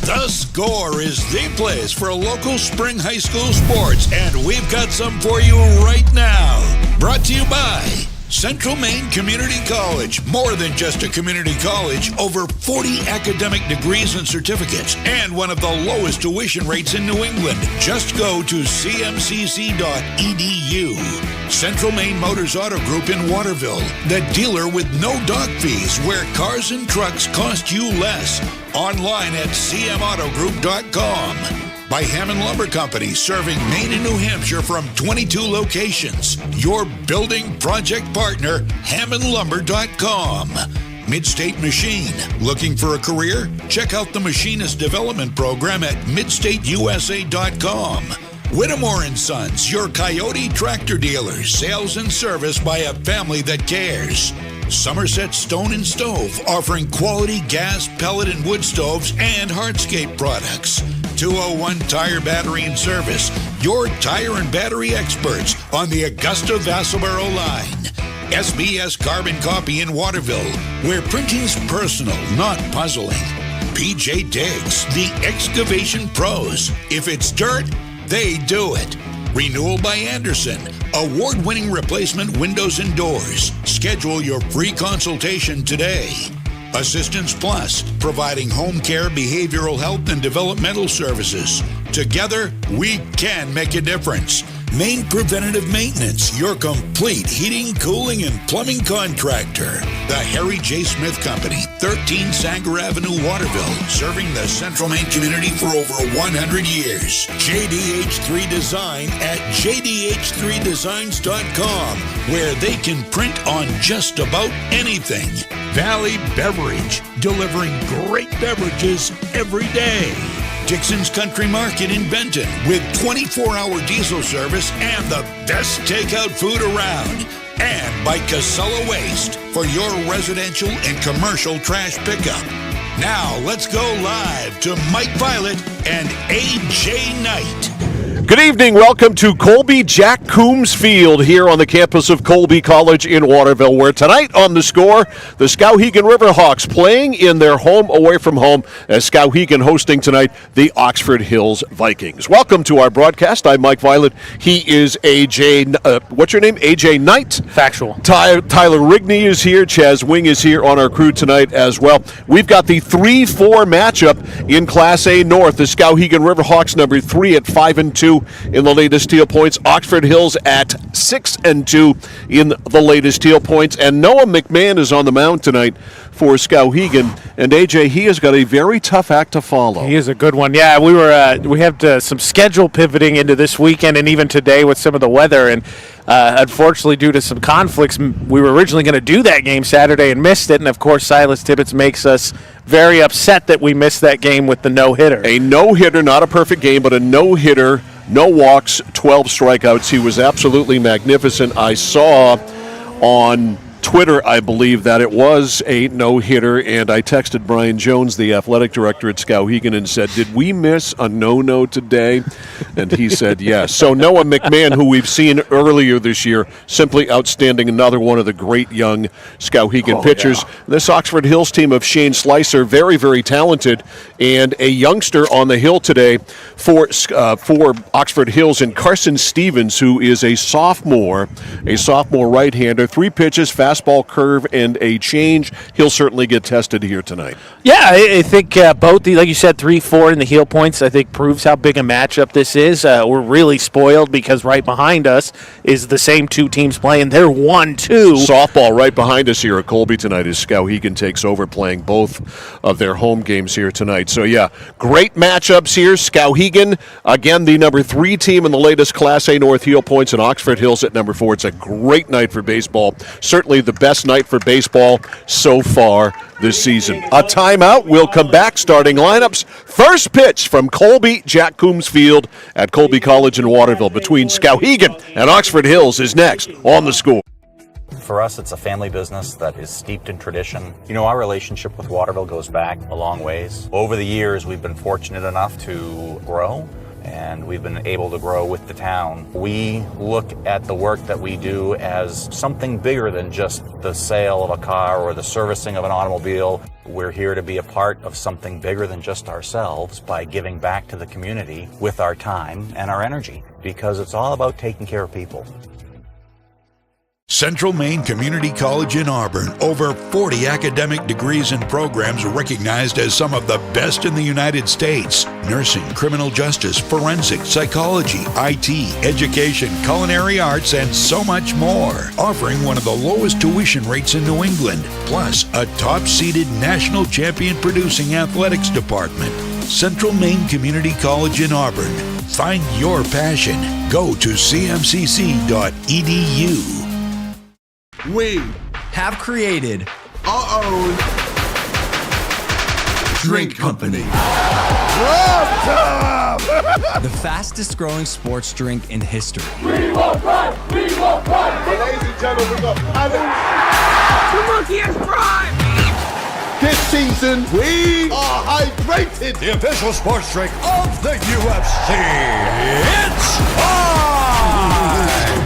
The Score is the place for local spring high school sports, and we've got some for you right now. Brought to you by Central Maine Community College. More than just a community college, over 40 academic degrees and certificates, and one of the lowest tuition rates in New England. Just go to cmcc.edu. Central Maine Motors Auto Group in Waterville, the dealer with no dock fees, where cars and trucks cost you less. Online at cmautogroup.com. By Hammond Lumber Company, serving Maine and New Hampshire from 22 locations. Your building project partner, hammondlumber.com. Midstate Machine. Looking for a career? Check out the Machinist Development Program at midstateusa.com. Whittemore & Sons, your Coyote tractor dealer. Sales and service by a family that cares. Somerset Stone & Stove, offering quality gas, pellet, and wood stoves and hardscape products. 201 Tire, Battery, and Service, your tire and battery experts on the Augusta-Vassalboro line. SBS Carbon Copy in Waterville, where printing's personal, not puzzling. PJ Diggs, the excavation pros. If it's dirt, they do it. Renewal by Anderson, award-winning replacement windows and doors. Schedule your free consultation today. Assistance Plus, providing home care, behavioral health, and developmental services. Together, we can make a difference. Maine Preventative Maintenance, your complete heating, cooling, and plumbing contractor. The Harry J. Smith Company, 13 Sanger Avenue, Waterville, serving the Central Maine community for over 100 years. JDH3 Design at jdh3designs.com, where they can print on just about anything. Valley Beverage, delivering great beverages every day. Dixon's Country Market in Benton, with 24-hour diesel service and the best takeout food around. And by Casella Waste, for your residential and commercial trash pickup. Now, let's go live to Mike Violet and A.J. Knight. Good evening. Welcome to Colby Jack Coombs Field here on the campus of Colby College in Waterville, where tonight on The Score, the Skowhegan Riverhawks playing in their home away from home, as Skowhegan hosting tonight the Oxford Hills Vikings. Welcome to our broadcast. I'm Mike Violet. He is A.J. What's your name? A.J. Knight? Factual. Tyler Rigney is here. Chaz Wing is here on our crew tonight as well. We've got the 3-4 matchup in Class A North. The Skowhegan Riverhawks, number 3 at 5-2 in the latest teal points. Oxford Hills at 6-2 in the latest teal points. And Noah McMahon is on the mound tonight for Skowhegan. And AJ, he has got a very tough act to follow. He is a good one. Yeah, we have some schedule pivoting into this weekend and even today with some of the weather. And unfortunately, due to some conflicts, we were originally going to do that game Saturday and missed it. And of course, Silas Tibbetts makes us very upset that we missed that game with the no-hitter. A no-hitter, not a perfect game, but a no-hitter. No walks, 12 strikeouts. He was absolutely magnificent. I saw on Twitter, I believe, that it was a no-hitter, and I texted Brian Jones, the athletic director at Skowhegan, and said, did we miss a no-no today? And he said yes. So Noah McMahon, who we've seen earlier this year, simply outstanding, another one of the great young Skowhegan pitchers. Yeah. This Oxford Hills team of Shane Slicer, very, very talented, and a youngster on the hill today for Oxford Hills, and Carson Stevens, who is a sophomore right-hander, 3 pitches, fastball, curve, and a change. He'll certainly get tested here tonight. Yeah, I think both, like you said, 3-4 in the heel points, I think proves how big a matchup this is. We're really spoiled because right behind us is the same two teams playing. They're 1-2. Softball right behind us here at Colby tonight as Skowhegan takes over, playing both of their home games here tonight. So, yeah, great matchups here. Skowhegan, again, the number 3 team in the latest Class A North heel points, and Oxford Hills at number 4. It's a great night for baseball. Certainly the best night for baseball so far this season. A timeout. We'll come back. Starting lineups. First pitch from Colby Jack Coombs Field at Colby College in Waterville between Skowhegan and Oxford Hills is next on The Score. For us, it's a family business that is steeped in tradition. You know, our relationship with Waterville goes back a long ways. Over the years, we've been fortunate enough to grow, and we've been able to grow with the town. We look at the work that we do as something bigger than just the sale of a car or the servicing of an automobile. We're here to be a part of something bigger than just ourselves by giving back to the community with our time and our energy, because it's all about taking care of people. Central Maine Community College in Auburn. Over 40 academic degrees and programs recognized as some of the best in the United States. Nursing, criminal justice, forensic, psychology, IT, education, culinary arts, and so much more. Offering one of the lowest tuition rates in New England. Plus, a top-seeded national champion producing athletics department. Central Maine Community College in Auburn. Find your passion. Go to cmcc.edu. We have created our own drink company. The fastest growing sports drink in history. We will run! We will run! Ladies and gentlemen, we got The monkey has prime! this season, we are hydrated. The official sports drink of the UFC. It's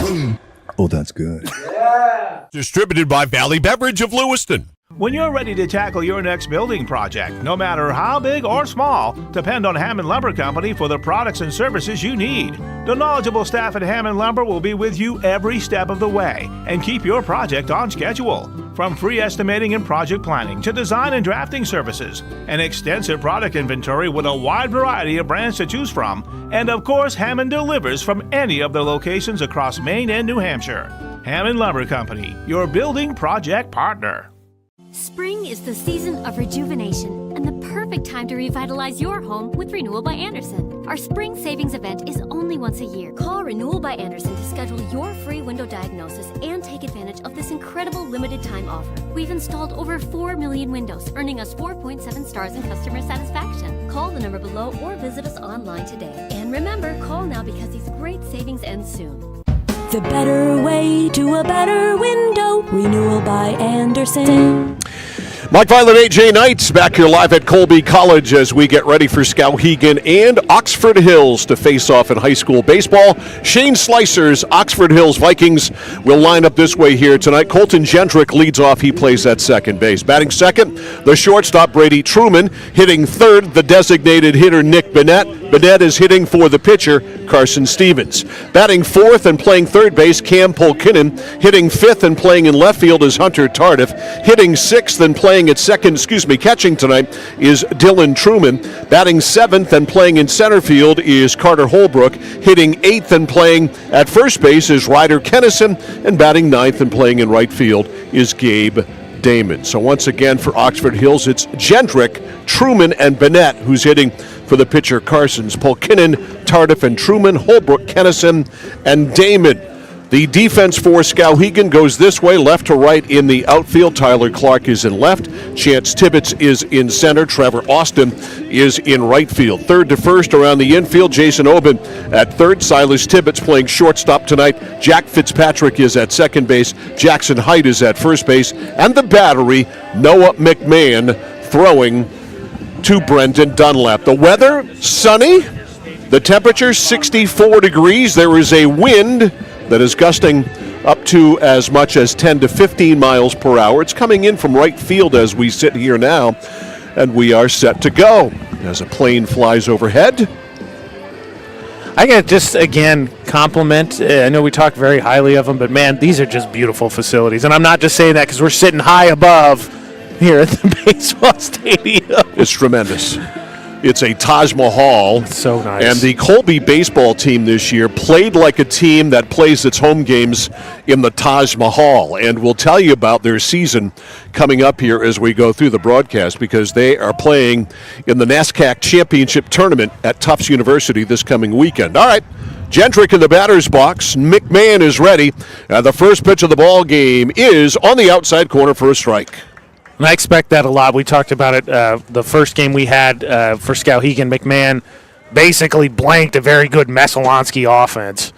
time! Oh, that's good. Distributed by Valley Beverage of Lewiston. When you're ready to tackle your next building project, no matter how big or small, depend on Hammond Lumber Company for the products and services you need. The knowledgeable staff at Hammond Lumber will be with you every step of the way and keep your project on schedule. From free estimating and project planning to design and drafting services, an extensive product inventory with a wide variety of brands to choose from, and of course, Hammond delivers from any of their locations across Maine and New Hampshire. Hammond Lumber Company, your building project partner. Spring is the season of rejuvenation and the perfect time to revitalize your home with Renewal by Andersen. Our spring savings event is only once a year. Call Renewal by Andersen to schedule your free window diagnosis and take advantage of this incredible limited time offer. We've installed over 4 million windows, earning us 4.7 stars in customer satisfaction. Call the number below or visit us online today. And remember, call now because these great savings end soon. The better way to a better window. Renewal by Andersen. Mike Violet, AJ Knights back here live at Colby College as we get ready for Skowhegan and Oxford Hills to face off in high school baseball. Shane Slicer's Oxford Hills Vikings will line up this way here tonight. Colton Jendrick leads off. He plays at second base. Batting second, the shortstop Brady Truman. Hitting third, the designated hitter Nick Bennett. Bennett is hitting for the pitcher Carson Stevens. Batting fourth and playing third base, Cam Polkinnon. Hitting fifth and playing in left field is Hunter Tardif. Hitting sixth and playing at catching tonight is Dylan Truman. Batting seventh and playing in center field is Carter Holbrook. Hitting eighth and playing at first base is Ryder Kennison. And batting ninth and playing in right field is Gabe Damon. So once again for Oxford Hills, it's Jendrick, Truman, and Bennett who's hitting for the pitcher Carsons. Polkinnon, Tardif, and Truman, Holbrook, Kennison, and Damon. The defense for Skowhegan goes this way, left to right in the outfield. Tyler Clark is in left. Chance Tibbetts is in center. Trevor Austin is in right field. Third to first around the infield, Jason Oben at third. Silas Tibbetts playing shortstop tonight. Jack Fitzpatrick is at second base. Jackson Height is at first base. And the battery, Noah McMahon throwing to Brendan Dunlap. The weather, sunny. The temperature, 64 degrees. There is a wind that is gusting up to as much as 10 to 15 miles per hour. It's coming in from right field as we sit here now, and we are set to go as a plane flies overhead. I got to just, again, compliment. I know we talk very highly of them, but, man, these are just beautiful facilities. And I'm not just saying that because we're sitting high above here at the baseball stadium. It's tremendous. It's a Taj Mahal. It's so nice. And the Colby baseball team this year played like a team that plays its home games in the Taj Mahal. And we'll tell you about their season coming up here as we go through the broadcast, because they are playing in the NASCAC Championship Tournament at Tufts University this coming weekend. All right. Jendrick in the batter's box. McMahon is ready. The first pitch of the ball game is on the outside corner for a strike. And I expect that a lot. We talked about it the first game we had for Skowhegan. McMahon basically blanked a very good Mesolonsky offense.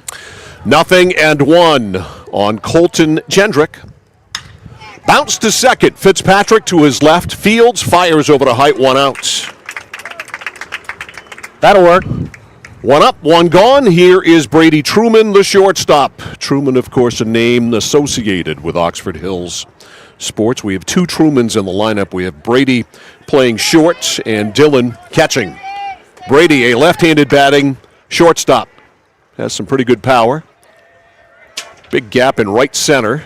0-1 on Colton Jendrick. Bounce to second. Fitzpatrick to his left. Fields fires over to Height, 1 out. That'll work. 1 up, 1 gone. Here is Brady Truman, the shortstop. Truman, of course, a name associated with Oxford Hills Sports. We have two Trumans in the lineup. We have Brady playing short and Dylan catching. Brady, a left-handed batting shortstop. Has some pretty good power. Big gap in right center.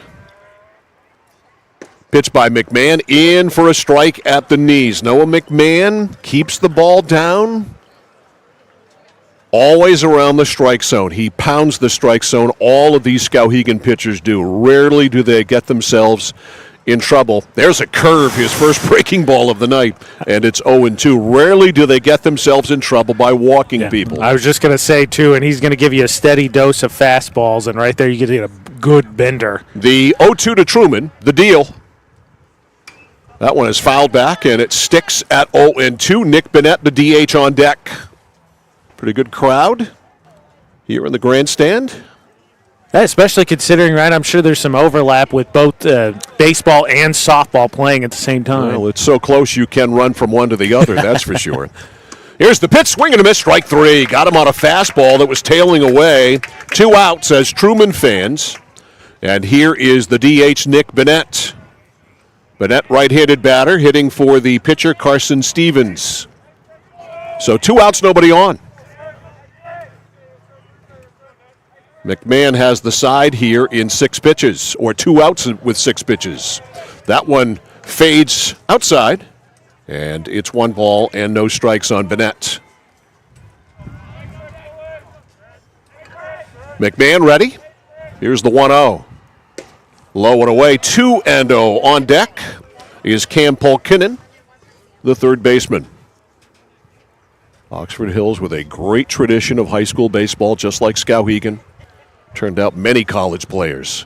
Pitch by McMahon, in for a strike at the knees. Noah McMahon keeps the ball down. Always around the strike zone. He pounds the strike zone. All of these Skowhegan pitchers do. Rarely do they get themselves in trouble. There's a curve, his first breaking ball of the night, and it's 0-2. Rarely do they get themselves in trouble by walking people. I was just going to say, too, and he's going to give you a steady dose of fastballs, and right there you get a good bender. The 0-2 to Truman, the deal. That one is fouled back, and it sticks at 0-2. Nick Bennett, the DH on deck. Pretty good crowd here in the grandstand. Especially considering, right, I'm sure there's some overlap with both baseball and softball playing at the same time. Well, it's so close you can run from one to the other, that's for sure. Here's the pitch, swing and a miss, strike three. Got him on a fastball that was tailing away. 2 outs as Truman fans. And here is the DH, Nick Bennett. Bennett, right-handed batter, hitting for the pitcher, Carson Stevens. So 2 outs, nobody on. McMahon has the side here in 6 pitches, or 2 outs with 6 pitches. That one fades outside, and it's 1 ball and no strikes on Bennett. McMahon ready. Here's the 1-0. Low and away, 2-0 on deck is Cam Polkinnon, the third baseman. Oxford Hills with a great tradition of high school baseball, just like Skowhegan. Turned out many college players.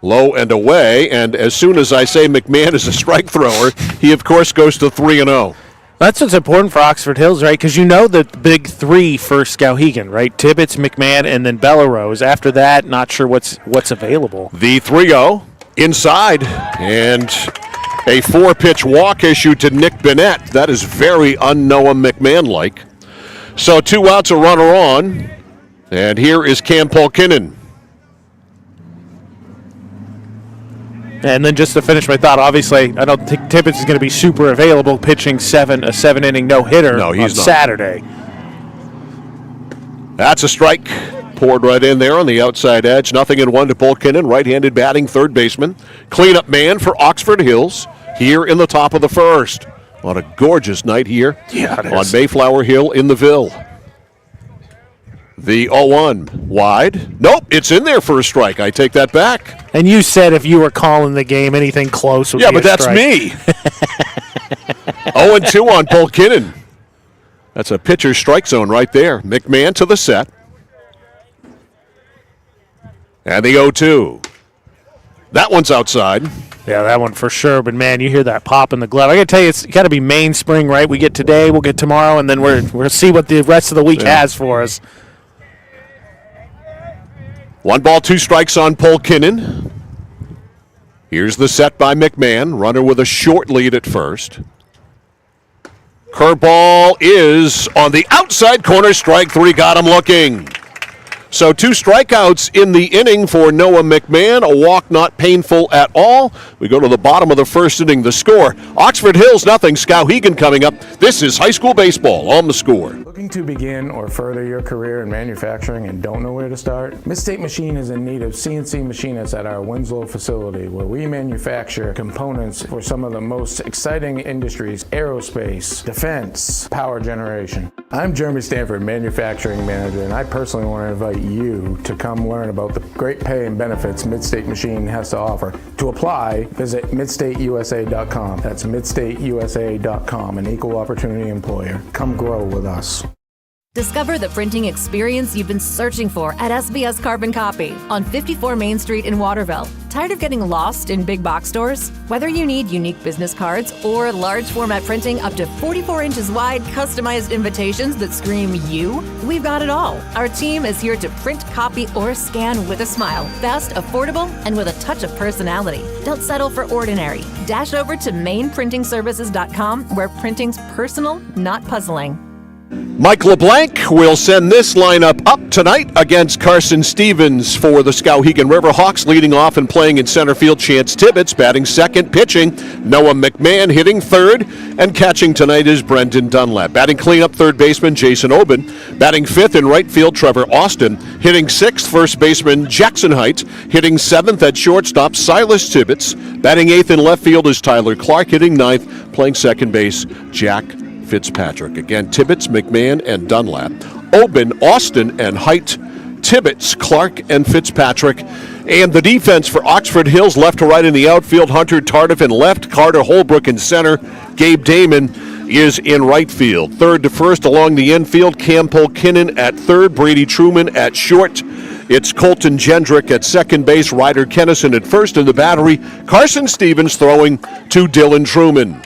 Low and away, and as soon as I say McMahon is a strike thrower, he of course goes to 3-0. That's what's important for Oxford Hills, right? Because you know the big 3 for Skowhegan, right? Tibbetts, McMahon, and then Bellarose. After that, not sure what's available. The 3-0 inside, and a 4-pitch walk issued to Nick Bennett. That is very un-Noah McMahon-like. So 2 outs, a runner on. And here is Cam Polkinnon. And then just to finish my thought, obviously, I don't think Tibbetts is going to be super available pitching a 7-inning no-hitter on Saturday. That's a strike. Poured right in there on the outside edge. 0-1 to Polkinnon, right-handed batting third baseman. Cleanup man for Oxford Hills here in the top of the first. On a gorgeous night here on Mayflower Hill in the Ville. The 0-1 wide. Nope, it's in there for a strike. I take that back. And you said if you were calling the game, anything close would be a strike. Yeah, but that's me. 0-2 on Polkinnon. That's a pitcher's strike zone right there. McMahon to the set. And the 0-2. That one's outside. Yeah, that one for sure. But, man, you hear that pop in the glove. I got to tell you, it's got to be mainspring, right? We get today, we'll get tomorrow, and then we'll see what the rest of the week has for us. 1 ball, 2 strikes on Polkinnon. Here's the set by McMahon. Runner with a short lead at first. Curveball is on the outside corner. Strike 3, got him looking. So 2 strikeouts in the inning for Noah McMahon. A walk not painful at all. We go to the bottom of the first inning. The score, Oxford Hills 0, Skowhegan coming up. This is high school baseball on The Score. Looking to begin or further your career in manufacturing and don't know where to start? Midstate Machine is in need of CNC machinists at our Winslow facility, where we manufacture components for some of the most exciting industries: aerospace, defense, power generation. I'm Jeremy Stanford, manufacturing manager, and I personally want to invite you to come learn about the great pay and benefits Midstate Machine has to offer. To apply, visit midstateusa.com. That's midstateusa.com, an equal opportunity employer. Come grow with us. Discover the printing experience you've been searching for at SBS Carbon Copy on 54 Main Street in Waterville. Tired of getting lost in big box stores? Whether you need unique business cards or large format printing up to 44 inches wide, customized invitations that scream you, we've got it all. Our team is here to print, copy, or scan with a smile. Fast, affordable, and with a touch of personality. Don't settle for ordinary. Dash over to mainprintingservices.com, where printing's personal, not puzzling. Mike LeBlanc will send this lineup up tonight against Carson Stevens for the Skowhegan Riverhawks. Leading off and playing in center field, Chance Tibbetts. Batting second, pitching, Noah McMahon. Hitting third, and catching tonight is Brendan Dunlap. Batting cleanup, third baseman, Jason Oben. Batting fifth in right field, Trevor Austin. Hitting sixth, first baseman, Jackson Height. Hitting seventh at shortstop, Silas Tibbetts. Batting eighth in left field is Tyler Clark. Hitting ninth, playing second base, Jack Fitzpatrick. Again, Tibbetts, McMahon, and Dunlap. Oben, Austin, and Height. Tibbetts, Clark, and Fitzpatrick. And the defense for Oxford Hills, left to right in the outfield, Hunter Tardif in left, Carter Holbrook in center, Gabe Damon is in right field. Third to first along the infield, Cam Polkinnon at third, Brady Truman at short. It's Colton Gendrick at second base, Ryder Kennison at first in the battery, Carson Stevens throwing to Dylan Truman.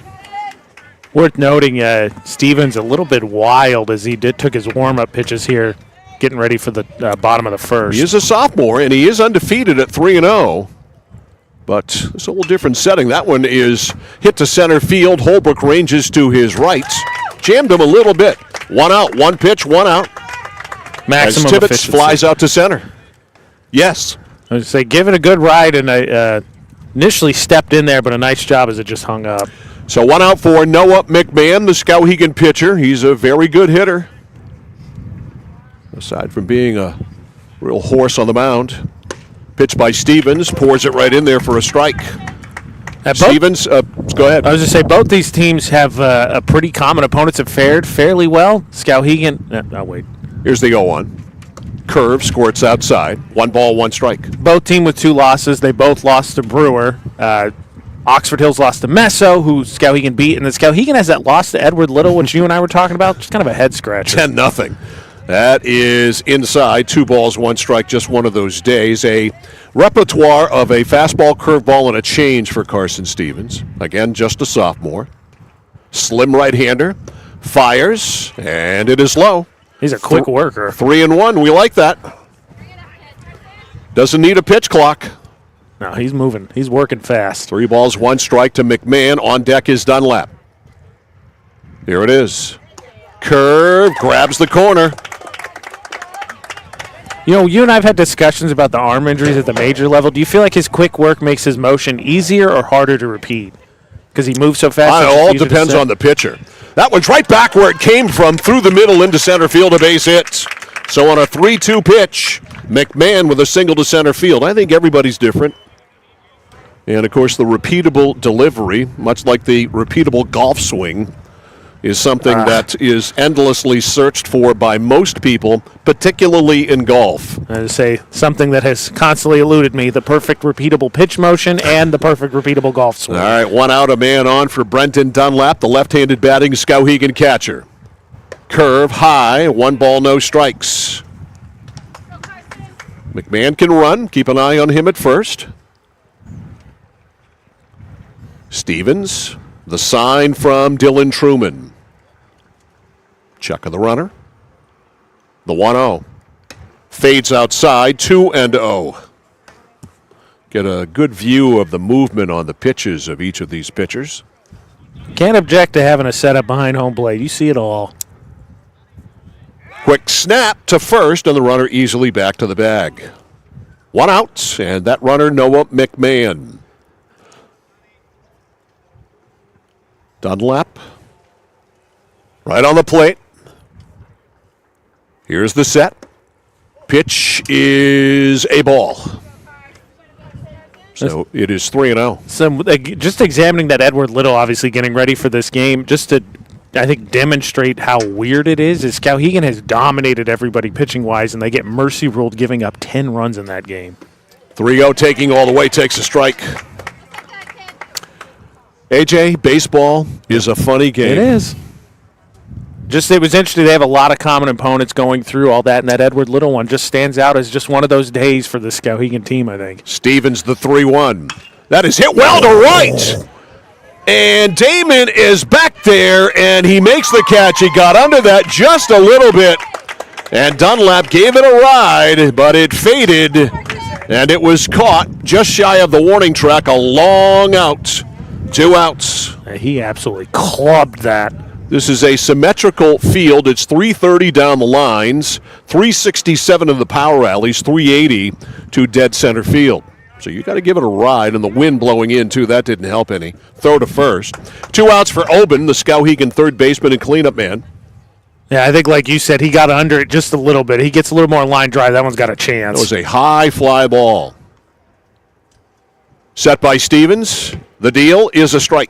Worth noting, Stevens a little bit wild as he took his warm-up pitches here, getting ready for the bottom of the first. He is a sophomore, and he is undefeated at 3-0. But it's a little different setting. That one is hit to center field. Holbrook ranges to his right. Jammed him a little bit. One out, one pitch, one out. Maximum as Tibbetts efficiency. flies out to center. Yes. I would say give it a good ride, and I initially stepped in there, but a nice job as it just hung up. So one out for Noah McMahon, the Skowhegan pitcher. He's a very good hitter. Aside from being a real horse on the mound. Pitch by Stevens, pours it right in there for a strike. Stevens, go ahead. I was going to say, both these teams have a pretty common opponents have fared fairly well. Skowhegan, wait. Here's the 0-1. Curve, squirts outside. 1 ball, 1 strike. Both team with 2 losses. They both lost to Brewer. Oxford Hills lost to Meso, who Skowhegan beat. And then Skowhegan has that loss to Edward Little, which you and I were talking about. Just kind of a head scratcher. 10-0. That is inside. 2 balls, 1 strike, just one of those days. A repertoire of a fastball, curveball, and a change for Carson Stevens. Again, just a sophomore. Slim right-hander. Fires, and it is low. He's a quick worker. 3-1. We like that. Doesn't need a pitch clock. No, he's moving. He's working fast. 3 balls, 1 strike to McMahon. On deck is Dunlap. Here it is. Curve, grabs the corner. You know, you and I have had discussions about the arm injuries at the major level. Do you feel like his quick work makes his motion easier or harder to repeat? Because he moves so fast? It all depends on the pitcher. That one's right back where it came from, through the middle into center field, a base hit. So on a 3-2 pitch, McMahon with a single to center field. I think everybody's different. And, of course, the repeatable delivery, much like the repeatable golf swing, is something that is endlessly searched for by most people, particularly in golf. I would say something that has constantly eluded me, the perfect repeatable pitch motion and the perfect repeatable golf swing. All right, 1 out, a man on for Brenton Dunlap, the left-handed batting Skowhegan catcher. Curve high, 1 ball, no strikes. McMahon can run. Keep an eye on him at first. Stevens, the sign from Dylan Truman. Check of the runner. The 1-0. Fades outside, 2-0. Get a good view of the movement on the pitches of each of these pitchers. Can't object to having a setup behind home plate. You see it all. Quick snap to first, and the runner easily back to the bag. 1 out, and that runner, Noah McMahon. Dunlap, right on the plate. Here's the set. Pitch is a ball. So it is 3-0. So just examining that Edward Little, obviously getting ready for this game, just to, I think, demonstrate how weird it is Skowhegan has dominated everybody pitching-wise, and they get mercy ruled giving up 10 runs in that game. 3-0 taking all the way, takes a strike. AJ, baseball is a funny game. It is. Just, it was interesting. They have a lot of common opponents going through all that, and that Edward Little one just stands out as just one of those days for the Skowhegan team, I think. Stevens, the 3-1. That is hit well to right. And Damon is back there, and he makes the catch. He got under that just a little bit. And Dunlap gave it a ride, but it faded, and it was caught just shy of the warning track. A long out. 2 outs. He absolutely clubbed that. This is a symmetrical field. It's 330 down the lines, 367 in the power alleys, 380 to dead center field. So you got to give it a ride, and the wind blowing in, too. That didn't help any. Throw to first. 2 outs for Oben, the Skowhegan third baseman and cleanup man. Yeah, I think, like you said, he got under it just a little bit. He gets a little more line drive. That one's got a chance. It was a high fly ball. Set by Stevens. The deal is a strike.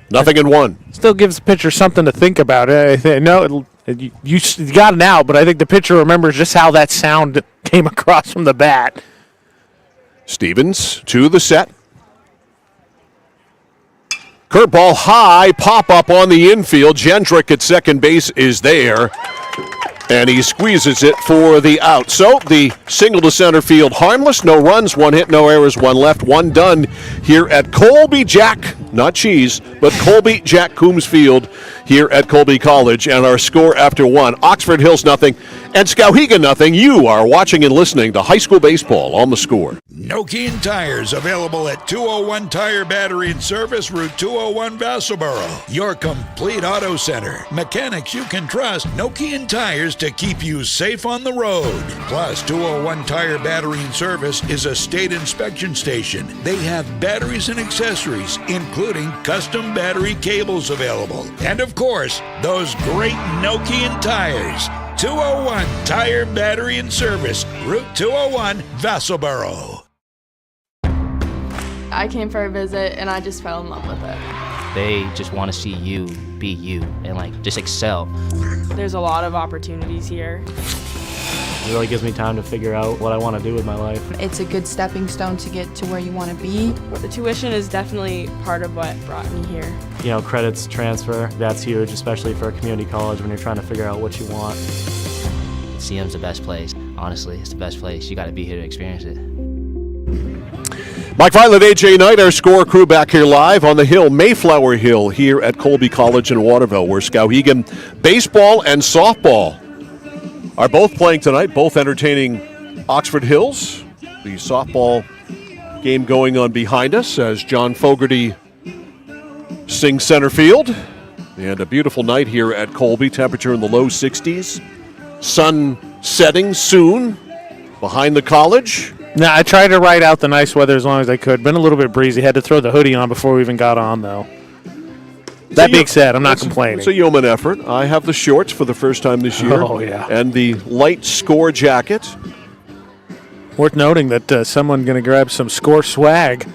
0-1. Still gives the pitcher something to think about. No, you got an out, but I think the pitcher remembers just how that sound came across from the bat. Stevens to the set. Curveball high, pop-up on the infield. Jendrick at second base is there, and he squeezes it for the out. So the single to center field, harmless, no runs, 1 hit, no errors, 1 left, 1 done here at Colby Jack, not Cheese, but Colby Jack Coombs Field here at Colby College. And our score after 1, Oxford Hills 0 and Skowhegan 0. You are watching and listening to high school baseball on The Score. Nokian Tires, available at 201 Tire Battery and Service, Route 201, Vassalboro. Your complete auto center. Mechanics you can trust. Nokian Tires to keep you safe on the road. Plus, 201 Tire Battery and Service is a state inspection station. They have batteries and accessories, including custom battery cables available. And of course, those great Nokian tires. 201 Tire Battery and Service, Route 201, Vassalboro. I came for a visit and I just fell in love with it. They just want to see you be you and just excel. There's a lot of opportunities here. It really gives me time to figure out what I want to do with my life. It's a good stepping stone to get to where you want to be. The tuition is definitely part of what brought me here. Credits transfer, that's huge, especially for a community college when you're trying to figure out what you want. CM's the best place. Honestly, it's the best place. You got to be here to experience it. Mike Violet, AJ Knight, our Score crew back here live on the hill, Mayflower Hill, here at Colby College in Waterville, where Skowhegan baseball and softball are both playing tonight, both entertaining Oxford Hills. The softball game going on behind us as John Fogarty sings center field. And a beautiful night here at Colby, temperature in the low 60s. Sun setting soon behind the college. No, I tried to ride out the nice weather as long as I could. Been a little bit breezy. Had to throw the hoodie on before we even got on, though. That being said, I'm not complaining. It's a yeoman effort. I have the shorts for the first time this year. Oh, yeah. And the light Score jacket. Worth noting that someone going to grab some Score swag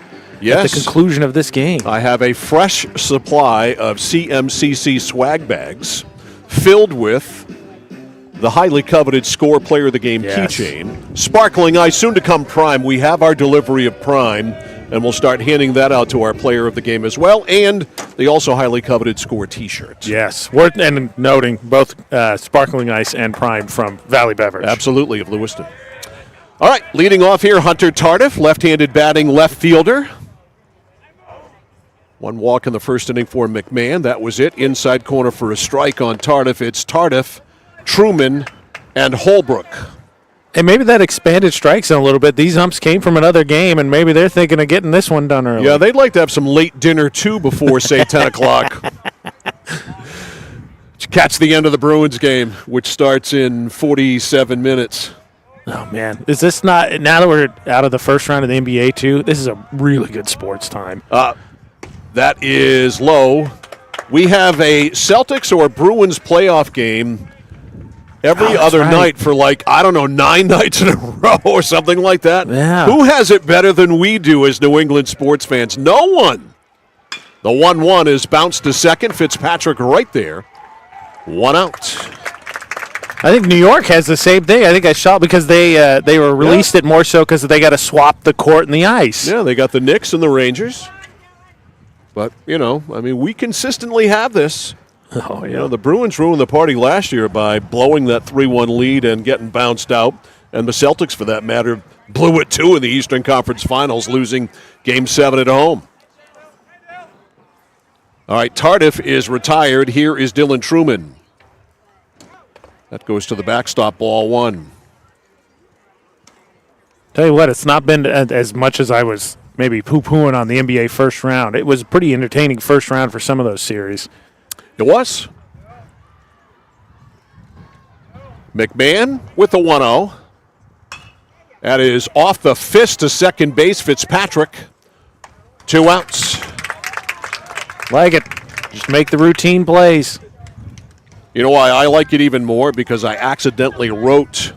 at the conclusion of this game. I have a fresh supply of CMCC swag bags filled with the highly coveted Score Player of the Game keychain. Sparkling Ice, soon to come Prime. We have our delivery of Prime, and we'll start handing that out to our Player of the Game as well, and the also highly coveted Score T-shirts. Yes, worth and noting both Sparkling Ice and Prime from Valley Beverage. Absolutely, of Lewiston. All right, leading off here, Hunter Tardif, left-handed batting left fielder. 1 walk in the first inning for McMahon. That was it. Inside corner for a strike on Tardif. It's Tardif, Truman, and Holbrook. And maybe that expanded strike zone a little bit. These umps came from another game, and maybe they're thinking of getting this one done early. Yeah, they'd like to have some late dinner, too, before, say, 10 o'clock. Catch the end of the Bruins game, which starts in 47 minutes. Oh, man. Is this not, now that we're out of the first round of the NBA, too, this is a really good sports time. That is low. We have a Celtics or Bruins playoff game every other night for 9 nights in a row or something like that. Yeah. Who has it better than we do as New England sports fans? No one. The 1-1 is bounced to second. Fitzpatrick right there. 1 out. I think New York has the same thing. I think I saw because they were released it more so because they got to swap the court and the ice. Yeah, they got the Knicks and the Rangers. But, we consistently have this. Oh, yeah. The Bruins ruined the party last year by blowing that 3-1 lead and getting bounced out. And the Celtics, for that matter, blew it, too, in the Eastern Conference Finals, losing Game 7 at home. All right, Tardif is retired. Here is Dylan Truman. That goes to the backstop, ball 1. Tell you what, it's not been as much as I was maybe poo-pooing on the NBA first round. It was a pretty entertaining first round for some of those series. It was. McMahon with the 1-0. That is off the fist to second base. Fitzpatrick. 2 outs. Like it. Just make the routine plays. You know why I like it even more? Because I accidentally wrote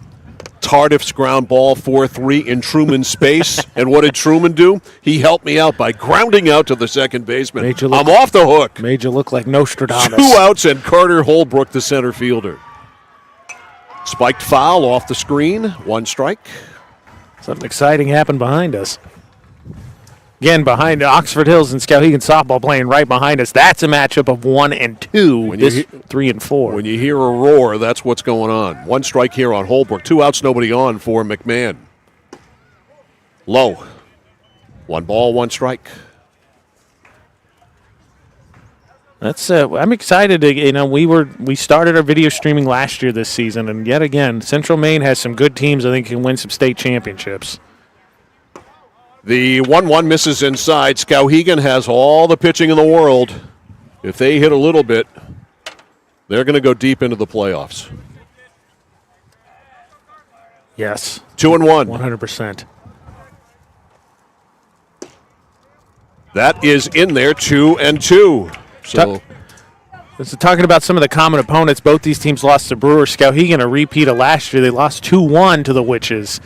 Tardif's ground ball 4-3 in Truman's space. And what did Truman do? He helped me out by grounding out to the second baseman. I'm off the hook. Made you look like Nostradamus. 2 outs and Carter Holbrook, the center fielder. Spiked foul off the screen. 1 strike. Something exciting happened behind us. Again, behind Oxford Hills and Skowhegan softball playing right behind us. That's a matchup of 1 and 2. 3 and 4. When you hear a roar, that's what's going on. 1 strike here on Holbrook. 2 outs, nobody on for McMahon. Low. 1 ball, 1 strike. That's. I'm excited. We started our video streaming last year this season, and yet again, Central Maine has some good teams. I think can win some state championships. The 1-1 misses inside. Skowhegan has all the pitching in the world. If they hit a little bit, they're going to go deep into the playoffs. Yes. 2-1. 100%. That is in there. 2-2. So, talking about some of the common opponents, both these teams lost to Brewers. Skowhegan, a repeat of last year. They lost 2-1 to the Witches.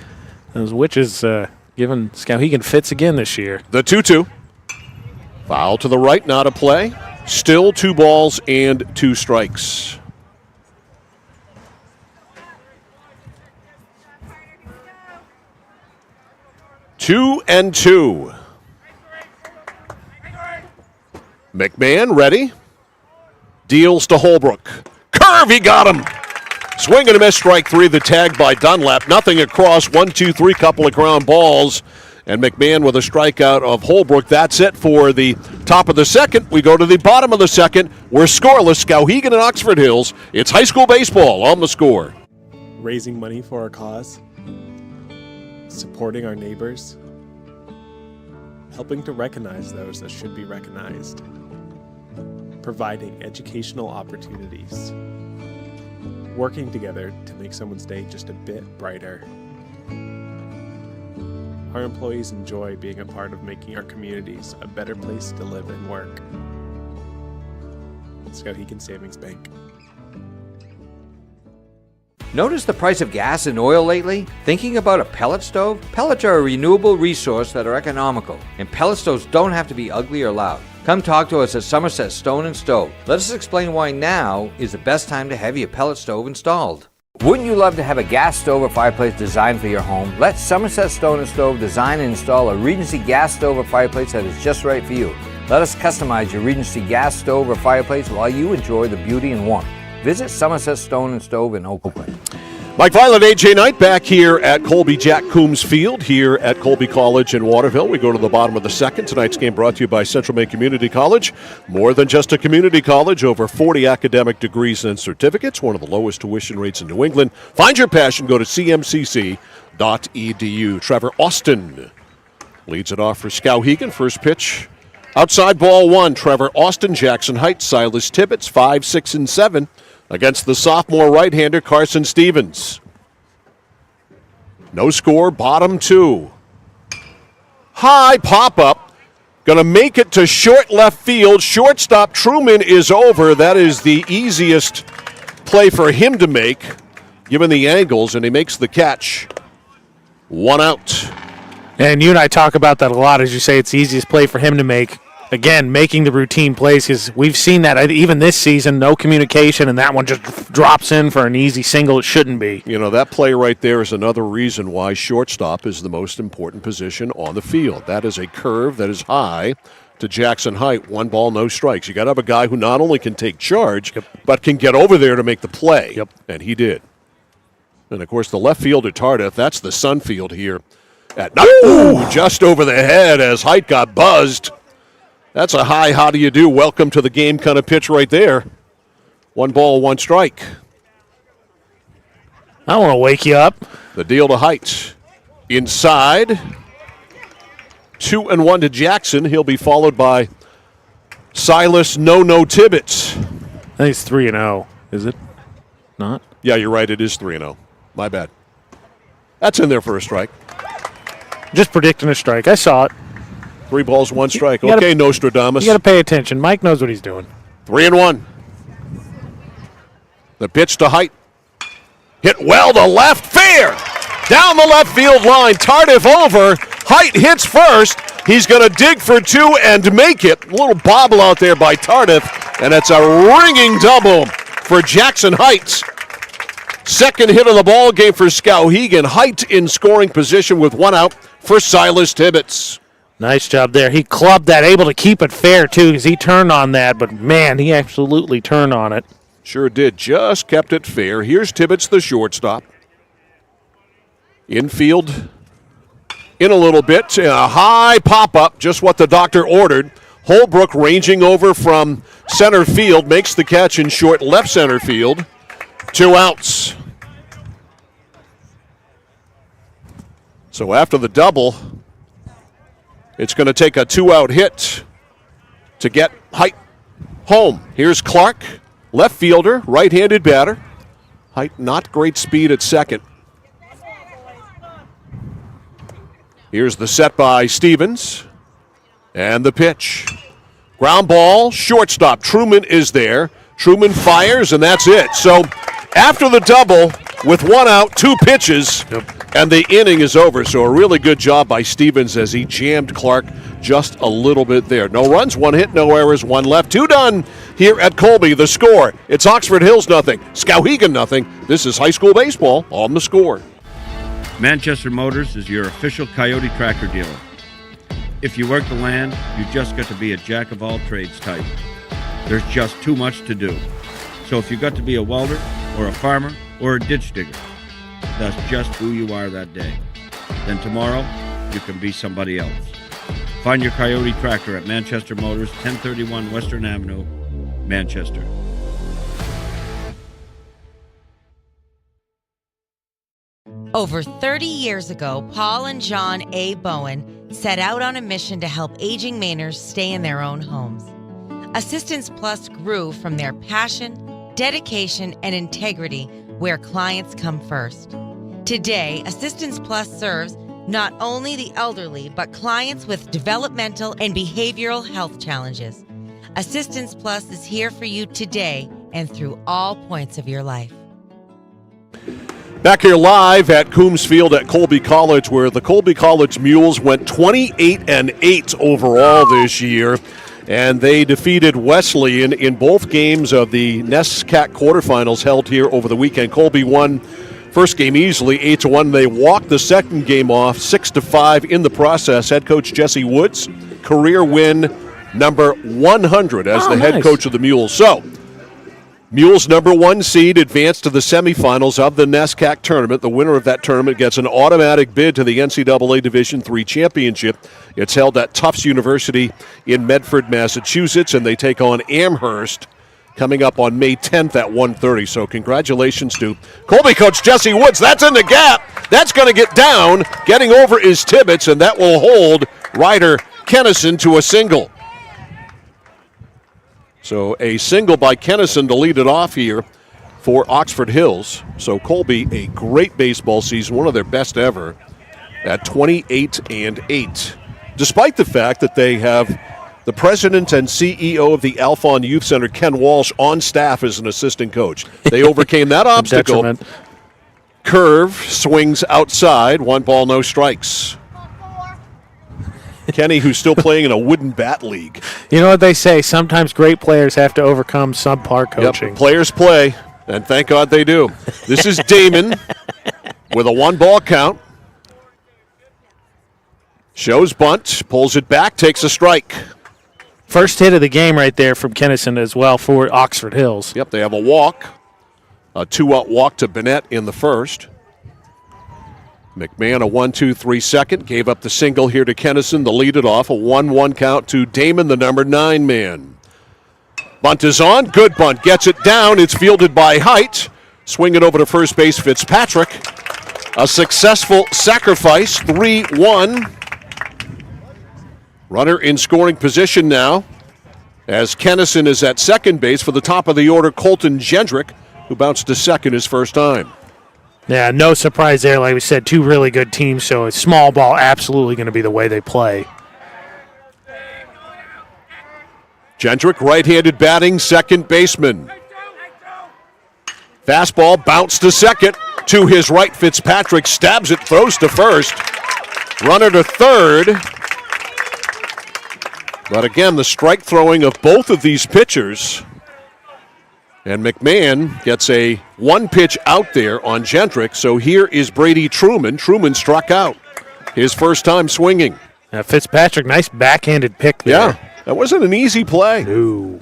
Those Witches giving Skowhegan fits again this year. The 2-2. Foul to the right, not a play. Still 2 balls and 2 strikes. Two and 2. McMahon ready. Deals to Holbrook. Curve, he got him. Swing and a miss, strike 3. The tag by Dunlap. Nothing across. 1, 2, 3, couple of ground balls. And McMahon with a strikeout of Holbrook. That's it for the top of the second. We go to the bottom of the second. We're scoreless. Skowhegan and Oxford Hills. It's high school baseball on the score. Raising money for our cause. Supporting our neighbors. Helping to recognize those that should be recognized. Providing educational opportunities. Working together to make someone's day just a bit brighter. Our employees enjoy being a part of making our communities a better place to live and work. Skowhegan Savings Bank. Notice the price of gas and oil lately? Thinking about a pellet stove? Pellets are a renewable resource that are economical, and pellet stoves don't have to be ugly or loud. Come talk to us at Somerset Stone & Stove. Let us explain why now is the best time to have your pellet stove installed. Wouldn't you love to have a gas stove or fireplace designed for your home? Let Somerset Stone & Stove design and install a Regency gas stove or fireplace that is just right for you. Let us customize your Regency gas stove or fireplace while you enjoy the beauty and warmth. Visit Somerset Stone & Stove in Oakland. Mike Violet, AJ Knight back here at Colby Jack Coombs Field here at Colby College in Waterville. We go to the bottom of the second. Tonight's game brought to you by Central Maine Community College. More than just a community college, over 40 academic degrees and certificates, one of the lowest tuition rates in New England. Find your passion, go to cmcc.edu. Trevor Austin leads it off for Skowhegan. First pitch, outside ball 1. Trevor Austin, Jackson Heights, Silas Tibbetts, 5, 6, and 7. Against the sophomore right-hander Carson Stevens. No score, bottom 2. High pop-up. Going to make it to short left field. Shortstop Truman is over. That is the easiest play for him to make, given the angles, and he makes the catch. 1 out. And you and I talk about that a lot. As you say, it's the easiest play for him to make. Again, making the routine plays, because we've seen that even this season, no communication, and that one just drops in for an easy single. It shouldn't be. You know, that play right there is another reason why shortstop is the most important position on the field. That is a curve that is high to Jackson Height. 1 ball, no strikes. You got to have a guy who not only can take charge, but can get over there to make the play. Yep. And he did. And, of course, the left fielder, Tardif, that's the sun field here. Just over the head as Height got buzzed. That's a high, how do you do, welcome to the game kind of pitch right there. 1 ball, 1 strike. I want to wake you up. The deal to Heights. Inside. 2-1 to Jackson. He'll be followed by Silas No Tibbetts. I think it's 3-0. Is it not? Yeah, you're right. It is 3-0. My bad. That's in there for a strike. Just predicting a strike. I saw it. 3 balls, 1 strike. Okay, Nostradamus. You got to pay attention. Mike knows what he's doing. 3-1. The pitch to Height. Hit well to left. Fair. Down the left field line. Tardif over. Height hits first. He's going to dig for 2 and make it. A little bobble out there by Tardif. And it's a ringing double for Jackson Heights. Second hit of the ball game for Skowhegan. Height in scoring position with 1 out for Silas Tibbetts. Nice job there. He clubbed that, able to keep it fair, too, because he turned on that. But, man, he absolutely turned on it. Sure did. Just kept it fair. Here's Tibbetts, the shortstop. Infield in a little bit. A high pop-up, just what the doctor ordered. Holbrook ranging over from center field, makes the catch in short left center field. 2 outs. So after the double, it's going to take a 2-out hit to get Height home. Here's Clark, left fielder, right-handed batter. Height, not great speed at second. Here's the set by Stevens. And the pitch. Ground ball, shortstop. Truman is there. Truman fires, and that's it. So after the double, with 1 out, 2 pitches, and the inning is over. So a really good job by Stevens as he jammed Clark just a little bit there. No runs, 1 hit, no errors, 1 left. 2 done here at Colby. The score, it's Oxford Hills nothing, Skowhegan nothing. This is high school baseball on The Score. Manchester Motors is your official Coyote tractor dealer. If you work the land, you just got to be a jack-of-all-trades type. There's just too much to do. So if you got to be a welder or a farmer or a ditch digger, that's just who you are that day. Then tomorrow, you can be somebody else. Find your Coyote tractor at Manchester Motors, 1031 Western Avenue, Manchester. Over 30 years ago, Paul and John A. Bowen set out on a mission to help aging Mainers stay in their own homes. Assistance Plus grew from their passion, dedication, and integrity where clients come first. Today, Assistance Plus serves not only the elderly, but clients with developmental and behavioral health challenges. Assistance Plus is here for you today and through all points of your life. Back here live at Coombs Field at Colby College, where the Colby College Mules went 28-8 overall this year, and they defeated Wesleyan in both games of the NESCAC quarterfinals held here over the weekend. Colby won first game easily, 8-1. They walked the second game off, 6-5 in the process. Head coach Jesse Woods, career win number 100 as the head coach of the Mules. So, Mules number 1 seed advanced to the semifinals of the NESCAC tournament. The winner of that tournament gets an automatic bid to the NCAA Division III championship. It's held at Tufts University in Medford, Massachusetts, and they take on Amherst coming up on May 10th at 1:30. So congratulations to Colby coach Jesse Woods. That's in the gap. That's going to get down. Getting over is Tibbetts, and that will hold Ryder Kennison to a single. So a single by Kennison to lead it off here for Oxford Hills. So Colby, a great baseball season, one of their best ever, at 28-8. Despite the fact that they have the president and CEO of the Alphon Youth Center, Ken Walsh, on staff as an assistant coach. They overcame that obstacle. Curve swings outside, 1 ball, no strikes. Kenny, who's still playing in a wooden bat league. You know what they say, sometimes great players have to overcome subpar coaching. Yep, players play, and thank God they do. This is Damon with a 1 ball count. Shows bunt, pulls it back, takes a strike. First hit of the game right there from Kennison as well for Oxford Hills. Yep, they have a walk, a 2-out walk to Bennett in the first. McMahon a 1-2-3 second, gave up the single here to Kennison to lead it off. A 1-1 count to Damon, the number 9 man. Bunt is on, good bunt, gets it down. It's fielded by Height. Swing it over to first base, Fitzpatrick. A successful sacrifice, 3-1. Runner in scoring position now, as Kennison is at second base for the top of the order, Colton Jendrick, who bounced to second his first time. Yeah, no surprise there. Like we said, two really good teams, so a small ball absolutely going to be the way they play. Jendrick, right-handed batting, second baseman. Fastball bounced to second. To his right, Fitzpatrick stabs it, throws to first. Runner to third. But again, the strike throwing of both of these pitchers. And McMahon gets a one pitch out there on Jendrick. So here is Brady Truman. Truman struck out his first time swinging. Now Fitzpatrick, nice backhanded pick there. Yeah, that wasn't an easy play. No.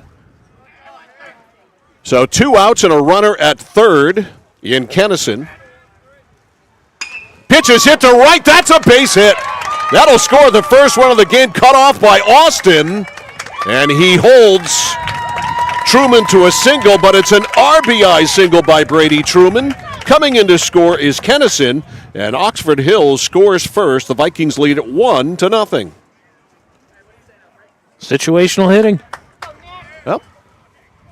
So 2 outs and a runner at third in Kennison. Pitches hit to right. That's a base hit. That'll score the first run of the game, cut off by Austin. And he holds Truman to a single, but it's an RBI single by Brady Truman. Coming in to score is Kennison, and Oxford Hills scores first. The Vikings lead at 1-0. Situational hitting. Well,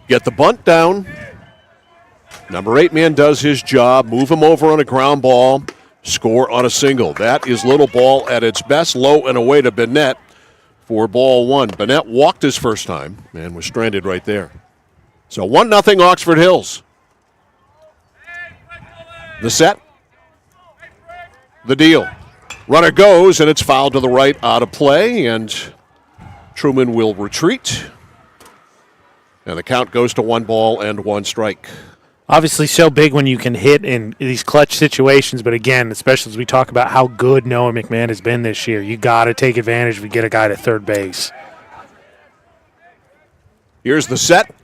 get the bunt down. Number 8 man does his job. Move him over on a ground ball. Score on a single. That is little ball at its best. Low and away to Bennett for ball 1. Bennett walked his first time and was stranded right there. So 1-0 Oxford Hills. The set. The deal. Runner goes, and it's fouled to the right, out of play, and Truman will retreat. And the count goes to 1 strike. Obviously so big when you can hit in these clutch situations, but again, especially as we talk about how good Noah McMahon has been this year, you got to take advantage if you get a guy to third base. Here's the set.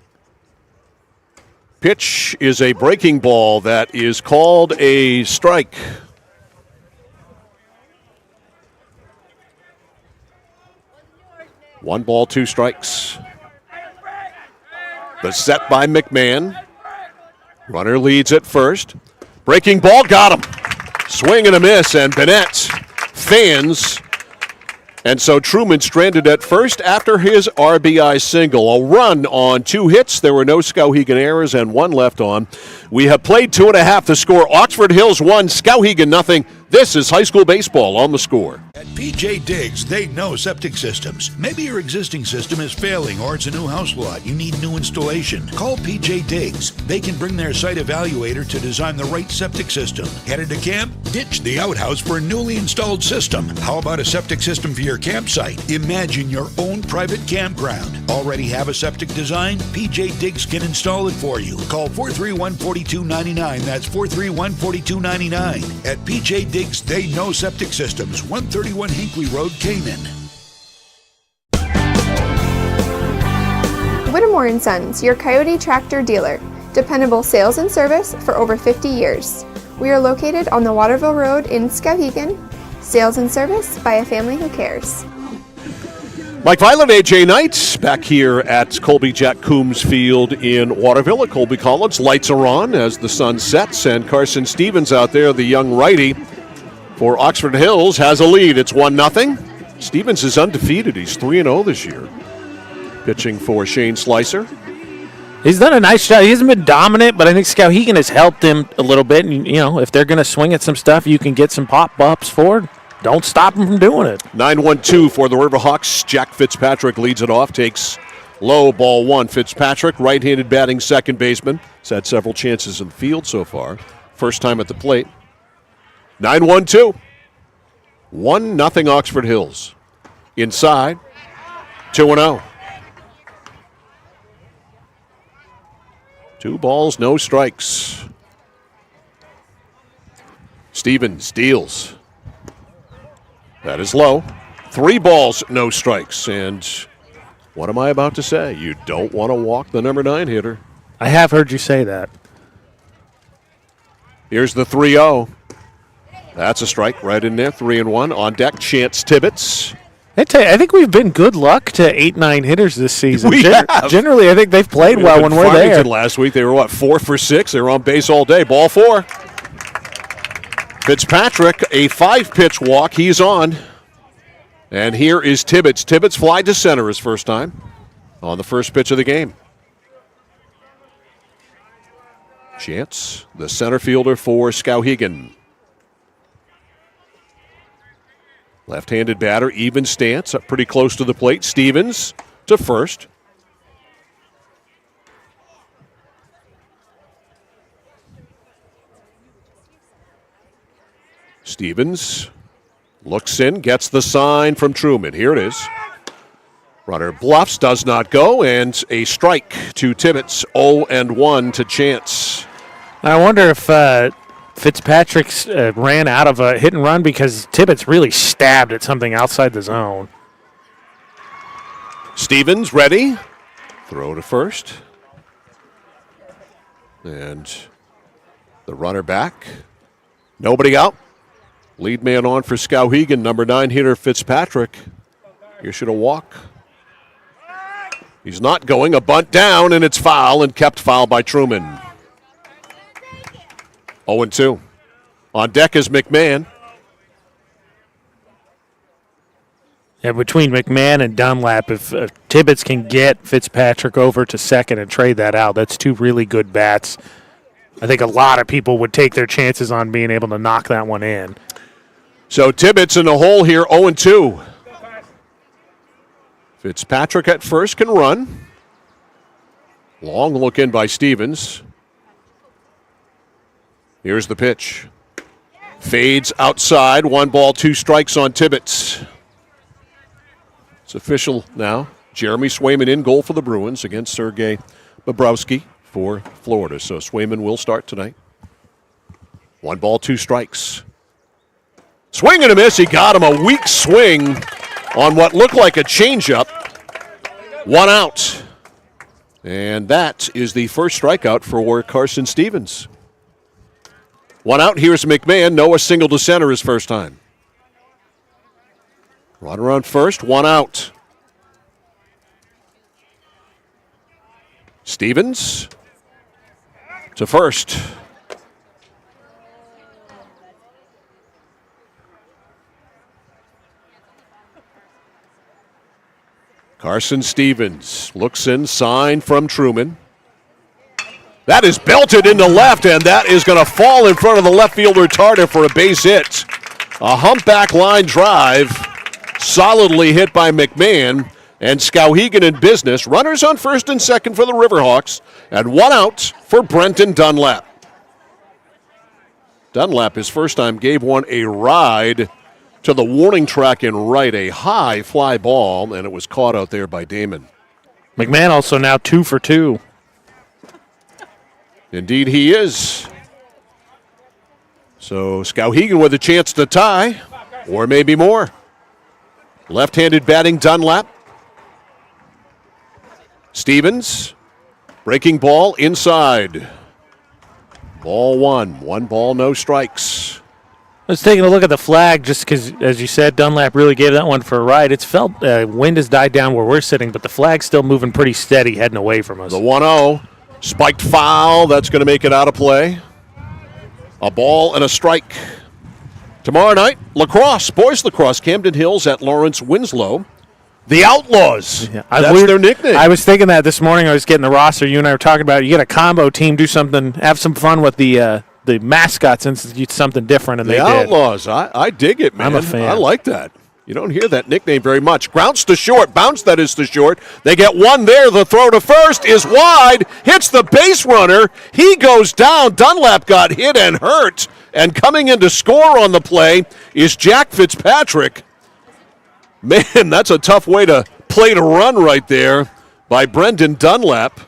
Pitch is a breaking ball that is called a strike. One ball, 2 strikes. The set by McMahon. Runner leads at first. Breaking ball, got him. Swing and a miss, and Bennett fans. And so Truman stranded at first after his RBI single. A run on 2 hits. There were no Skowhegan errors and 1 left on. We have played 2.5. The score, Oxford Hills 1, Skowhegan 0. This is high school baseball on the score. At PJ Diggs, they know septic systems. Maybe your existing system is failing or it's a new house lot. You need new installation. Call PJ Diggs. They can bring their site evaluator to design the right septic system. Headed to camp? Ditch the outhouse for a newly installed system. How about a septic system for your campsite? Imagine your own private campground. Already have a septic design? PJ Diggs can install it for you. Call 431-4299. That's 431-4299. At PJ Diggs, they know septic systems. 131 Hinkley Road, Canaan. Whittemore & Sons, your Coyote tractor dealer. Dependable sales and service for over 50 years. We are located on the Waterville Road in Skowhegan. Sales and service by a family who cares. Mike Violet, AJ Knight, back here at Colby Jack Coombs Field in Waterville at Colby College. Lights are on as the sun sets, and Carson Stevens out there, the young righty for Oxford Hills, has a lead. It's 1-0. Stevens is undefeated. He's 3-0 this year. Pitching for Shane Slicer. He's done a nice job. He hasn't been dominant, but I think Skowhegan has helped him a little bit. And, you know, if they're going to swing at some stuff, you can get some pop-ups for it. Don't stop him from doing it. 9-1-2 for the Riverhawks. Jack Fitzpatrick leads it off, takes low, ball 1. Fitzpatrick, right-handed batting second baseman. He's had several chances in the field so far. First time at the plate. 9-1-2. 1-0 Oxford Hills. Inside, 2-0. 2 balls, no strikes. Stevens deals. That is low. 3 balls, no strikes. And what am I about to say? You don't want to walk the number 9 hitter. I have heard you say that. Here's the 3-0. That's a strike right in there. 3-1. On deck, Chance Tibbetts. I think we've been good luck to 8-9 hitters this season. We have. Generally, I think they've played well when we're there. Last week, they were, 4 for 6? They were on base all day. Ball 4. Fitzpatrick, a 5-pitch walk. He's on. And here is Tibbetts. Tibbetts fly to center his first time on the first pitch of the game. Chance, the center fielder for Skowhegan. Left-handed batter, even stance, up pretty close to the plate. Stevens to first. Stevens looks in, gets the sign from Truman. Here it is. Runner bluffs, does not go, and a strike to Tibbetts. 0-1 to Chance. I wonder if Fitzpatrick ran out of a hit and run because Tibbetts really stabbed at something outside the zone. Stevens ready. Throw to first. And the runner back. Nobody out. Lead man on for Skowhegan, number 9 hitter Fitzpatrick. You should have walked. He's not going. A bunt down, and it's foul, and kept foul by Truman. 0-2. On deck is McMahon. Yeah, between McMahon and Dunlap, if Tibbetts can get Fitzpatrick over to second and trade that out, that's two really good bats. I think a lot of people would take their chances on being able to knock that one in. So Tibbetts in the hole here, 0-2. Fitzpatrick at first can run. Long look in by Stevens. Here's the pitch. Fades outside. 1 ball, 2 strikes on Tibbetts. It's official now. Jeremy Swayman in goal for the Bruins against Sergei Bobrovsky for Florida. So Swayman will start tonight. 1 ball, 2 strikes. Swing and a miss. He got him a weak swing on what looked like a changeup. 1 out. And that is the first strikeout for Carson Stevens. 1 out. Here's McMahon. Noah single to center his first time. Runner on first. 1 out. Stevens to first. Carson Stevens looks in, sign from Truman. That is belted into left, and that is going to fall in front of the left fielder Tardif for a base hit. A humpback line drive, solidly hit by McMahon, and Skowhegan in business. Runners on first and second for the Riverhawks, and 1 out for Brenton Dunlap. Dunlap, his first time, gave one a ride to the warning track in right, a high fly ball, and it was caught out there by Damon. McMahon also now 2 for 2. Indeed he is. So Skowhegan with a chance to tie, or maybe more. Left-handed batting Dunlap. Stevens, breaking ball inside. Ball 1. 1 ball, no strikes. I was taking a look at the flag just because, as you said, Dunlap really gave that one for a ride. It's felt wind has died down where we're sitting, but the flag's still moving pretty steady heading away from us. The 1-0, spiked foul. That's going to make it out of play. A ball and a strike. Tomorrow night, lacrosse, boys lacrosse, Camden Hills at Lawrence Winslow. The Outlaws. Yeah, that's their nickname. I was thinking that this morning. I was getting the roster. You and I were talking about it. You get a combo team, do something, have some fun with the mascot since it's something different, and the Outlaws. I dig it, man. I'm a fan. I like that. You don't hear that nickname very much. Grounds to short. Bounce, that is to short. They get one there. The throw to first is wide. Hits the base runner. He goes down. Dunlap got hit and hurt. And coming in to score on the play is Jack Fitzpatrick. Man, that's a tough way to play to run right there by Brendan Dunlap.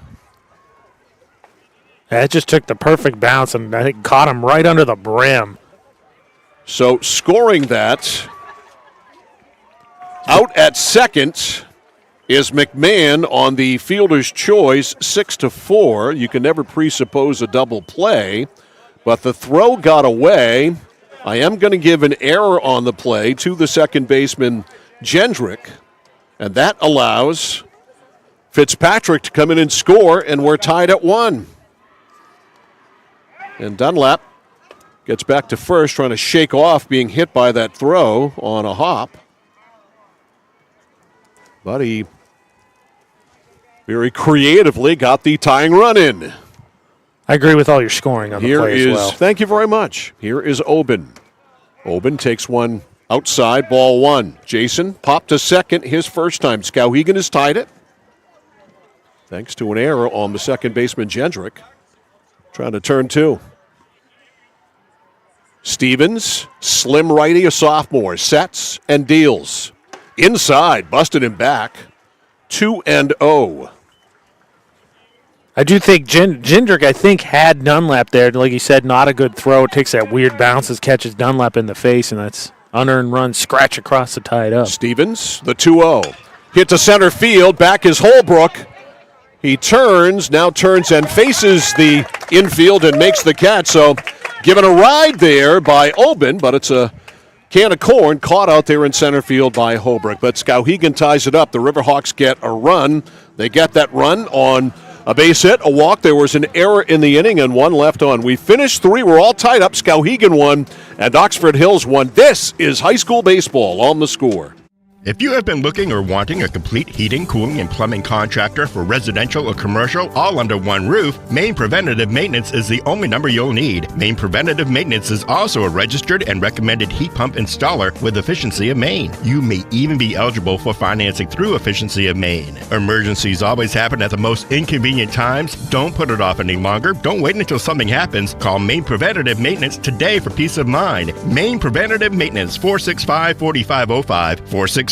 That just took the perfect bounce and I think caught him right under the brim. So scoring that, out at second is McMahon on the fielder's choice, 6-4. You can never presuppose a double play, but the throw got away. I am going to give an error on the play to the second baseman, Jendrick, and that allows Fitzpatrick to come in and score, and we're tied at 1. And Dunlap gets back to first, trying to shake off being hit by that throw on a hop. But he very creatively got the tying run in. I agree with all your scoring on the play as well. Thank you very much. Here is Oben. Oben takes one outside, ball one. Jason popped to second his first time. Skowhegan has tied it. Thanks to an error on the second baseman, Jendrick. Trying to turn two. Stevens, slim righty, a sophomore, sets and deals. Inside, busted him back. 2-0. I do think Jendrick, had Dunlap there. Like you said, not a good throw. It takes that weird bounces, catches Dunlap in the face, and that's unearned run, scratch across to tie it up. Stevens, the 2-0. Hit to center field, back is Holbrook. He turns and faces the infield and makes the catch. So given a ride there by Oben, but it's a can of corn caught out there in center field by Holbrook. But Skowhegan ties it up. The Riverhawks get a run. They get that run on a base hit, a walk. There was an error in the inning and one left on. We finished three. We're all tied up. Skowhegan won and Oxford Hills won. This is high school baseball on The Score. If you have been looking or wanting a complete heating, cooling, and plumbing contractor for residential or commercial all under one roof, Maine Preventative Maintenance is the only number you'll need. Maine Preventative Maintenance is also a registered and recommended heat pump installer with Efficiency of Maine. You may even be eligible for financing through Efficiency of Maine. Emergencies always happen at the most inconvenient times. Don't put it off any longer. Don't wait until something happens. Call Maine Preventative Maintenance today for peace of mind. Maine Preventative Maintenance, 465-4505, 465-4505.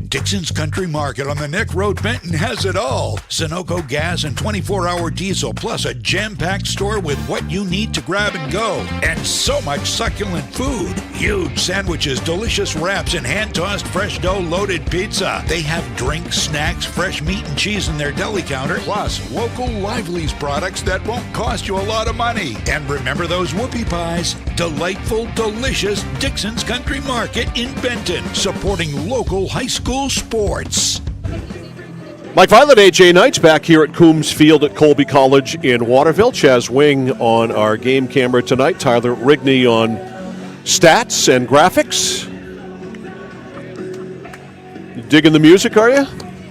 Dixon's Country Market on the Neck Road, Benton has it all. Sunoco gas and 24-hour diesel, plus a jam-packed store with what you need to grab and go. And so much succulent food. Huge sandwiches, delicious wraps, and hand-tossed fresh dough-loaded pizza. They have drinks, snacks, fresh meat and cheese in their deli counter, plus local Lively's products that won't cost you a lot of money. And remember those whoopie pies? Delightful, delicious Dixon's Country Market in Benton, supporting local high school sports. Mike Violet, AJ Knights back here at Coombs Field at Colby College in Waterville. Chaz Wing on our game camera tonight. Tyler Rigney on stats and graphics. You digging the music, are you?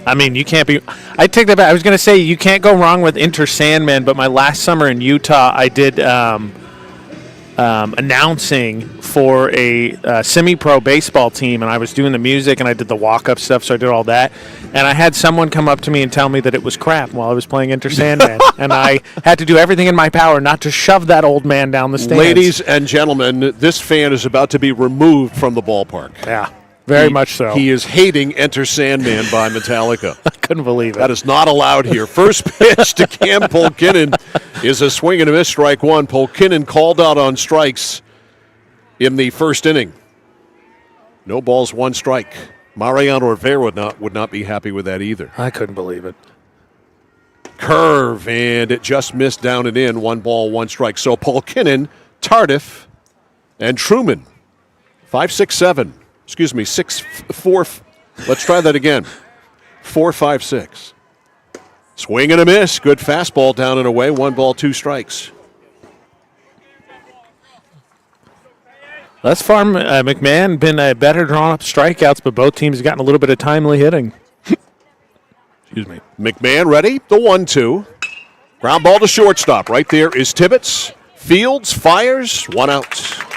I mean, you can't be. I take that back. I was going to say you can't go wrong with Enter Sandman, but my last summer in Utah, I did announcing for a semi-pro baseball team, and I was doing the music and I did the walk-up stuff, so I did all that. And I had someone come up to me and tell me that it was crap while I was playing Enter Sandman, and I had to do everything in my power not to shove that old man down the stands. Ladies and gentlemen, this fan is about to be removed from the ballpark. Yeah. Very much so. He is hating Enter Sandman by Metallica. I couldn't believe it. That is not allowed here. First pitch to Cam Polkinnon is a swing and a miss, strike one. Polkinnon called out on strikes in the first inning. No balls, one strike. Mariano Rivera would not be happy with that either. I couldn't believe it. Curve, and it just missed down and in. 1 ball, 1 strike. So Polkinnon, Tardif, and Truman. 5-6-7. Excuse me, 6-4. Let's try that again. 4-5-6. Swing and a miss. Good fastball down and away. 1 ball, 2 strikes. Thus far, McMahon been better drawn up strikeouts, but both teams have gotten a little bit of timely hitting. Excuse me. McMahon ready. The 1-2. Ground ball to shortstop. Right there is Tibbetts. Fields fires. 1 out.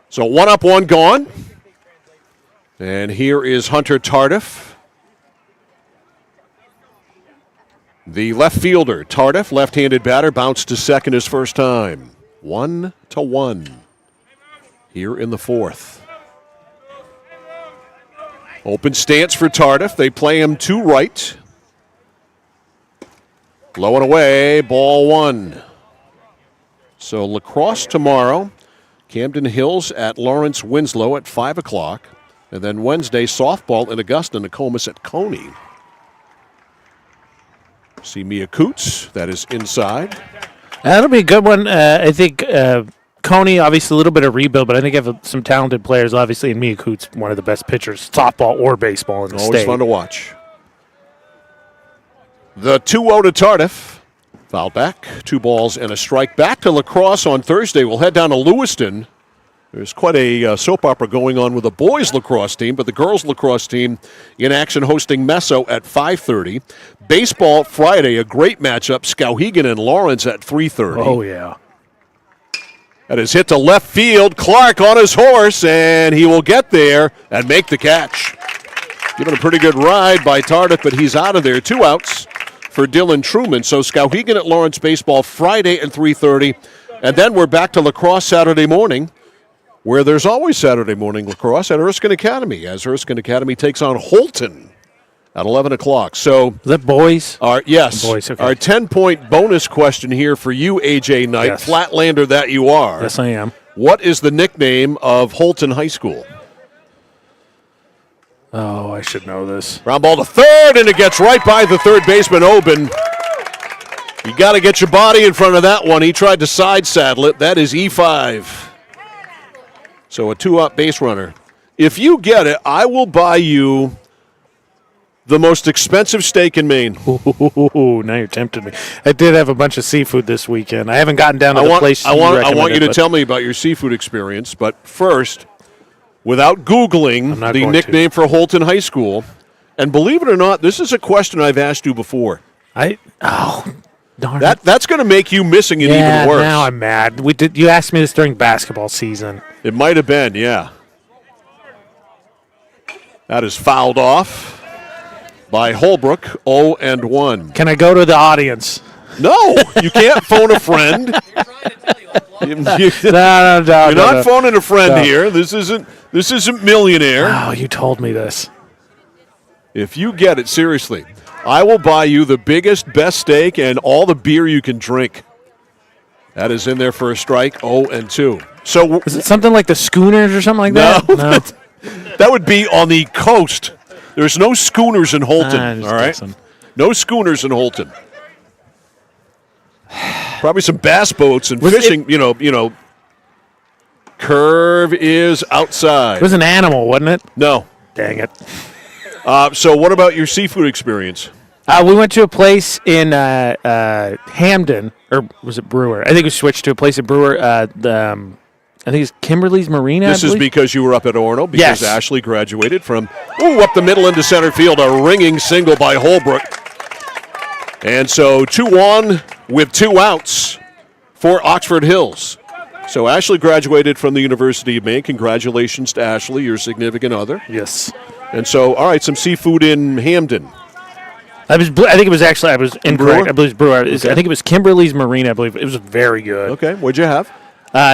So 1 up, 1 gone. And here is Hunter Tardif. The left fielder, Tardif, left-handed batter, bounced to second his first time. 1-1 here in the 4th. Open stance for Tardif. They play him to right. Low and away, ball 1. So lacrosse tomorrow. Camden Hills at Lawrence Winslow at 5 o'clock. And then Wednesday, softball in Augusta, Nokomis at Coney. See Mia Coots, that is inside. That'll be a good one. I think Coney, obviously a little bit of rebuild, but I think they have some talented players, obviously, and Mia Coots, one of the best pitchers, softball or baseball in the state. Always fun to watch. The 2-0 to Tardif. Foul back, 2 balls and a strike. Back to lacrosse on Thursday. We'll head down to Lewiston There's quite a soap opera going on with the boys lacrosse team, but the girls lacrosse team in action hosting Meso at 5:30. Baseball Friday, a great matchup, Skowhegan and Lawrence at 3:30. Oh, yeah. That is hit to left field. Clark on his horse, and he will get there and make the catch. Given a pretty good ride by Tardif, but he's out of there. 2 outs for Dylan Truman. So Skowhegan at Lawrence baseball Friday at 3:30. And then we're back to lacrosse Saturday morning, where there's always Saturday morning lacrosse at Erskine Academy, as Erskine Academy takes on Holton at 11 o'clock. So is that boys? Yes. Boys, okay. Our 10-point bonus question here for you, A.J. Knight, Yes. Flatlander that you are. Yes, I am. What is the nickname of Holton High School? Oh, I should know this. Ground ball to third, and it gets right by the third baseman, Oben. You got to get your body in front of that one. He tried to side saddle it. That is E5. So a 2-out base runner. If you get it, I will buy you the most expensive steak in Maine. Ooh, now you're tempting me. I did have a bunch of seafood this weekend. I haven't gotten down to the place I want you to tell me about your seafood experience, but first, without Googling the nickname for Holton High School, and believe it or not, this is a question I've asked you before. Darn that's going to make you missing it even worse. Now I'm mad. You asked me this during basketball season. It might have been, yeah. That is fouled off by Holbrook, 0-1. Can I go to the audience? No, you can't phone a friend. You're No. not phoning a friend here. This isn't Millionaire. Oh, you told me this. If you get it, seriously, I will buy you the biggest, best steak and all the beer you can drink. That is in there for a strike, 0-2. So is it something like the Schooners or something like that? No. That would be on the coast. There's no schooners in Holton, all right? No schooners in Holton. Probably some bass boats and fishing, you know. Curve is outside. It was an animal, wasn't it? No. Dang it. So what about your seafood experience? We went to a place in Hamden, or was it Brewer? I think we switched to a place in Brewer. I think it's Kimberly's Marina. This is because you were up at Orono, because Yes. Ashley graduated from up the middle into center field, a ringing single by Holbrook. And so 2-1 with 2 outs for Oxford Hills. So Ashley graduated from the University of Maine. Congratulations to Ashley, your significant other. Yes. And so, all right, some seafood in Hamden. I was incorrect. I believe it was Brewer. Okay. I think it was Kimberly's Marina. I believe it was very good. Okay, what'd you have?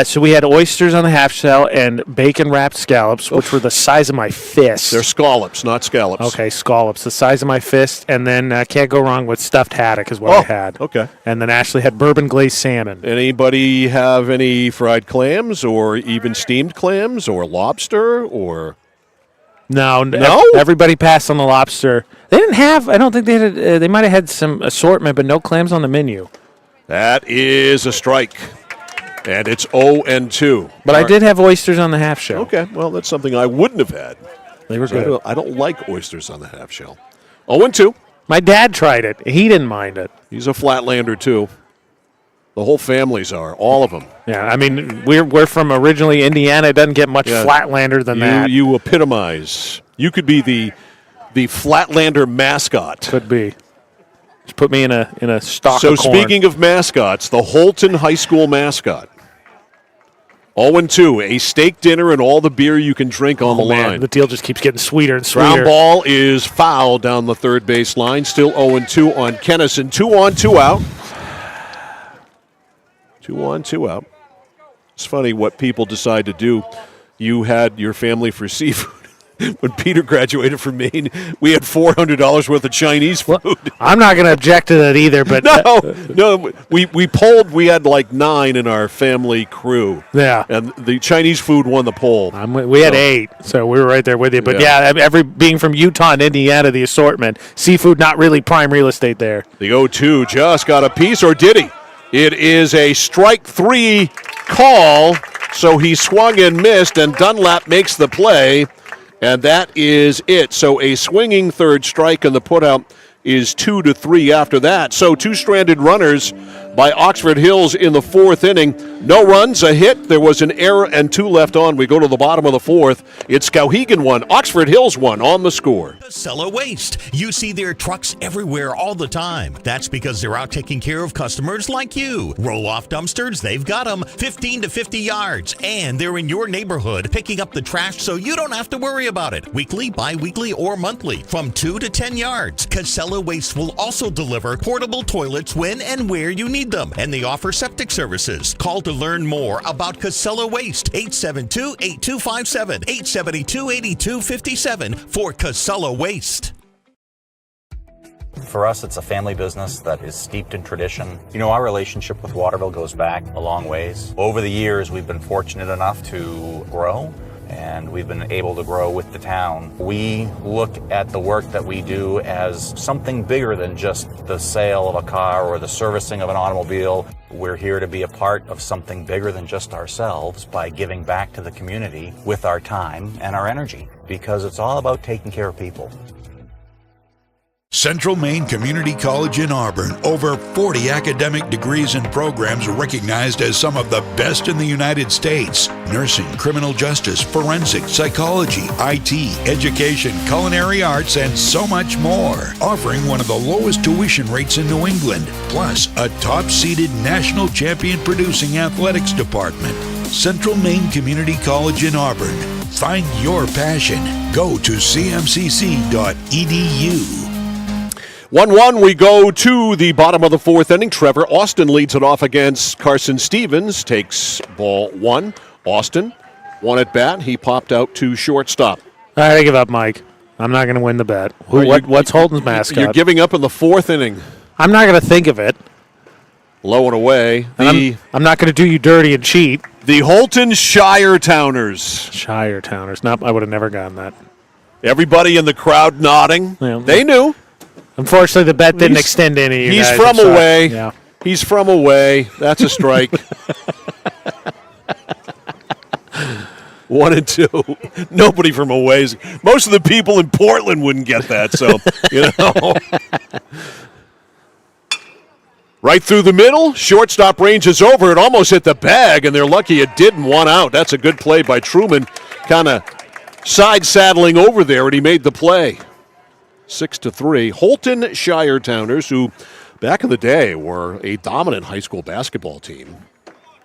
So we had oysters on the half shell and bacon-wrapped scallops, which were the size of my fist. They're scallops, not scallops. Okay, scallops, the size of my fist. And then can't go wrong with stuffed haddock is what I had. Okay. And then Ashley had bourbon-glazed salmon. Anybody have any fried clams or even steamed clams or lobster or... No. Everybody passed on the lobster. They didn't have, I don't think they had, they might have had some assortment, but no clams on the menu. That is a strike. And it's 0-2. But I did have oysters on the half shell. Okay, well, that's something I wouldn't have had. They were good. I don't like oysters on the half shell. 0-2. My dad tried it. He didn't mind it. He's a Flatlander, too. The whole families are, all of them. Yeah, I mean, we're from originally Indiana. It doesn't get much Flatlander than that. You epitomize. You could be the Flatlander mascot. Could be. Just put me in a stalk So of corn. speaking of mascots, the Holton High School mascot. 0-2, a steak dinner and all the beer you can drink on the line. The deal just keeps getting sweeter and sweeter. Ground ball is fouled down the third base line. Still 0-2 on Kennison. 2-2 out. 2-2 out. It's funny what people decide to do. You had your family for seafood. When Peter graduated from Maine, we had $400 worth of Chinese food. Well, I'm not going to object to that either, but no, we polled. We had like 9 in our family crew. Yeah, and the Chinese food won the poll. We had 8, so we were right there with you. But being from Utah and Indiana, the assortment, seafood not really prime real estate there. The 0-2 just got a piece, or did he? It is a strike 3 call, so he swung and missed, and Dunlap makes the play. And that is it. So a swinging third strike, and the putout is 2-3 after that. So 2 stranded runners by Oxford Hills in the fourth inning. No runs, a hit. There was an error and 2 left on. We go to the bottom of the fourth. It's Skowhegan 1, Oxford Hills 1 on the score. Casella Waste. You see their trucks everywhere all the time. That's because they're out taking care of customers like you. Roll-off dumpsters, they've got them 15 to 50 yards. And they're in your neighborhood picking up the trash so you don't have to worry about it. Weekly, bi-weekly, or monthly from 2 to 10 yards. Casella Waste will also deliver portable toilets when and where you need them. And they offer septic services. Call to learn more about Casella Waste. 872-8257, 872-8257 for Casella Waste. For us, it's a family business that is steeped in tradition. You know, our relationship with Waterville goes back a long ways. Over the years, we've been fortunate enough to grow, and we've been able to grow with the town. We look at the work that we do as something bigger than just the sale of a car or the servicing of an automobile. We're here to be a part of something bigger than just ourselves by giving back to the community with our time and our energy, because it's all about taking care of people. Central Maine Community College in Auburn. Over 40 academic degrees and programs recognized as some of the best in the United States. Nursing, criminal justice, forensics, psychology, IT, education, culinary arts, and so much more. Offering one of the lowest tuition rates in New England. Plus, a top-seeded national champion producing athletics department. Central Maine Community College in Auburn. Find your passion. Go to cmcc.edu. 1-1, we go to the bottom of the fourth inning. Trevor Austin leads it off against Carson Stevens, takes ball 1. Austin, 1 at bat. He popped out to shortstop. All right, I give up, Mike. I'm not going to win the bet. What's Holton's mascot? You're giving up in the fourth inning. I'm not going to think of it. Low and away. I'm not going to do you dirty and cheat. The Holton Shiretowners. Shiretowners. Nope, I would have never gotten that. Everybody in the crowd nodding. Yeah. They knew. Unfortunately, the bet didn't extend to any of you guys. He's from away. Yeah. He's from away. That's a strike. 1 and 2. Nobody from away. Most of the people in Portland wouldn't get that, so, you know. Right through the middle. Shortstop range is over. It almost hit the bag, and they're lucky it didn't. 1 out. That's a good play by Truman. Kind of side-saddling over there, and he made the play. 6-3. Holton Shiretowners, who back in the day were a dominant high school basketball team.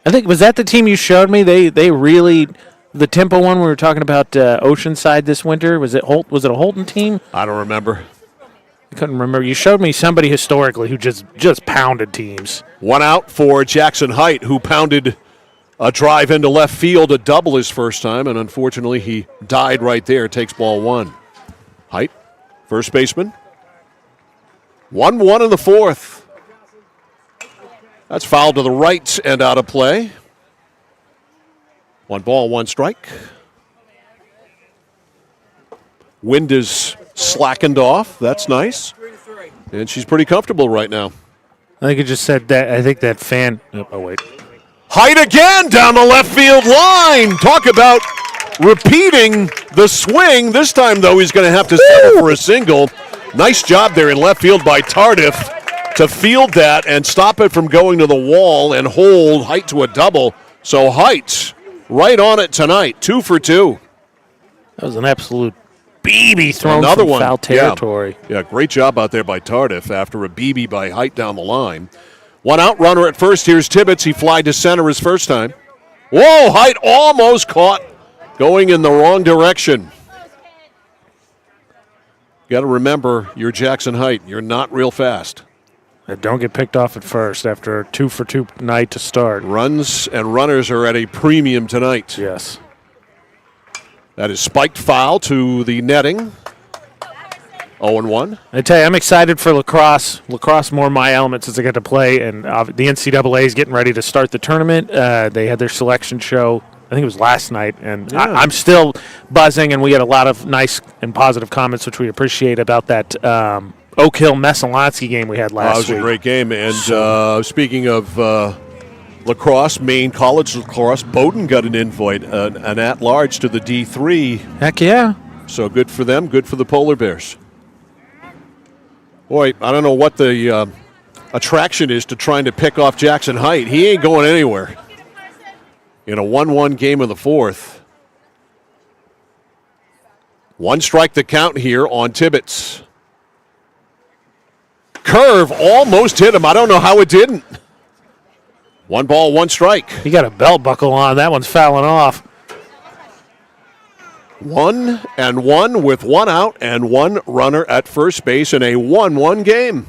I think, was that the team you showed me? They really, the Tempo one we were talking about Oceanside this winter, was it a Holton team? I don't remember. I couldn't remember. You showed me somebody historically who just pounded teams. 1 out for Jackson Height, who pounded a drive into left field, a double his first time, and unfortunately he died right there. Takes ball 1. Height. First baseman. 1-1 in the fourth. That's fouled to the right and out of play. 1 ball, 1 strike. Wind is slackened off. That's nice. And she's pretty comfortable right now. I think it just said that. I think that fan. Oh, wait. Height again down the left field line. Talk about repeating the swing. This time, though, he's going to have to settle for a single. Nice job there in left field by Tardif to field that and stop it from going to the wall and hold Height to a double. So Height right on it tonight, 2 for 2. That was an absolute BB thrown Another from one. Foul territory. Yeah, great job out there by Tardif after a BB by Height down the line. 1 out, runner at first. Here's Tibbetts. He flied to center his first time. Whoa, Height almost caught. Going in the wrong direction. Got to remember, you're Jackson Height. You're not real fast. Don't get picked off at first after a 2 for 2 night to start. Runs and runners are at a premium tonight. Yes. That is spiked foul to the netting. 0-1. I tell you, I'm excited for lacrosse. Lacrosse more my element since I get to play, and the NCAA is getting ready to start the tournament. They had their selection show. I think it was last night, and yeah. I'm still buzzing, and we had a lot of nice and positive comments, which we appreciate about that Oak Hill Messalonsky game we had last week. That was a great game, and speaking of lacrosse, Maine College lacrosse, Bowdoin got an invite, an at-large to the D3. Heck yeah. So good for them, good for the Polar Bears. Boy, I don't know what the attraction is to trying to pick off Jackson Height. He ain't going anywhere in a 1-1 game of the fourth. One strike the count here on Tibbetts. Curve almost hit him. I don't know how it didn't. 1 ball, 1 strike. He got a belt buckle on. That one's fouling off. 1-1 with 1 out and 1 runner at first base in a 1-1 game.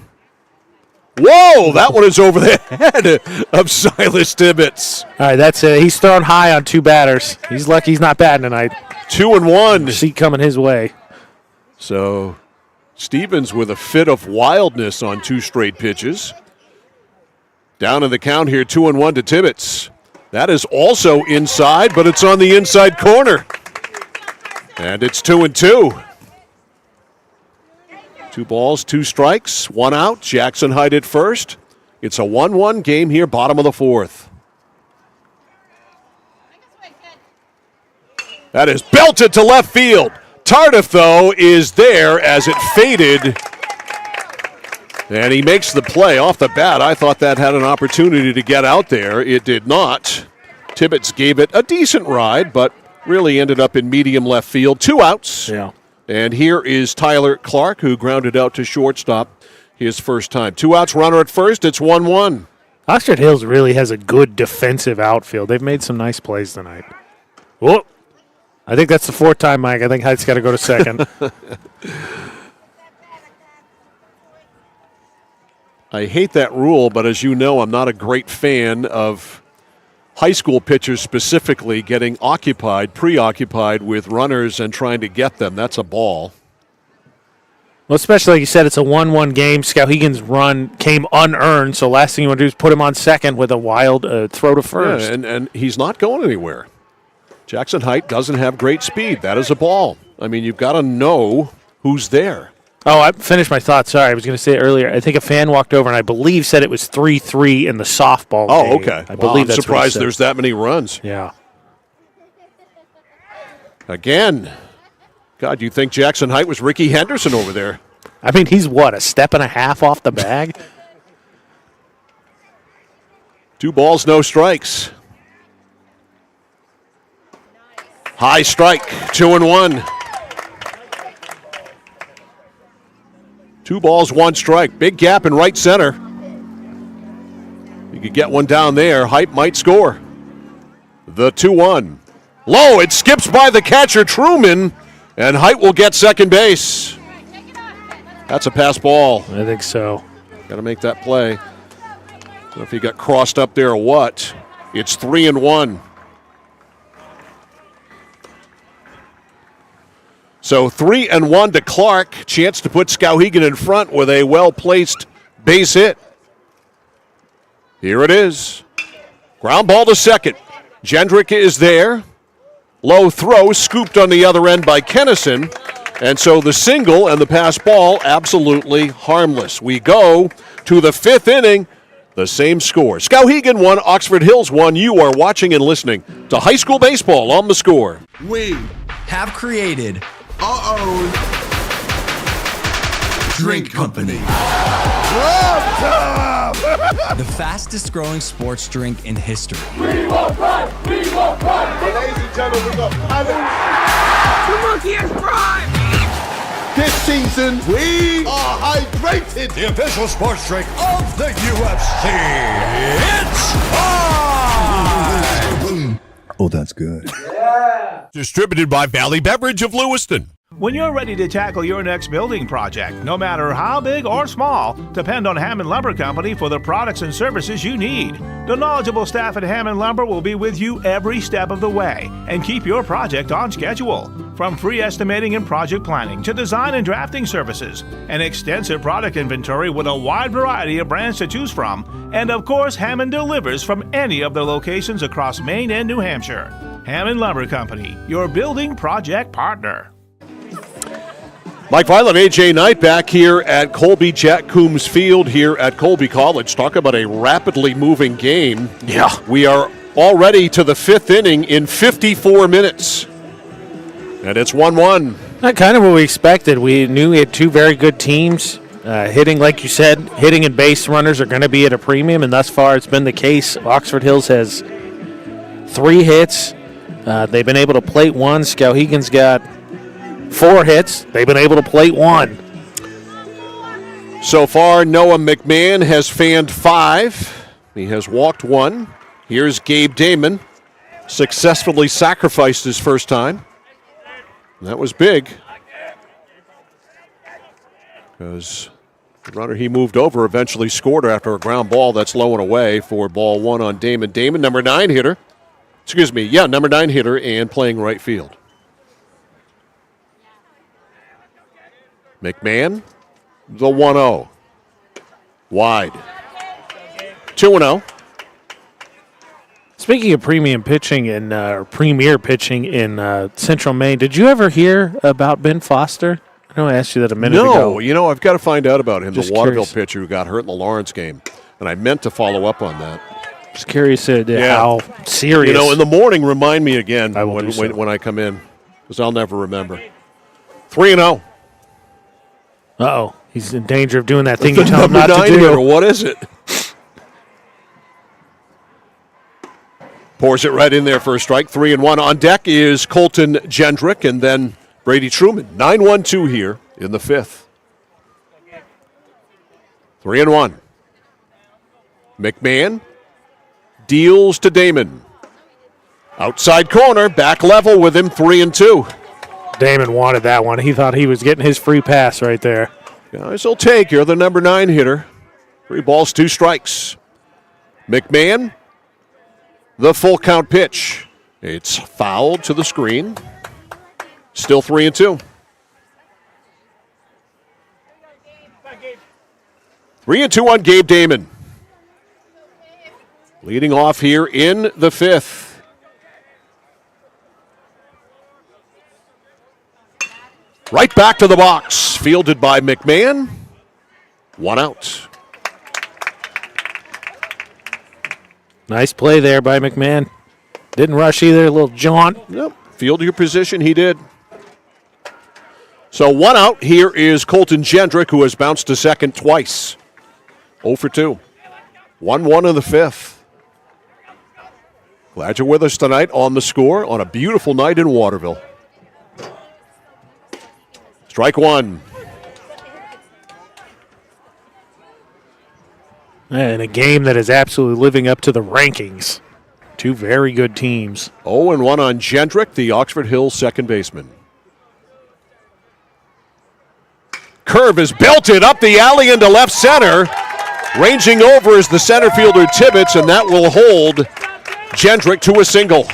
Whoa, that one is over the head of Silas Tibbetts. All right, that's it. He's thrown high on 2 batters. He's lucky he's not batting tonight. 2-1. Seat coming his way. So Stevens with a fit of wildness on 2 straight pitches. Down in the count here, 2-1 to Tibbetts. That is also inside, but it's on the inside corner. And it's 2-2. 2 balls, 2 strikes, 1 out. Jackson Height at first. It's a 1-1 game here, bottom of the fourth. That is belted to left field. Tardif, though, is there as it faded. And he makes the play off the bat. I thought that had an opportunity to get out there. It did not. Tibbetts gave it a decent ride, but really ended up in medium left field. 2 outs. Yeah. And here is Tyler Clark, who grounded out to shortstop his first time. 2 outs, runner at first. It's 1-1. Oxford Hills really has a good defensive outfield. They've made some nice plays tonight. Whoop. I think that's the 4th time, Mike. I think Height's got to go to second. I hate that rule, but as you know, I'm not a great fan of high school pitchers specifically getting preoccupied with runners and trying to get them. That's a ball. Well, especially like you said, it's a 1-1 game. Skowhegan's run came unearned, so last thing you want to do is put him on second with a wild throw to first. Yeah, and he's not going anywhere. Jackson Height doesn't have great speed. That is a ball. I mean, you've got to know who's there. Oh, I finished my thought. Sorry, I was going to say it earlier. I think a fan walked over and I believe said it was 3-3 in the softball game. Oh, okay. I believe I'm that's surprised there's that many runs. Yeah. Again. God, you think Jackson Height was Ricky Henderson over there. I mean, he's what, a step and a half off the bag? 2 balls, no strikes. High strike, 2-1. 2 balls, 1 strike. Big gap in right center. You could get one down there. Height might score. The 2-1. Low, it skips by the catcher, Truman, and Height will get second base. That's a pass ball. I think so. Got to make that play. I don't know if he got crossed up there or what. It's 3-1. So 3-1 to Clark. Chance to put Skowhegan in front with a well-placed base hit. Here it is. Ground ball to second. Jendrick is there. Low throw, scooped on the other end by Kennison. And so the single and the pass ball absolutely harmless. We go to the 5th inning. The same score. Skowhegan 1, Oxford Hills 1. You are watching and listening to high school baseball on The Score. We have created our own drink company. The fastest growing sports drink in history. We will run! We will run! Ladies and gentlemen, we got The monkey has prime! This season, we are hydrated. The official sports drink of the UFC. It's time! Oh, that's good. Distributed by Valley Beverage of Lewiston. When you're ready to tackle your next building project, no matter how big or small, depend on Hammond Lumber Company for the products and services you need. The knowledgeable staff at Hammond Lumber will be with you every step of the way and keep your project on schedule. From free estimating and project planning to design and drafting services, an extensive product inventory with a wide variety of brands to choose from, and of course, Hammond delivers from any of their locations across Maine and New Hampshire. Hammond Lumber Company, your building project partner. Mike Violet, AJ Knight back here at Colby Jack Coombs Field here at Colby College. Talk about a rapidly moving game. Yeah. We are already to the 5th inning in 54 minutes. And it's 1-1. Not kind of what we expected. We knew we had 2 very good teams. Hitting, like you said, hitting and base runners are going to be at a premium, and thus far it's been the case. Oxford Hills has 3 hits. They've been able to plate 1. Skowhegan's got 4 hits. They've been able to plate 1. So far, Noah McMahon has fanned 5. He has walked 1. Here's Gabe Damon. Successfully sacrificed his first time. That was big. Because the runner he moved over eventually scored after a ground ball that's low and away for ball 1 on Damon. Damon, number 9 hitter. Number 9 hitter and playing right field. McMahon, the 1-0. Wide. 2-0. Speaking of premium pitching and premier pitching in Central Maine, did you ever hear about Ben Foster? I know I asked you that a minute ago. No, I've got to find out about him, Just the Waterville curious. pitcher who got hurt in the Lawrence game. And I meant to follow up on that. Just curious how serious. In the morning, remind me again when I come in, because I'll never remember. 3-0. Uh-oh. He's in danger of doing that thing you tell him Number not to 9 do. hitter, what is it? Pours it right in there for a strike. 3-1. On deck is Colton Gendrick and then Brady Truman. 9-1-2 here in the 5th. 3-1. McMahon deals to Damon. Outside corner, back level with him. 3-2. Damon wanted that one. He thought he was getting his free pass right there. Guys will take. You're the number 9 hitter. 3 balls, 2 strikes. McMahon, the full count pitch. It's fouled to the screen. Still 3-2. 3-2 on Gabe Damon. Leading off here in the 5th. Right back to the box. Fielded by McMahon. 1 out. Nice play there by McMahon. Didn't rush either. A little jaunt. Yep. Field your position. He did. So 1 out. Here is Colton Gendrick, who has bounced to second twice. 0 for 2. 1-1 in the 5th. Glad you're with us tonight on The Score on a beautiful night in Waterville. Strike 1. And a game that is absolutely living up to the rankings. 2 very good teams. 0-1 on Gendrick, the Oxford Hills second baseman. Curve is belted up the alley into left center. Ranging over is the center fielder Tibbetts, and that will hold Gendrick to a single.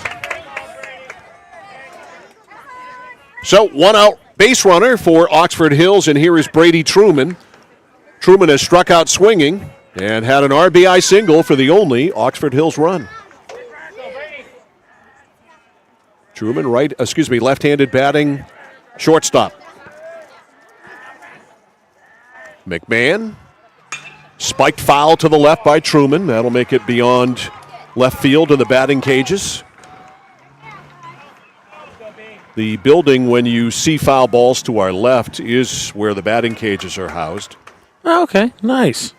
So 1 out base runner for Oxford Hills, and here is Brady Truman. Truman has struck out swinging and had an RBI single for the only Oxford Hills run. Truman, left-handed batting, shortstop. McMahon, spiked foul to the left by Truman. That'll make it beyond left field in the batting cages. The building, when you see foul balls to our left, is where the batting cages are housed. Oh, okay, nice.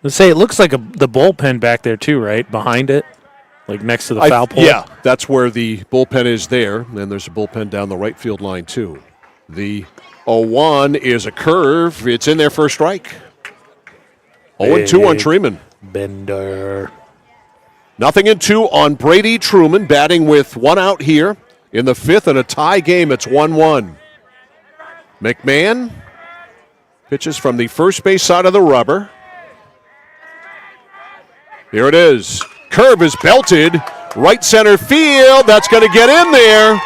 Let's say it looks like the bullpen back there too, right? Behind it, like next to the foul pole. Yeah, that's where the bullpen is there. And there's a bullpen down the right field line too. The 0-1 is a curve. It's in there for a strike. 0-2 on Truman. Bender. 0-2 on Brady Truman, batting with 1 out here in the 5th. In a tie game, it's 1-1. McMahon pitches from the first base side of the rubber. Here it is. Curve is belted. Right center field. That's going to get in there.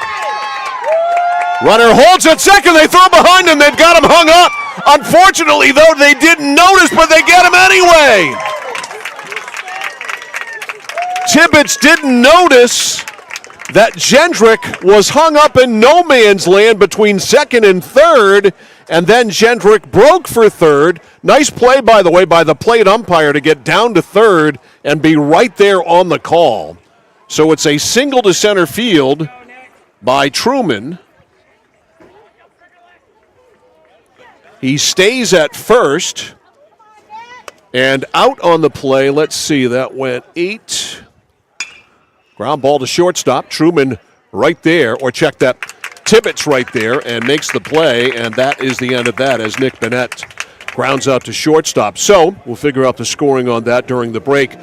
Runner holds at second. They throw behind him. They've got him hung up. Unfortunately, though, they didn't notice, but they get him anyway. Tibbetts didn't notice that Gendrick was hung up in no man's land between second and third, and then Gendrick broke for third. Nice play, by the way, by the plate umpire to get down to third and be right there on the call. So it's a single to center field by Truman. He stays at first. And out on the play, let's see, that went 8. Ground ball to shortstop. Truman right there, or check that. Tibbetts right there and makes the play, and that is the end of that as Nick Bennett grounds out to shortstop. So we'll figure out the scoring on that during the break.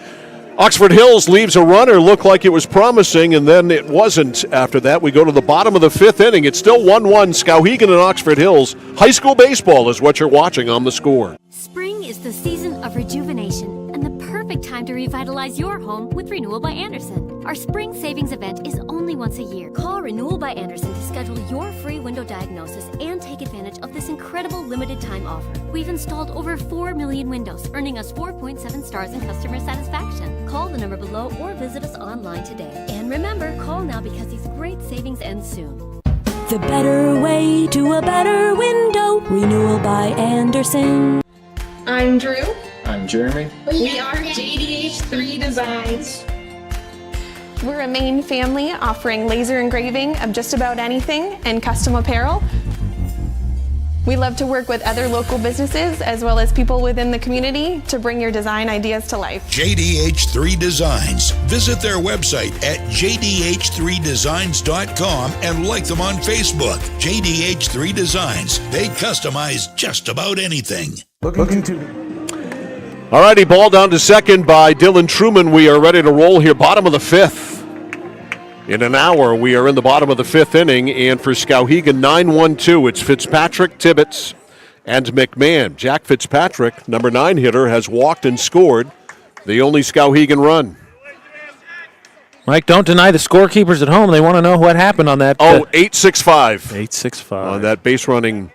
Oxford Hills leaves a runner, looked like it was promising, and then it wasn't after that. We go to the bottom of the 5th inning. It's still 1-1, Skowhegan and Oxford Hills. High school baseball is what you're watching on The Score. Spring is the season of rejuvenation and the perfect time to revitalize your home with Renewal by Andersen. Our spring savings event is only once a year. Call Renewal by Andersen to schedule your free window diagnosis and take advantage of this incredible limited time offer. We've installed over 4 million windows, earning us 4.7 stars in customer satisfaction. Call the number below or visit us online today. And remember, call now because these great savings end soon. The better way to a better window. Renewal by Andersen. I'm Drew. I'm Jeremy. We are JDH3 Designs. We're a Maine family offering laser engraving of just about anything and custom apparel. We love to work with other local businesses as well as people within the community to bring your design ideas to life. JDH3 Designs. Visit their website at jdh3designs.com and like them on Facebook. JDH3 Designs. They customize just about anything. Looking to. All righty, ball down to second by Dylan Truman. We are ready to roll here. Bottom of the 5th. In an hour, we are in the bottom of the 5th inning, and for Skowhegan, 9-1-2. It's Fitzpatrick, Tibbetts, and McMahon. Jack Fitzpatrick, number 9 hitter, has walked and scored the only Skowhegan run. Mike, don't deny the scorekeepers at home. They want to know what happened on that. 8-6-5. 8-6-5. On that base running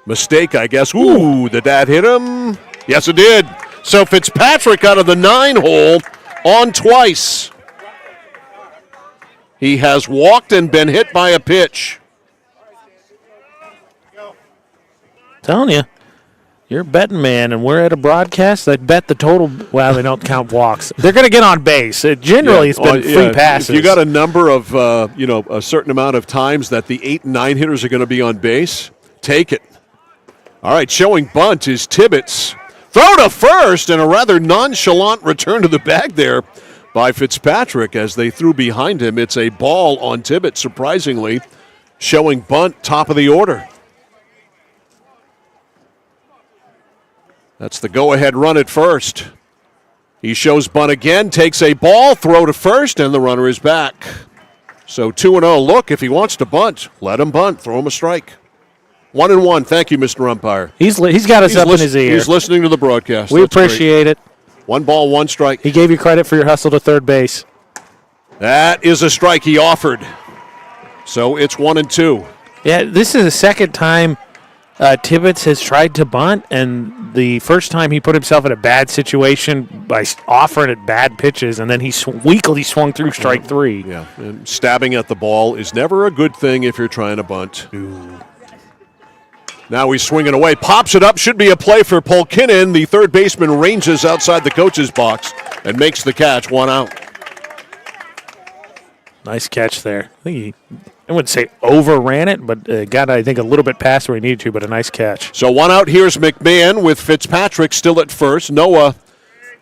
mistake, I guess. Ooh, did that hit him? Yes, it did. So Fitzpatrick out of the 9 hole on twice. He has walked and been hit by a pitch. Telling you, you're a betting man, and we're at a broadcast. I bet the total. Well, they don't count walks. They're going to get on base. Generally, it's been free passes. If you got a number of, a certain amount of times that the 8 and 9 hitters are going to be on base, take it. All right, showing bunt is Tibbetts. Throw to first, and a rather nonchalant return to the bag there by Fitzpatrick as they threw behind him. It's a ball on Tibbetts, surprisingly, showing bunt, top of the order. That's the go-ahead run at first. He shows bunt again, takes a ball, throw to first, and the runner is back. So 2-0. Look, if he wants to bunt, let him bunt. Throw him a strike. 1-1. Thank you, Mr. Umpire. He's got us up in his ear. He's listening to the broadcast. We appreciate it. 1 ball, 1 strike. He gave you credit for your hustle to third base. That is a strike he offered. So it's 1-2. Yeah, this is the second time Tibbetts has tried to bunt, and the first time he put himself in a bad situation by offering it bad pitches, and then he weakly swung through strike 3. Yeah, and stabbing at the ball is never a good thing if you're trying to bunt. Ooh. Now he's swinging away, pops it up, should be a play for Polkinen. The third baseman ranges outside the coach's box and makes the catch, 1 out. Nice catch there. I wouldn't say overran it, but got, I think, a little bit past where he needed to, but a nice catch. So 1 out, here's McMahon with Fitzpatrick still at first. Noah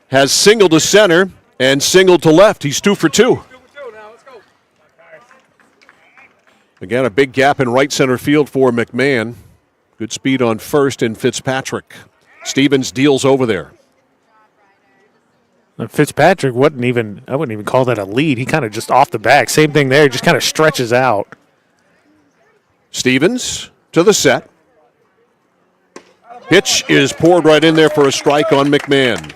has singled to center and singled to left. He's 2 for 2. Again, a big gap in right center field for McMahon. Good speed on first in Fitzpatrick. Stevens deals over there. Fitzpatrick I wouldn't even call that a lead. He kind of just off the back. Same thing there. He just kind of stretches out. Stevens to the set. Pitch is poured right in there for a strike on McMahon.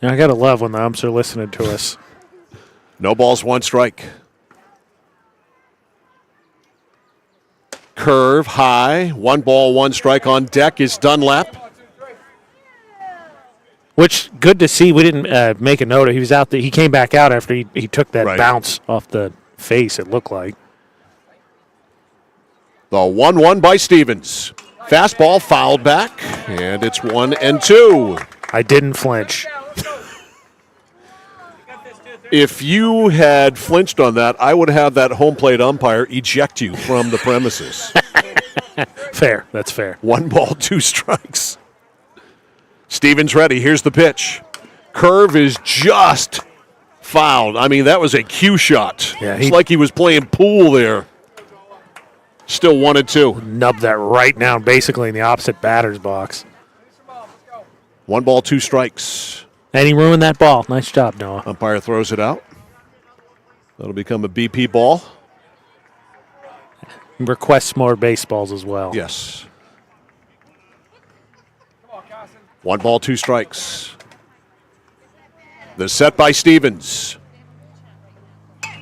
Yeah, I got to love when the umps are listening to us. No balls, 1 strike. Curve high, 1 ball, 1 strike on deck is Dunlap. Which, good to see. We didn't make a note of. He was out there. He came back out after he took that bounce off the face, it looked like. The 1-1 by Stevens. Fastball fouled back, and it's 1-2. I didn't flinch. If you had flinched on that, I would have that home plate umpire eject you from the premises. Fair. That's fair. 1 ball, 2 strikes. Stevens ready. Here's the pitch. Curve is just fouled. I mean, that was a cue shot. Yeah, it's like he was playing pool there. Still 1-2. Nubbed that right down, basically in the opposite batter's box. 1 ball, 2 strikes. And he ruined that ball. Nice job, Noah. Umpire throws it out. That'll become a BP ball. Requests more baseballs as well. Yes. 1 ball, 2 strikes. The set by Stevens.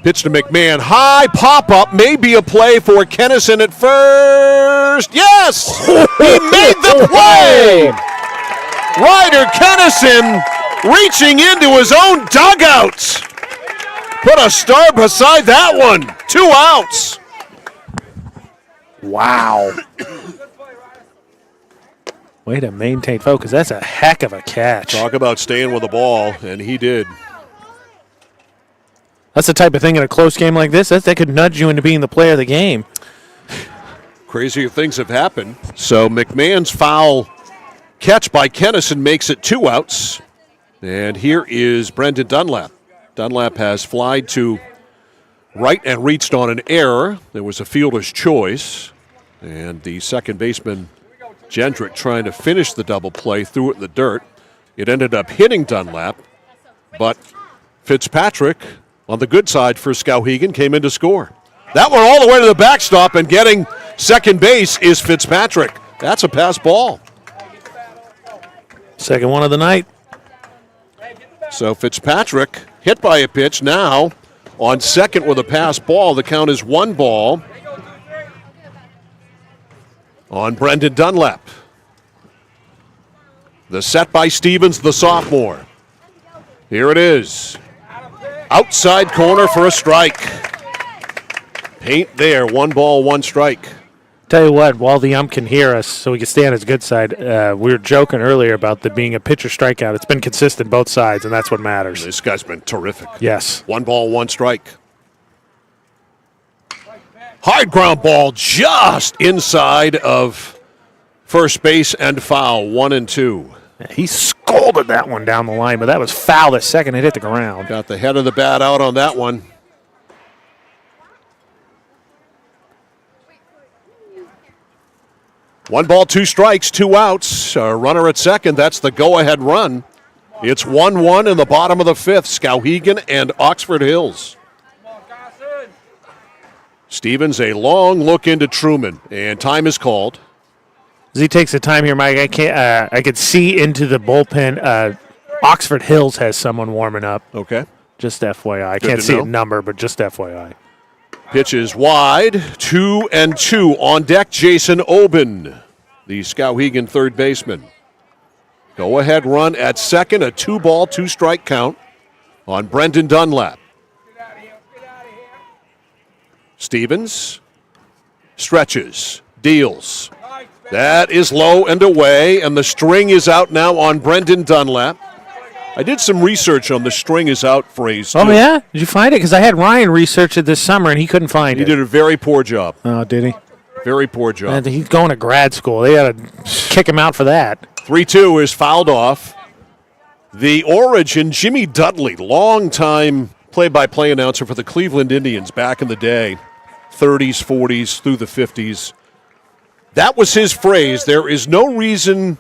Pitch to McMahon. High pop-up. Maybe a play for Kennison at first. Yes! He made the play! Ryder Kennison reaching into his own dugout. Put a star beside that one. 2 outs. Wow. Way to maintain focus. That's a heck of a catch. Talk about staying with the ball, and he did. That's the type of thing in a close game like this, that could nudge you into being the player of the game. Crazier things have happened. So McMahon's foul catch by Kennison makes it 2 outs. And here is Brendan Dunlap. Dunlap has flied to right and reached on an error. There was a fielder's choice. And the second baseman, Jendrick, trying to finish the double play, threw it in the dirt. It ended up hitting Dunlap. But Fitzpatrick, on the good side for Skowhegan, came in to score. That one all the way to the backstop, and getting second base is Fitzpatrick. That's a pass ball. Second one of the night. So Fitzpatrick hit by a pitch now on second with a pass ball. The count is 1 ball on Brendan Dunlap. The set by Stevens, the sophomore. Here it is. Outside corner for a strike. Paint there. 1 ball, 1 strike. Tell you what, while the ump can hear us, so we can stay on his good side, we were joking earlier about there being a pitcher strikeout. It's been consistent both sides, and that's what matters. This guy's been terrific. Yes. 1 ball, 1 strike. Hard ground ball just inside of first base and foul. 1-2. He scolded that one down the line, but that was foul the second it hit the ground. Got the head of the bat out on that one. One ball, 2 strikes, 2 outs. A runner at second. That's the go-ahead run. It's 1-1 in the bottom of the 5th. Skowhegan and Oxford Hills. Stevens, a long look into Truman, and time is called. As he takes the time here, Mike, I could see into the bullpen. Oxford Hills has someone warming up. Okay. Just FYI. I can't see a number, but just FYI. Pitch is wide. 2-2 on deck. Jason Oben, the Skowhegan third baseman. Go-ahead run at second. A 2 ball, 2 strike count on Brendan Dunlap. Stevens stretches, deals. That is low and away, and the string is out now on Brendan Dunlap. I did some research on the string is out phrase, too. Oh, yeah? Did you find it? Because I had Ryan research it this summer, and he couldn't find it. He did a very poor job. Oh, did he? Very poor job. And he's going to grad school. They got to kick him out for that. 3-2 is fouled off. The origin, Jimmy Dudley, longtime play-by-play announcer for the Cleveland Indians back in the day, 30s, 40s, through the 50s. That was his phrase. There is no reason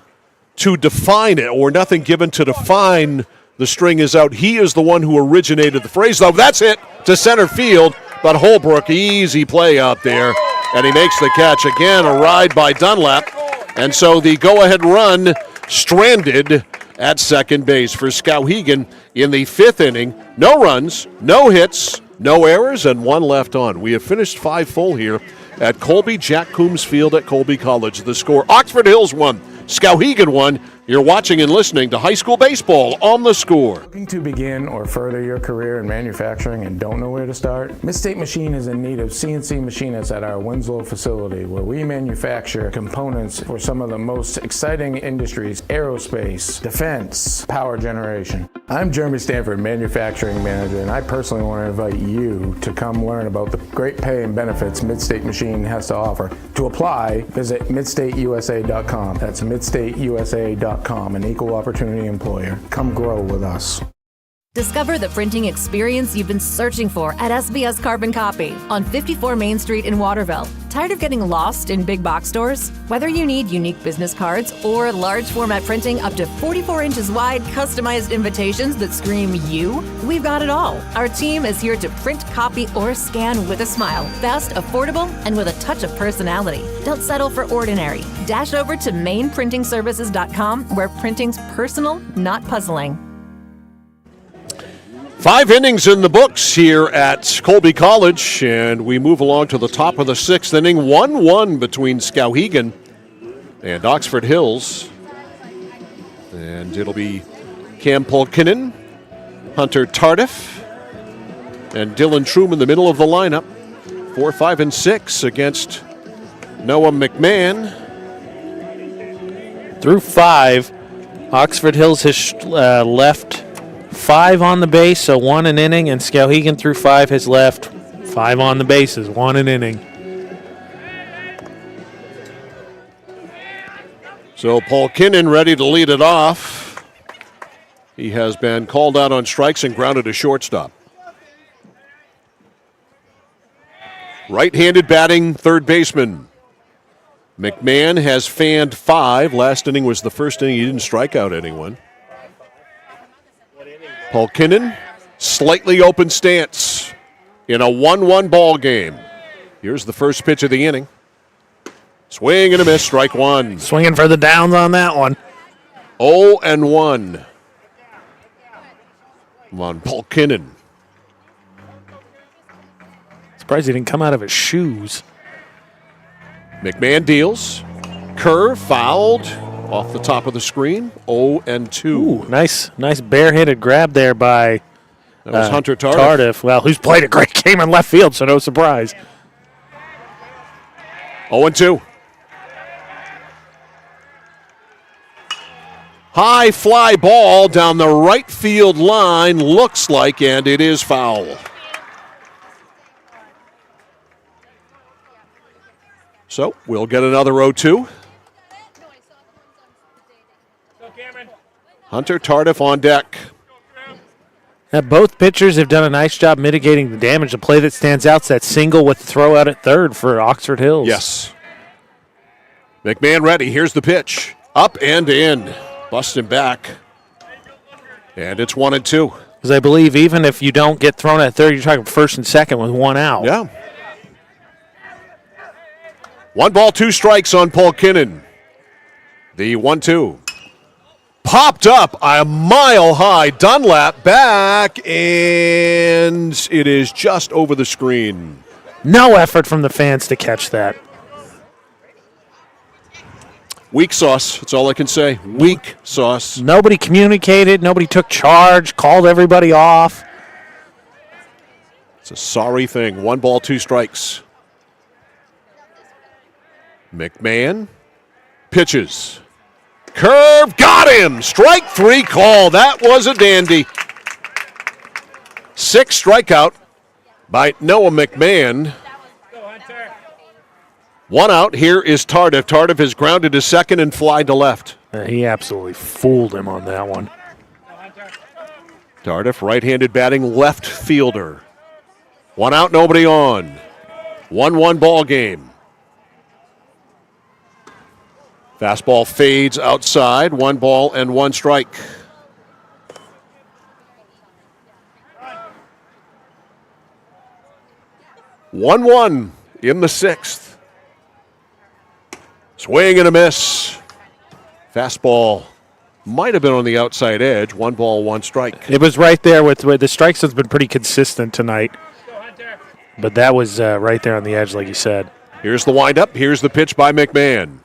to define it or nothing given to define the string is out. He is the one who originated the phrase, though. That's it to center field, but Holbrook, easy play out there, and he makes the catch. Again, a ride by Dunlap, and so the go-ahead run stranded at second base for Skowhegan in the 5th inning. No runs, no hits, no errors, and 1 left on. We have finished 5 full here at Colby Jack Coombs Field at Colby College. The score, Oxford Hills 1, Skowhegan 1. You're watching and listening to high school baseball on The Score. Looking to begin or further your career in manufacturing and don't know where to start? Midstate Machine is in need of CNC machinists at our Winslow facility, where we manufacture components for some of the most exciting industries: aerospace, defense, power generation. I'm Jeremy Stanford, Manufacturing Manager, and I personally want to invite you to come learn about the great pay and benefits Midstate Machine has to offer. To apply, visit midstateusa.com. That's midstateusa.com, an equal opportunity employer. Come grow with us. Discover the printing experience you've been searching for at SBS Carbon Copy on 54 Main Street in Waterville. Tired of getting lost in big box stores? Whether you need unique business cards or large format printing up to 44 inches wide, customized invitations that scream you, we've got it all. Our team is here to print, copy, or scan with a smile. Fast, affordable, and with a touch of personality. Don't settle for ordinary. Dash over to mainprintingservices.com where printing's personal, not puzzling. 5 innings in the books here at Colby College, and we move along to the top of the 6th inning. 1-1 between Skowhegan and Oxford Hills. And it'll be Cam Polkinen, Hunter Tardif, and Dylan Troom in the middle of the lineup. 4, 5, and 6 against Noah McMahon. Through 5, Oxford Hills has left 5 on the base, so 1 an inning, and Skowhegan through 5 has left 5 on the bases, 1 an inning. So Polkinen ready to lead it off. He has been called out on strikes and grounded to shortstop. Right-handed batting third baseman. McMahon has fanned 5. Last inning was the first inning he didn't strike out anyone. Polkinen, slightly open stance in a 1-1 ball game. Here's the first pitch of the inning. Swing and a miss, strike 1. Swinging for the downs on that one. 0-1. Come on, Polkinen. Surprised he didn't come out of his shoes. McMahon deals. Curve fouled. Off the top of the screen, 0-2. Ooh, nice barehanded grab there by that was Hunter Tardif. Well, who's played a great game in left field, so no surprise. 0-2. High fly ball down the right field line, looks like, and it is foul. So we'll get another 0-2. Hunter Tardif on deck. Now, both pitchers have done a nice job mitigating the damage. The play that stands out is that single with the throw out at third for Oxford Hills. Yes. McMahon ready. Here's the pitch. Up and in. Busting back. And it's 1-2. Because I believe even if you don't get thrown at third, you're talking first and second with 1 out. Yeah. 1 ball, 2 strikes on Polkinen. The 1-2. Popped up a mile high. Dunlap back, and it is just over the screen. No effort from the fans to catch that. Weak sauce. That's all I can say. Weak sauce. Nobody communicated. Nobody took charge. Called everybody off. It's a sorry thing. 1 ball, 2 strikes. McMahon pitches. Curve, got him! Strike 3 call. That was a dandy. 6 strikeout by Noah McMahon. 1 out. Here is Tardif. Tardif has grounded to second and flied to left. He absolutely fooled him on that one. Tardif, right-handed batting left fielder. 1 out, nobody on. 1-1 ball game. Fastball fades outside. 1 ball and 1 strike. One in the 6th. Swing and a miss. Fastball might have been on the outside edge. 1 ball, 1 strike. It was right there with the strikes has been pretty consistent tonight. But that was right there on the edge, like you said. Here's the windup. Here's the pitch by McMahon.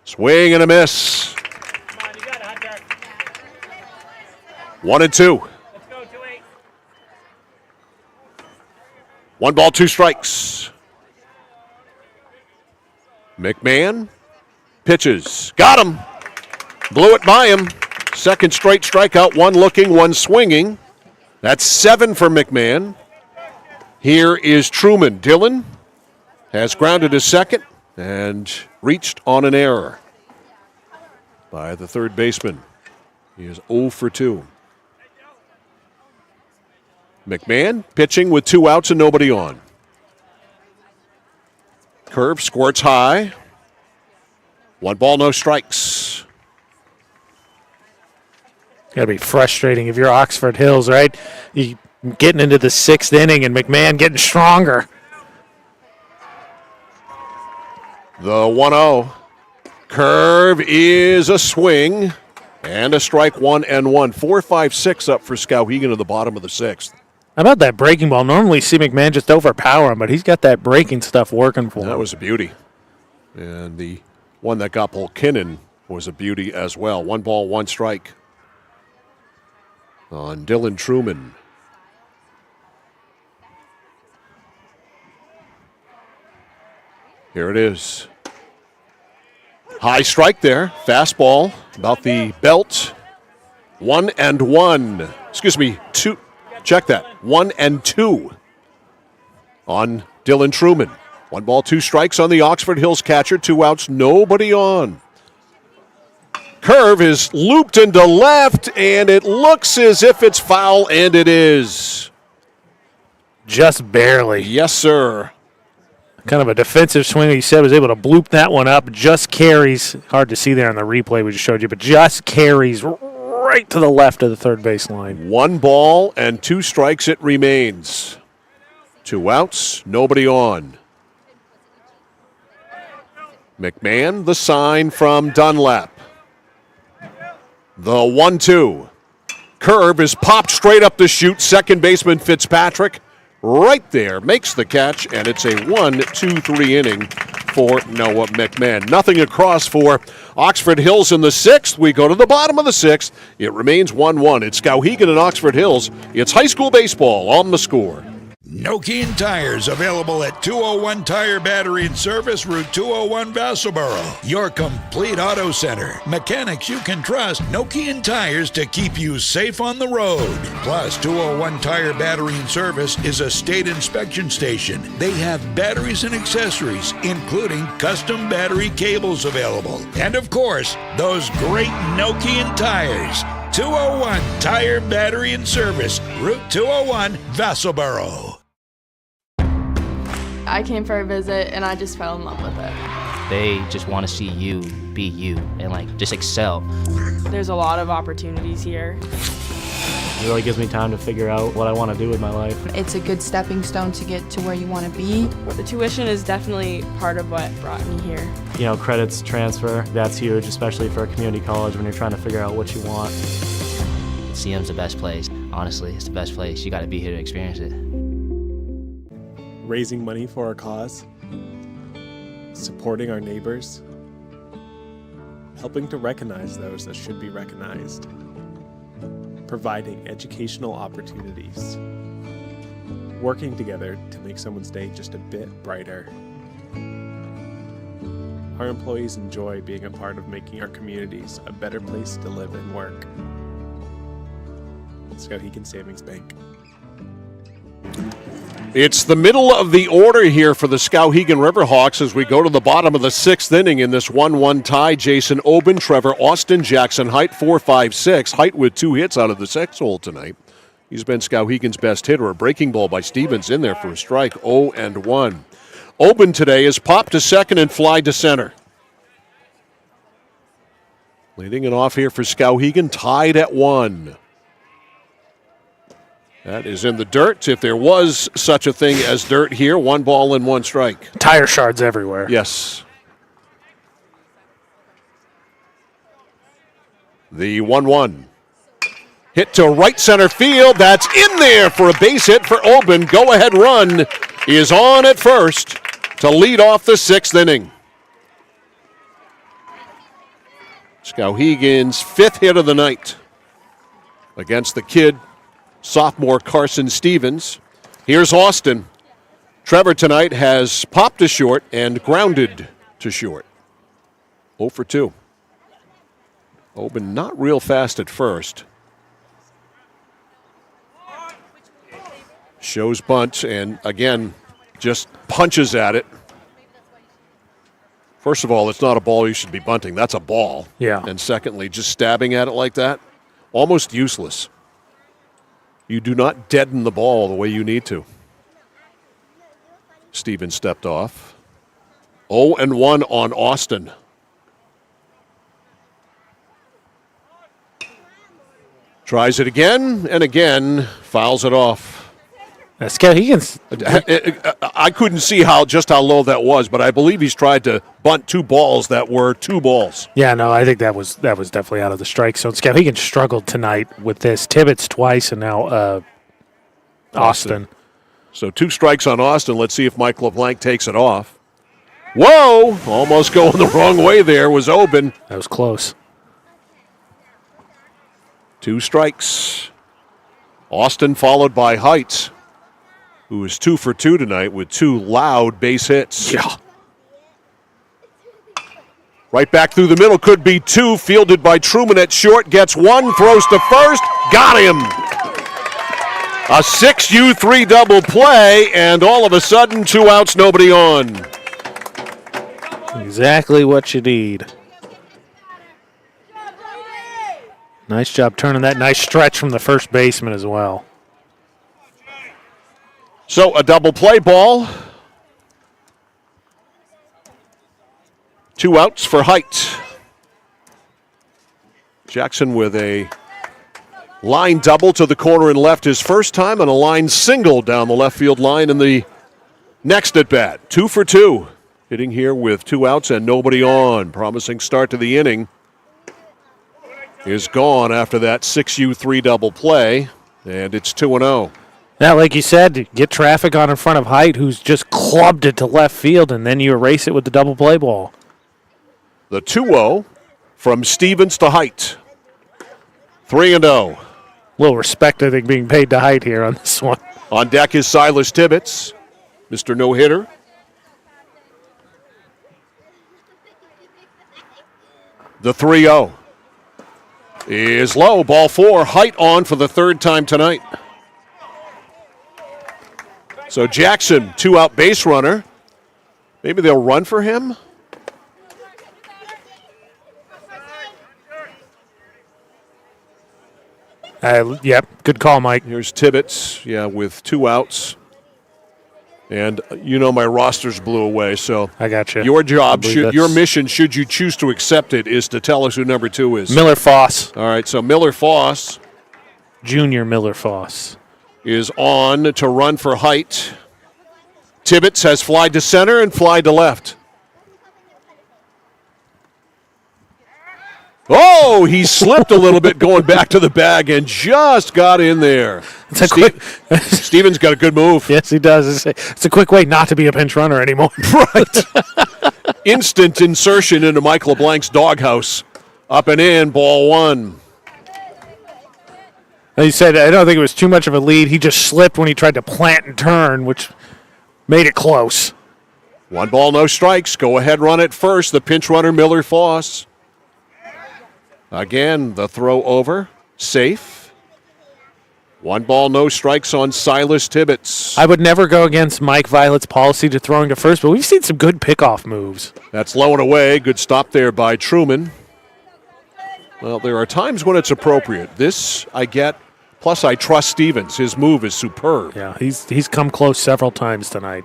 Swing and a miss. 1-2. 1 ball, 2 strikes. McMahon pitches. Got him. Blew it by him. Second straight strikeout, one looking, one swinging. That's 7 for McMahon. Here is Truman. Dillon has grounded his second and reached on an error by the third baseman. He is 0 for 2. McMahon pitching with 2 outs and nobody on. Curve squirts high. 1 ball, no strikes. Got to be frustrating if you're Oxford Hills, right? You getting into the 6th inning and McMahon getting stronger. The 1-0. Curve is a swing and a strike, 1-1. 4-5-6 up for Skowhegan at the bottom of the 6th. How about that breaking ball? Normally see McMahon just overpower him, but he's got that breaking stuff working for him. That was a beauty. And the one that got Polkinnon was a beauty as well. 1 ball, 1 strike on Dylan Truman. Here it is. High strike there. Fastball about the belt. 1-1. Excuse me, 2. Check that. 1-2 on Dylan Truman. 1 ball, 2 strikes on the Oxford Hills catcher. 2 outs, nobody on. Curve is looped into left, and it looks as if it's foul, and it is. Just barely. Yes, sir. Kind of a defensive swing. He said was able to bloop that one up. Just carries. Hard to see there on the replay we just showed you, but just carries right to the left of the third base line. 1 ball and 2 strikes it remains. 2 outs, nobody on. McMahon, the sign from Dunlap. The 1-2. Curve is popped straight up the chute. Second baseman Fitzpatrick right there makes the catch, and it's a 1-2-3 inning for Noah McMahon. Nothing across for Oxford Hills in the 6th. We go to the bottom of the 6th. It remains 1-1. It's Skowhegan and Oxford Hills. It's high school baseball on the score. Nokian Tires, available at 201 Tire Battery and Service, Route 201, Vassalboro. Your complete auto center. Mechanics you can trust. Nokian Tires to keep you safe on the road. Plus, 201 Tire Battery and Service is a state inspection station. They have batteries and accessories, including custom battery cables available. And of course, those great Nokian tires. 201 Tire Battery and Service, Route 201, Vassalboro. I came for a visit and I just fell in love with it. They just want to see you be you and just excel. There's a lot of opportunities here. It really gives me time to figure out what I want to do with my life. It's a good stepping stone to get to where you want to be. The tuition is definitely part of what brought me here. You know, credits transfer, that's huge, especially for a community college when you're trying to figure out what you want. CM's the best place. Honestly, it's the best place. You got to be here to experience it. Raising money for our cause, supporting our neighbors, helping to recognize those that should be recognized, providing educational opportunities, working together to make someone's day just a bit brighter. Our employees enjoy being a part of making our communities a better place to live and work. Skowhegan Savings Bank. It's the middle of the order here for the Skowhegan Riverhawks as we go to the bottom of the 6th inning in this 1-1 tie. Jason Oben, Trevor Austin, Jackson Height, 4-5-6. Height with 2 hits out of the 6th hole tonight. He's been Skowhegan's best hitter. A breaking ball by Stevens in there for a strike, 0-1. Oben today is popped to second and fly to center. Leading it off here for Skowhegan, tied at 1. That is in the dirt. If there was such a thing as dirt here, 1 ball and 1 strike. Tire shards everywhere. Yes. The 1-1. Hit to right center field. That's in there for a base hit for Oben. Go-ahead run is on at first to lead off the 6th inning. Skowhegan's 5th hit of the night against the kid, sophomore Carson Stevens. Here's Austin. Trevor tonight has popped to short and grounded to short. 0 for 2. Oben not real fast at first. Shows bunt and, again, just punches at it. First of all, it's not a ball you should be bunting. That's a ball. Yeah. And secondly, just stabbing at it like that, almost useless. You do not deaden the ball the way you need to. Stevens stepped off. 0-1 on Austin. Tries it again and again, fouls it off. Skowhegan's. I couldn't see just how low that was, but I believe he's tried to bunt 2 balls that were 2 balls. Yeah, no, I think that was definitely out of the strike zone. Skowhegan struggled tonight with this. Tibbetts twice, and now Austin. So 2 strikes on Austin. Let's see if Mike LeBlanc takes it off. Whoa! Almost going the wrong way there was Oben. That was close. 2 strikes. Austin followed by Heights, who is 2 for 2 tonight with 2 loud base hits. Yeah. Right back through the middle, could be 2, fielded by Truman at short, gets 1, throws to first, got him. A 6U3 double play, and all of a sudden 2 outs, nobody on. Exactly what you need. Nice job turning that. Nice stretch from the first baseman as well. So a double play ball. 2 outs for Height. Jackson with a line double to the corner and left his first time, and a line single down the left field line in the next at bat. 2 for 2. Hitting here with 2 outs and nobody on. Promising start to the inning. Is gone after that 6U3 double play, and it's 2-0. Now, like you said, get traffic on in front of Height, who's just clubbed it to left field, and then you erase it with the double play ball. The 2-0 from Stevens to Height. 3-0. A little respect, I think, being paid to Height here on this one. On deck is Silas Tibbetts, Mr. No-Hitter. The 3-0 is low. Ball 4. Height on for the 3rd time tonight. So Jackson, 2-out base runner. Maybe they'll run for him. Yep, good call, Mike. Here's Tibbetts, with 2 outs. And you know my roster's blew away, so I got you. Your job, your mission, should you choose to accept it, is to tell us who number 2 is. Miller Foss. All right, so Miller Foss. Junior Miller Foss. Is on to run for Height. Tibbetts has fly to center and fly to left. Oh, he slipped a little bit going back to the bag and just got in there. Stevens got a good move. Yes, he does. It's a quick way not to be a pinch runner anymore. Right. Instant insertion into Mike LeBlanc's doghouse. Up and in, ball 1. He said, I don't think it was too much of a lead. He just slipped when he tried to plant and turn, which made it close. 1 ball, no strikes. Go ahead, run at first. The pinch runner, Miller Foss. Again, the throw over. Safe. 1 ball, no strikes on Silas Tibbetts. I would never go against Mike Violet's policy to throwing to first, but we've seen some good pickoff moves. That's low and away. Good stop there by Truman. Well, there are times when it's appropriate. This I get. Plus, I trust Stevens. His move is superb. Yeah, he's come close several times tonight.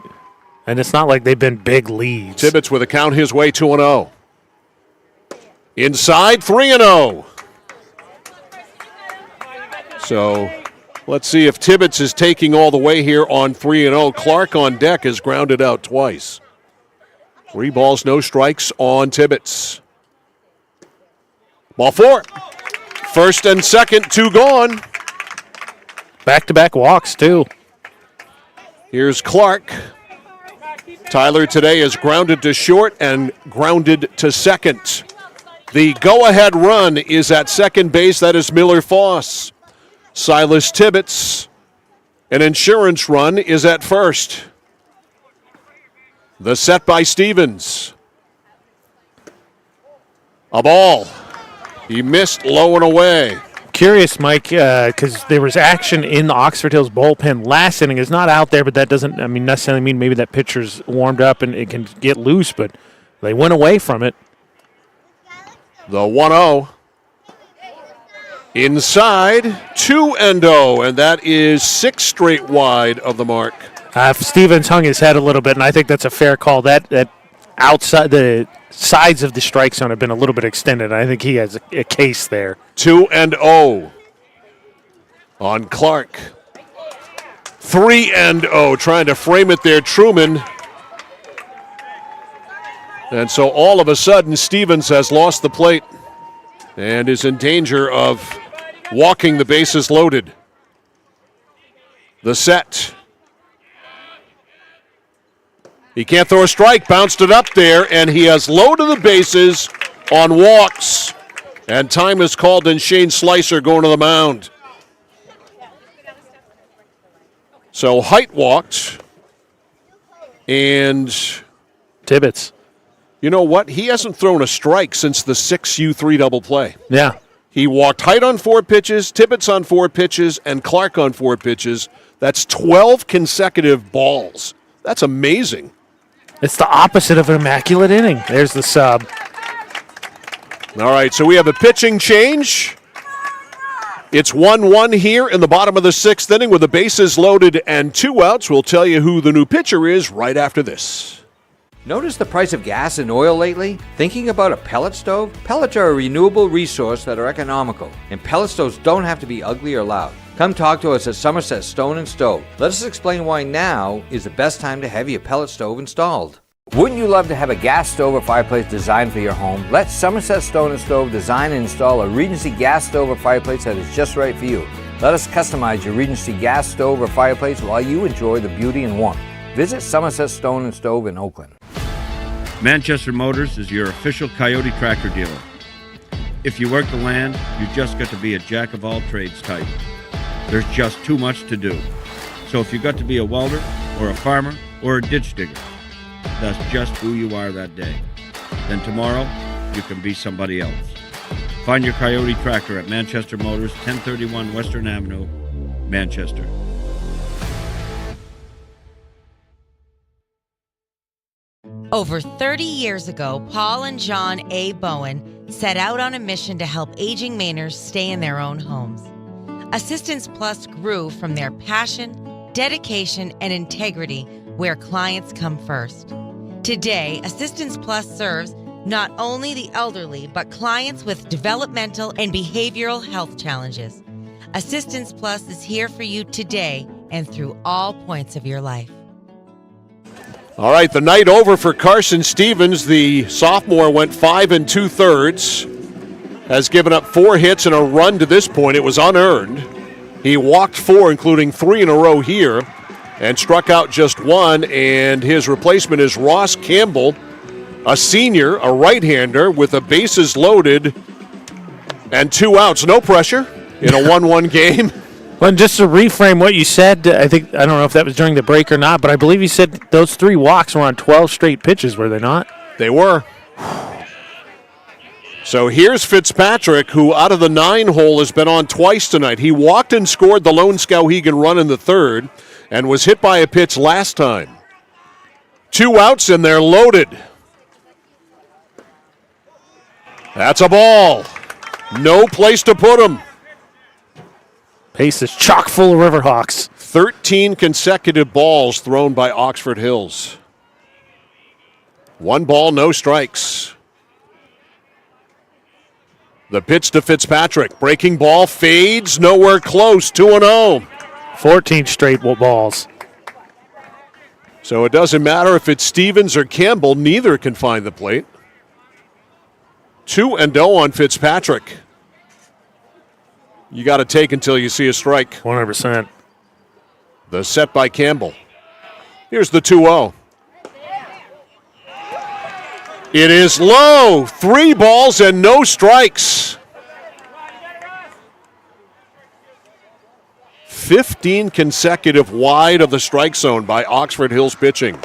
And it's not like they've been big leads. Tibbetts with a count his way, 2-0. Inside, 3-0. So let's see if Tibbetts is taking all the way here on 3-0. Clark on deck is grounded out twice. 3 balls, no strikes on Tibbetts. Ball 4. First and second, 2 gone. Back-to-back walks, too. Here's Clark. Tyler today is grounded to short and grounded to second. The go-ahead run is at second base. That is Miller Foss. Silas Tibbetts. An insurance run is at first. The set by Stevens. A ball. He missed low and away. Curious, Mike, because there was action in the Oxford Hills bullpen last inning. It's not out there, but that doesn't necessarily mean maybe that pitcher's warmed up and it can get loose, but they went away from it. The 1-0. Inside, 2-0, and that is 6 straight wide of the mark. Stevens hung his head a little bit, and I think that's a fair call. That outside the sides of the strike zone have been a little bit extended. I think he has a case there. 2-0 on Clark. 3-0, trying to frame it there, Truman. And so all of a sudden, Stevens has lost the plate and is in danger of walking the bases loaded. The set. He can't throw a strike, bounced it up there, and he has loaded the bases on walks. And time is called, and Shane Slicer going to the mound. So Height walked, and Tibbetts. You know what? He hasn't thrown a strike since the 6U3 double play. Yeah. He walked Height on 4 pitches, Tibbetts on 4 pitches, and Clark on 4 pitches. That's 12 consecutive balls. That's amazing. It's the opposite of an immaculate inning. There's the sub. All right, so we have a pitching change. It's 1-1 here in the bottom of the 6th inning with the bases loaded and 2 outs. We'll tell you who the new pitcher is right after this. Notice the price of gas and oil lately? Thinking about a pellet stove? Pellets are a renewable resource that are economical, and pellet stoves don't have to be ugly or loud. Come talk to us at Somerset Stone & Stove. Let us explain why now is the best time to have your pellet stove installed. Wouldn't you love to have a gas stove or fireplace designed for your home? Let Somerset Stone & Stove design and install a Regency gas stove or fireplace that is just right for you. Let us customize your Regency gas stove or fireplace while you enjoy the beauty and warmth. Visit Somerset Stone & Stove in Oakland. Manchester Motors is your official Coyote tractor dealer. If you work the land, you just got to be a jack-of-all-trades type. There's just too much to do. So if you got to be a welder or a farmer or a ditch digger, that's just who you are that day. Then tomorrow, you can be somebody else. Find your Coyote tractor at Manchester Motors, 1031 Western Avenue, Manchester. Over 30 years ago, Paul and John A. Bowen set out on a mission to help aging Mainers stay in their own homes. Assistance Plus grew from their passion, dedication, and integrity where clients come first. Today, Assistance Plus serves not only the elderly, but clients with developmental and behavioral health challenges. Assistance Plus is here for you today and through all points of your life. All right, the night over for Carson Stevens. The sophomore went 5 2/3, has given up 4 hits and a run to this point. It was unearned. He walked 4, including 3 in a row here, and struck out just 1, and his replacement is Ross Campbell, a senior, a right-hander with the bases loaded and 2 outs. No pressure in a 1-1 game. Well, just to reframe what you said, I don't know if that was during the break or not, but I believe you said those 3 walks were on 12 straight pitches, were they not? They were. So here's Fitzpatrick, who out of the 9 hole has been on twice tonight. He walked and scored the lone Skowhegan run in the 3rd and was hit by a pitch last time. 2 outs and they're loaded. That's a ball. No place to put him. Pace is chock full of Riverhawks. 13 consecutive balls thrown by Oxford Hills. 1 ball, no strikes. The pitch to Fitzpatrick. Breaking ball fades, nowhere close. 2-0. 14 straight balls. So it doesn't matter if it's Stevens or Campbell, neither can find the plate. 2-0 on Fitzpatrick. You got to take until you see a strike. 100%. The set by Campbell. Here's the 2-0. It is low. 3 balls and no strikes. 15 consecutive wide of the strike zone by Oxford Hills pitching.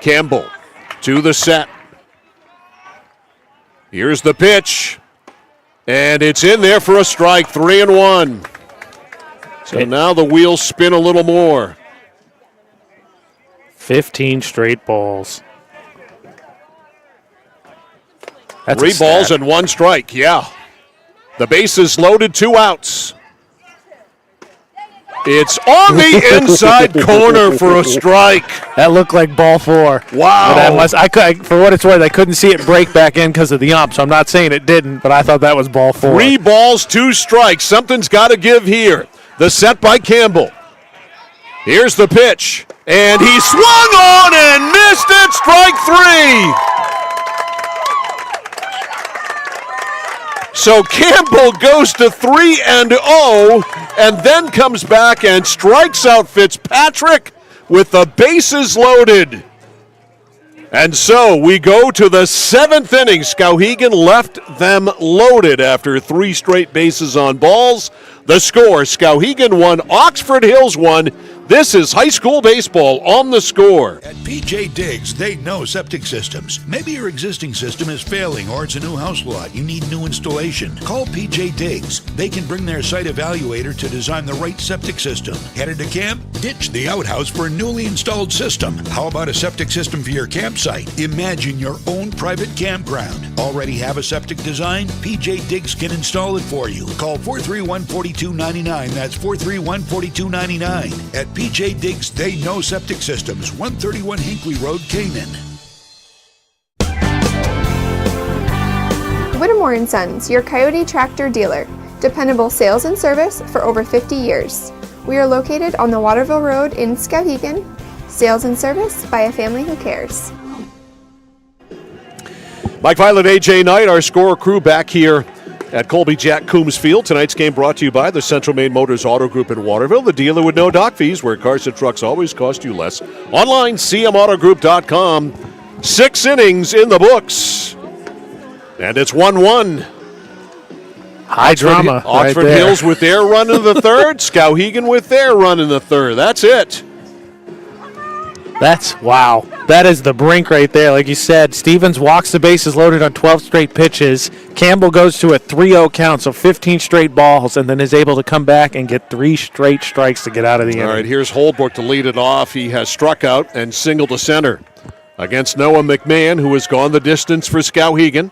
Campbell to the set. Here's the pitch. And it's in there for a strike, 3-1. So now the wheels spin a little more. 15 straight balls. That's 3 balls and 1 strike, yeah. The bases loaded, 2 outs. It's on the inside corner for a strike. That looked like ball 4. Wow. For what it's worth, I couldn't see it break back in because of the ump, so I'm not saying it didn't, but I thought that was ball 4. 3 balls, 2 strikes. Something's got to give here. The set by Campbell. Here's the pitch. And he swung on and missed it. Strike 3. So Campbell goes to 3-0 and then comes back and strikes out Fitzpatrick with the bases loaded. And so we go to the 7th inning. Skowhegan left them loaded after 3 straight bases on balls. The score, Skowhegan 1, Oxford Hills 1. This is high school baseball on the score. At PJ Diggs, they know septic systems. Maybe your existing system is failing or it's a new house lot. You need new installation. Call PJ Diggs. They can bring their site evaluator to design the right septic system. Headed to camp? Ditch the outhouse for a newly installed system. How about a septic system for your campsite? Imagine your own private campground. Already have a septic design? PJ Diggs can install it for you. Call 431-4299. That's 431-4299. At PJ Diggs, they know septic systems. 131 Hinkley Road, Canaan. Whittemore & Sons, your Coyote tractor dealer. Dependable sales and service for over 50 years. We are located on the Waterville Road in Skowhegan. Sales and service by a family who cares. Mike Violet, AJ Knight, our score crew back here at Colby Jack Coombs Field. Tonight's game brought to you by the Central Maine Motors Auto Group in Waterville, the dealer with no dock fees, where cars and trucks always cost you less. Online, cmautogroup.com. 6 innings in the books. And it's 1-1. High drama. Oxford right Hills with their run in the third. Skowhegan with their run in the third. That's it. Wow. That is the brink right there. Like you said, Stevens walks the bases loaded on 12 straight pitches. Campbell goes to a 3-0 count, so 15 straight balls, and then is able to come back and get 3 straight strikes to get out of the inning. All right, here's Holbrook to lead it off. He has struck out and singled to center against Noah McMahon, who has gone the distance for Skowhegan.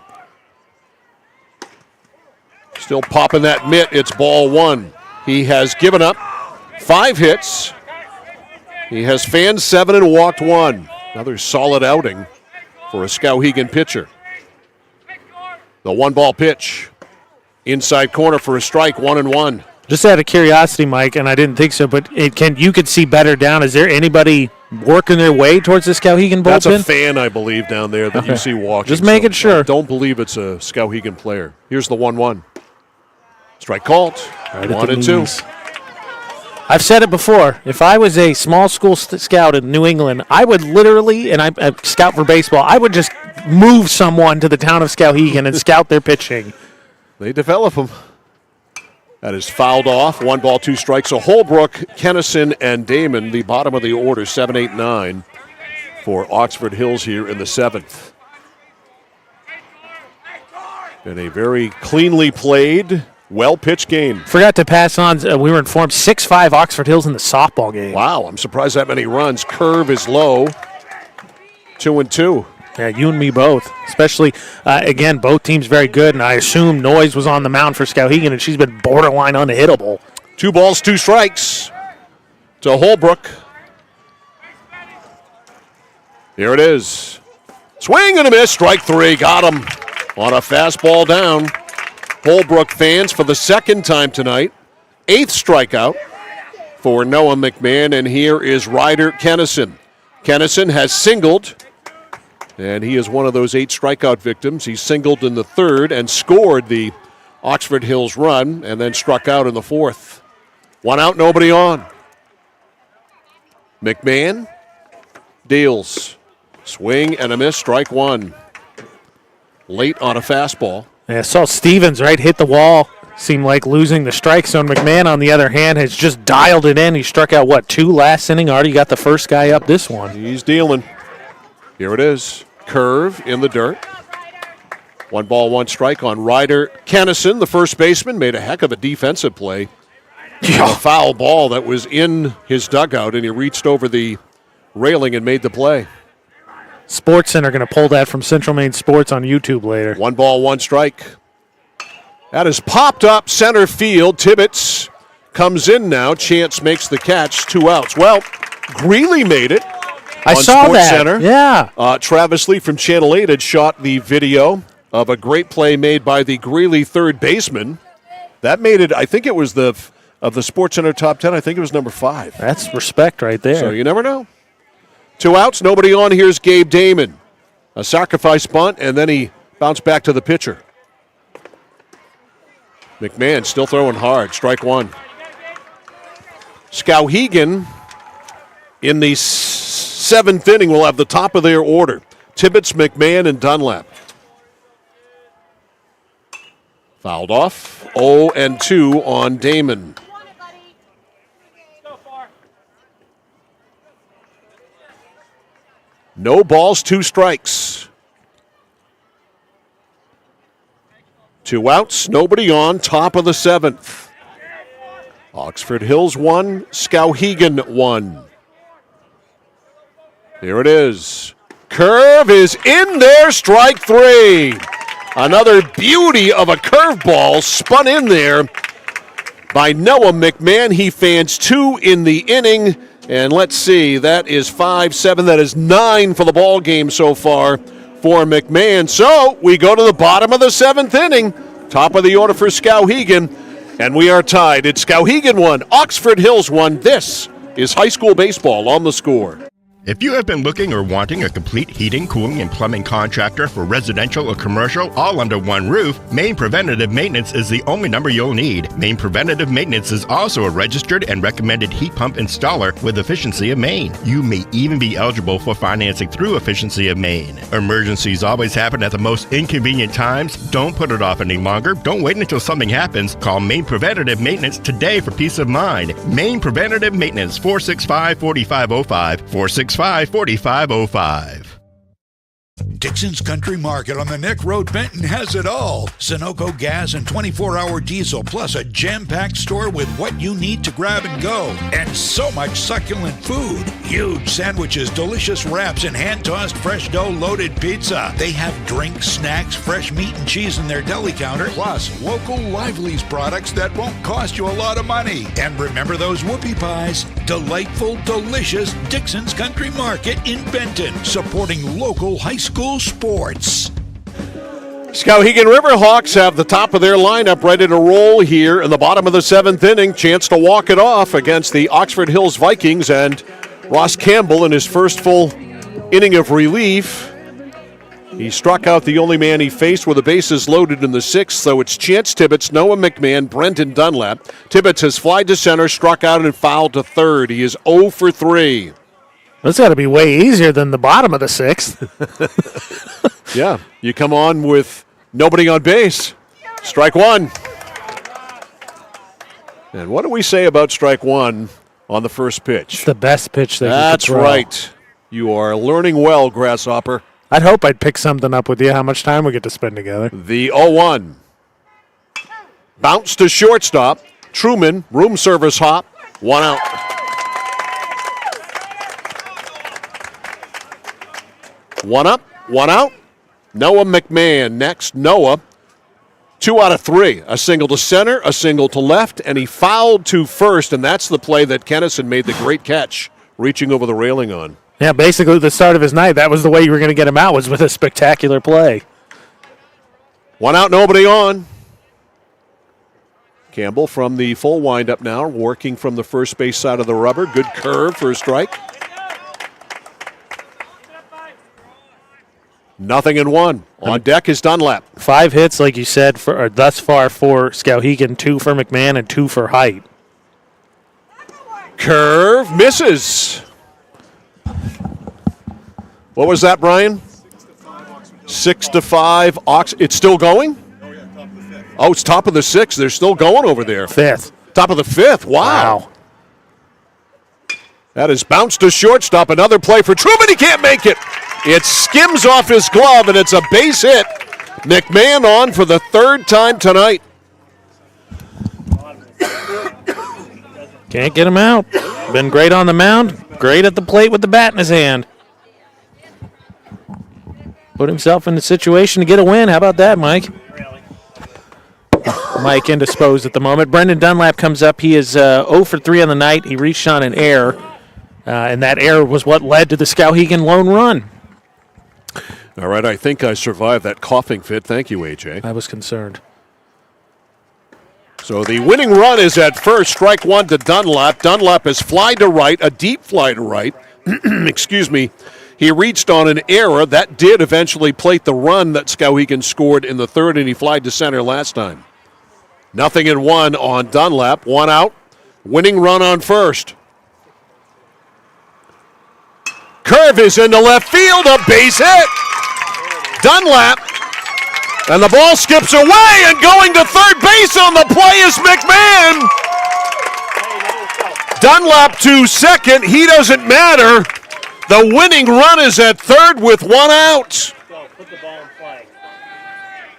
Still popping that mitt. It's ball 1. He has given up 5 hits. He has fanned 7 and walked 1. Another solid outing for a Skowhegan pitcher. The 1-ball pitch. Inside corner for a strike, 1-1. Just out of curiosity, Mike, and I didn't think so, but you could see better down. Is there anybody working their way towards the Skowhegan bullpen? That's a fan, I believe, down there that you see walking. Just making sure. I don't believe it's a Skowhegan player. Here's the 1-1. Strike called. 1-2. I've said it before. If I was a small school scout in New England, I would literally, and I scout for baseball, I would just move someone to the town of Skowhegan and scout their pitching. They develop them. That is fouled off. 1 ball, 2 strikes. So Holbrook, Kennison, and Damon, the bottom of the order, 7, 8, 9 for Oxford Hills here in the 7th. And a very cleanly played, well-pitched game. Forgot to pass on, we were informed 6-5 Oxford Hills in the softball game. Wow, I'm surprised that many runs. Curve is low. 2-2. Yeah, you and me both. Especially, again, both teams very good, and I assume Noyes was on the mound for Skowhegan, and she's been borderline unhittable. 2 balls, 2 strikes to Holbrook. Here it is. Swing and a miss, strike 3, got him on a fastball down. Holbrook fans for the 2nd time tonight. 8th strikeout for Noah McMahon, and here is Ryder Kennison. Kennison has singled, and he is one of those 8 strikeout victims. He singled in the 3rd and scored the Oxford Hills run, and then struck out in the 4th. 1 out, nobody on. McMahon deals. Swing and a miss, strike 1. Late on a fastball. Yeah, I saw Stevens, right, hit the wall. Seemed like losing the strike zone. McMahon, on the other hand, has just dialed it in. He struck out, 2 last inning? Already got the first guy up this one. He's dealing. Here it is. Curve in the dirt. 1 ball, 1 strike on Ryder Kennison. The first baseman made a heck of a defensive play. A foul ball that was in his dugout, and he reached over the railing and made the play. Sports Center going to pull that from Central Maine Sports on YouTube later. 1 ball, 1 strike. That is popped up center field. Tibbetts comes in now. Chance makes the catch. 2 outs. Well, Greeley made it. I saw Sports that. Center. Yeah. Travis Lee from Channel 8 had shot the video of a great play made by the Greeley third baseman. That made it, I think it was of the Sports Center top 10, I think it was number 5. That's respect right there. So you never know. 2 outs, nobody on. Here's Gabe Damon. A sacrifice bunt, and then he bounced back to the pitcher. McMahon still throwing hard. Strike 1. Skowhegan in the 7th inning will have the top of their order. Tibbetts, McMahon, and Dunlap. Fouled off. 0-2 on Damon. No balls, 2 strikes. 2 outs, nobody on, top of the 7th. Oxford Hills 1, Skowhegan 1. Here it is. Curve is in there, strike 3. Another beauty of a curveball spun in there by Noah McMahon. He fans 2 in the inning. And let's see, that is 5, 7, that is 9 for the ball game so far for McMahon. So we go to the bottom of the 7th inning. Top of the order for Skowhegan. And we are tied. It's Skowhegan 1, Oxford Hills 1. This is high school baseball on The Score. If you have been looking or wanting a complete heating, cooling, and plumbing contractor for residential or commercial all under one roof, Maine Preventative Maintenance is the only number you'll need. Maine Preventative Maintenance is also a registered and recommended heat pump installer with Efficiency of Maine. You may even be eligible for financing through Efficiency of Maine. Emergencies always happen at the most inconvenient times. Don't put it off any longer. Don't wait until something happens. Call Maine Preventative Maintenance today for peace of mind. Maine Preventative Maintenance, 465-4505, 465-4505. Dixon's Country Market on the Neck Road, Benton has it all. Sunoco gas and 24-hour diesel, plus a jam-packed store with what you need to grab and go. And so much succulent food. Huge sandwiches, delicious wraps, and hand-tossed fresh dough-loaded pizza. They have drinks, snacks, fresh meat and cheese in their deli counter, plus local Lively's products that won't cost you a lot of money. And remember those whoopie pies? Delightful, delicious Dixon's Country Market in Benton, supporting local high school sports. Skowhegan Riverhawks have the top of their lineup ready to roll here in the bottom of the 7th inning. Chance to walk it off against the Oxford Hills Vikings, and Ross Campbell in his first full inning of relief. He struck out the only man he faced with the bases loaded in the 6th, so it's Chance Tibbetts, Noah McMahon, Brenton Dunlap. Tibbetts has flied to center, struck out and fouled to third. He is 0 for 3. That's got to be way easier than the bottom of the 6th. Yeah, you come on with nobody on base. Strike 1. And what do we say about strike 1 on the first pitch? It's the best pitch that That's you could throw. right. You are learning well, Grasshopper. I'd hope I'd pick something up with you, how much time we get to spend together. The 0-1. Bounce to shortstop. Truman, room service hop. 1 out. One up, 1 out. Noah McMahon next. Noah, 2 out of 3. A single to center, a single to left, and he fouled to first, and that's the play that Kennison made the great catch, reaching over the railing on. Yeah, basically the start of his night, that was the way you were going to get him out, was with a spectacular play. 1 out, nobody on. Campbell from the full windup now, working from the first base side of the rubber. Good curve for a strike. 0-1. On deck is Dunlap. 5 hits, like you said, thus far for Skowhegan, 2 for McMahon and 2 for Height. Curve misses. What was that, Brian? 6-5. It's still going? Oh, it's top of the 6th. They're still going over there. 5th. Top of the 5th. Wow. That is bounced to shortstop. Another play for Truman. He can't make it. It skims off his glove, and it's a base hit McMahon on for the third time tonight. Can't get him out. Been great on the mound, great at the plate with the bat in his hand. Put himself in the situation to get a win. How about that, Mike? Mike indisposed at the moment. Brendan Dunlap comes up. He is 0 for 3 on the night. He reached on an error, and that error was what led to the Skowhegan lone run. All right, I think I survived that coughing fit. Thank you, AJ. I was concerned. So the winning run is at first. Strike one to Dunlap. Dunlap has fly to right, a deep fly to right. Excuse me. He reached on an error. That did eventually plate the run that Skowhegan scored in the third, and he flied to center last time. 0-1 on Dunlap. One out. Winning run on first. Curve is into left field. A base hit. Dunlap. And the ball skips away, and going to third base on the play is McMahon. Dunlap to second. He doesn't matter. The winning run is at third with one out.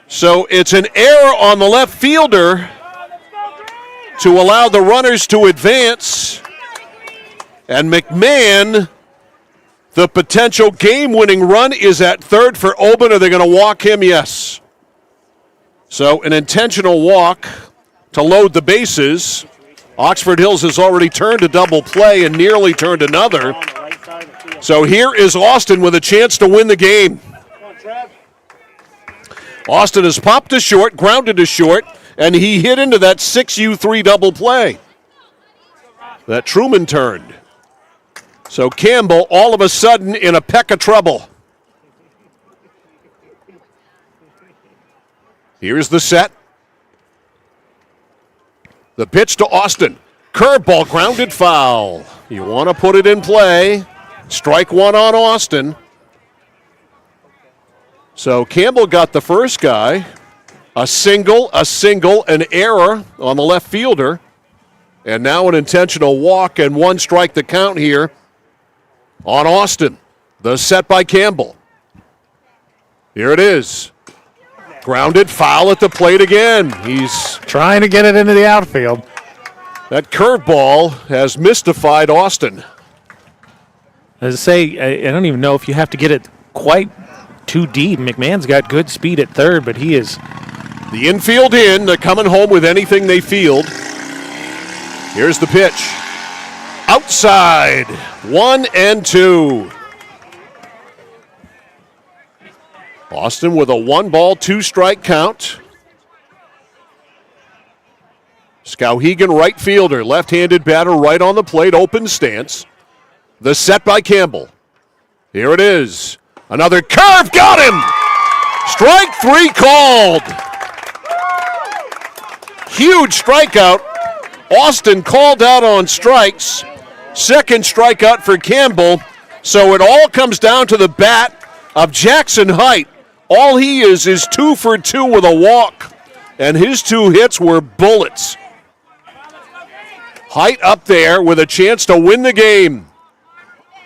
So it's an error on the left fielder to allow the runners to advance. And McMahon, the potential game-winning run is at third for Oban. Are they going to walk him? Yes. So an intentional walk to load the bases. Oxford Hills has already turned a double play and nearly turned another. So here is Austin with a chance to win the game. Austin has popped to short, grounded to short, and he hit into that 6U3 double play that Truman turned. So Campbell all of a sudden in a peck of trouble. Here's the set. The pitch to Austin. Curveball, grounded foul. You want to put it in play. Strike one on Austin. So Campbell got the first guy. A single, an error on the left fielder. And now an intentional walk and one strike to count here on Austin. The set by Campbell. Here it is. Grounded foul at the plate again. He's trying to get it into the outfield. That curveball has mystified Austin. As I say, I don't even know if you have to get it quite too deep. McMahon's got good speed at third, but he is... The infield in. They're coming home with anything they field. Here's the pitch. Outside. 1-2. Austin with a 1-ball, 2-strike count. Skowhegan right fielder, left-handed batter right on the plate, open stance. The set by Campbell. Here it is. Another curve, got him! Strike three called. Huge strikeout. Austin called out on strikes. Second strikeout for Campbell. So it all comes down to the bat of Jackson Height. All he is 2 for 2 with a walk. And his 2 hits were bullets. Height up there with a chance to win the game.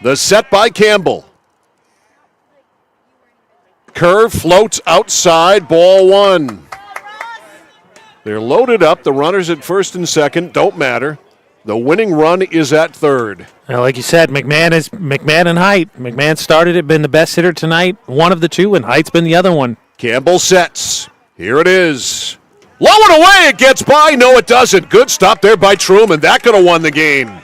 The set by Campbell. Curve floats outside, ball one. They're loaded up. The runners at first and second don't matter. The winning run is at third. Well, like you said, McMahon and Height. McMahon started it, been the best hitter tonight, one of the two, and Height's been the other one. Campbell sets. Here it is. Low and away, it gets by. No, it doesn't. Good stop there by Truman. That could have won the game.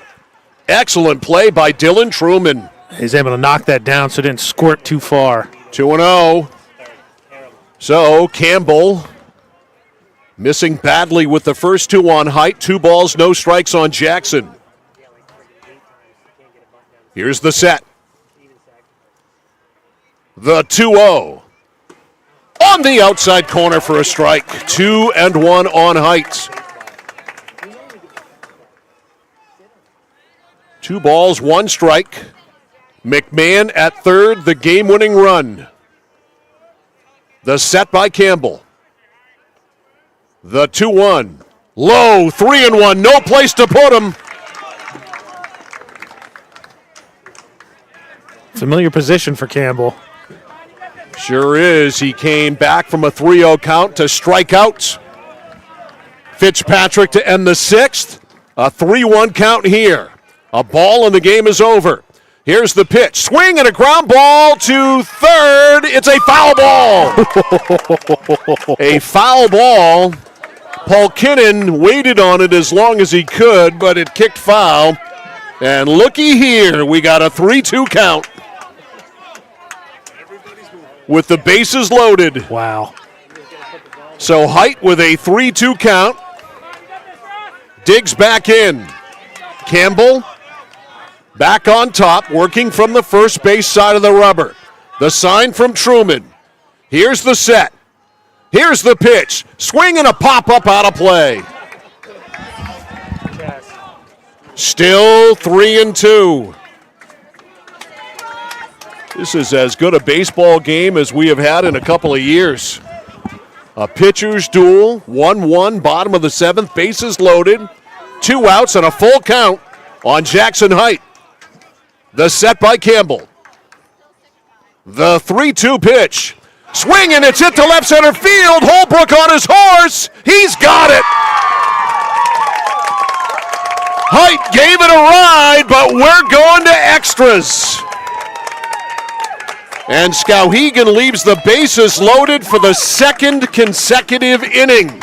Excellent play by Dylan Truman. He's able to knock that down so it didn't squirt too far. 2-0. So Campbell missing badly with the first 2 on Height. 2 balls, no strikes on Jackson. Here's the set. The 2-0. On the outside corner for a strike. 2-1 on Heights. 2 balls, 1 strike. McMahon at third, the game-winning run. The set by Campbell. The 2-1. Low, 3-1, no place to put him. Familiar position for Campbell. Sure is. He came back from a 3-0 count to strike out Fitzpatrick to end the sixth. A 3-1 count here. A ball and the game is over. Here's the pitch. Swing and a ground ball to third. It's a foul ball. A foul ball. Paul Kinnan waited on it as long as he could, but it kicked foul. And looky here, we got a 3-2 count with the bases loaded. Wow. So Height with a 3-2 count. Digs back in. Campbell back on top, working from the first base side of the rubber. The sign from Truman. Here's the set. Here's the pitch. Swing and a pop-up out of play. Still 3-2. This is as good a baseball game as we have had in a couple of years. A pitcher's duel, 1-1, bottom of the seventh, bases loaded, 2 outs and a full count on Jackson Height. The set by Campbell. The 3-2 pitch. Swing and it's hit to left center field. Holbrook on his horse. He's got it. Height gave it a ride, but we're going to extras. And Skowhegan leaves the bases loaded for the second consecutive inning.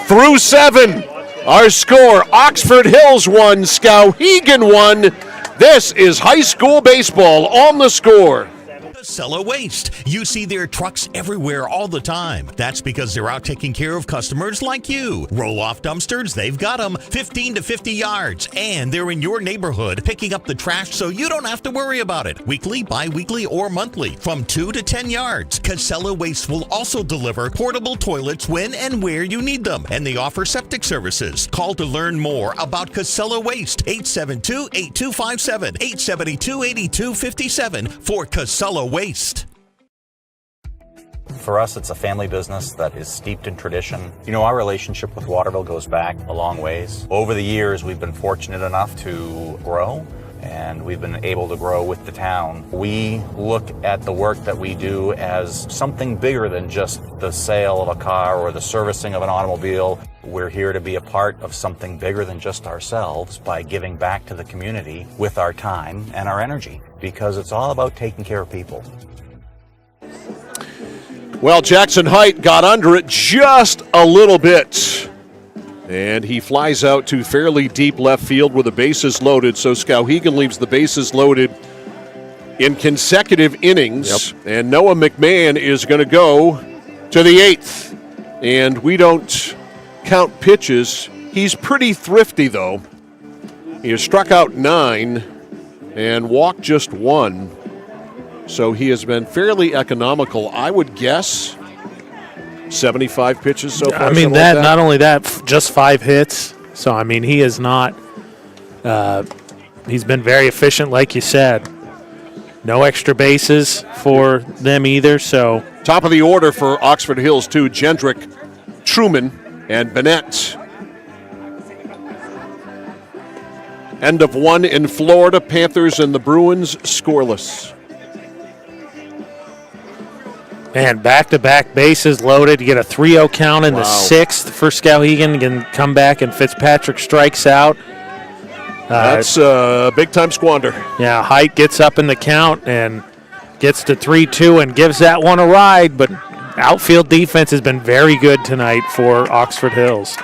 Through 7, our score, Oxford Hills 1, Skowhegan 1. This is high school baseball on the score. Casella Waste. You see their trucks everywhere all the time. That's because they're out taking care of customers like you. Roll-off dumpsters, they've got them 15 to 50 yards. And they're in your neighborhood picking up the trash so you don't have to worry about it. Weekly, bi-weekly, or monthly from 2 to 10 yards. Casella Waste will also deliver portable toilets when and where you need them. And they offer septic services. Call to learn more about Casella Waste. 872-8257, 872-8257 for Casella Waste. For us, it's a family business that is steeped in tradition. You know, our relationship with Waterville goes back a long ways. Over the years, we've been fortunate enough to grow, and we've been able to grow with the town. We look at the work that we do as something bigger than just the sale of a car or the servicing of an automobile. We're here to be a part of something bigger than just ourselves by giving back to the community with our time and our energy, because it's all about taking care of people. Well, Jackson Height got under it just a little bit. And he flies out to fairly deep left field with the bases loaded. So Skowhegan leaves the bases loaded in consecutive innings. Yep. And Noah McMahon is going to go to the 8th. And we don't count pitches. He's pretty thrifty, though. He has struck out 9 and walked just 1. So he has been fairly economical. I would guess 75 pitches so far. I mean, that, like that not only that, just 5 hits. So, I mean, he is not he's been very efficient, like you said. No extra bases for them either. So top of the order for Oxford Hills, too. Jendrick, Truman, and Bennett. End of 1 in Florida. Panthers and the Bruins scoreless. And back-to-back bases loaded. You get a 3-0 count in the 6th for Skowhegan. Can come back and Fitzpatrick strikes out. That's a big-time squander. Yeah, Height gets up in the count and gets to 3-2 and gives that one a ride. But outfield defense has been very good tonight for Oxford Hills.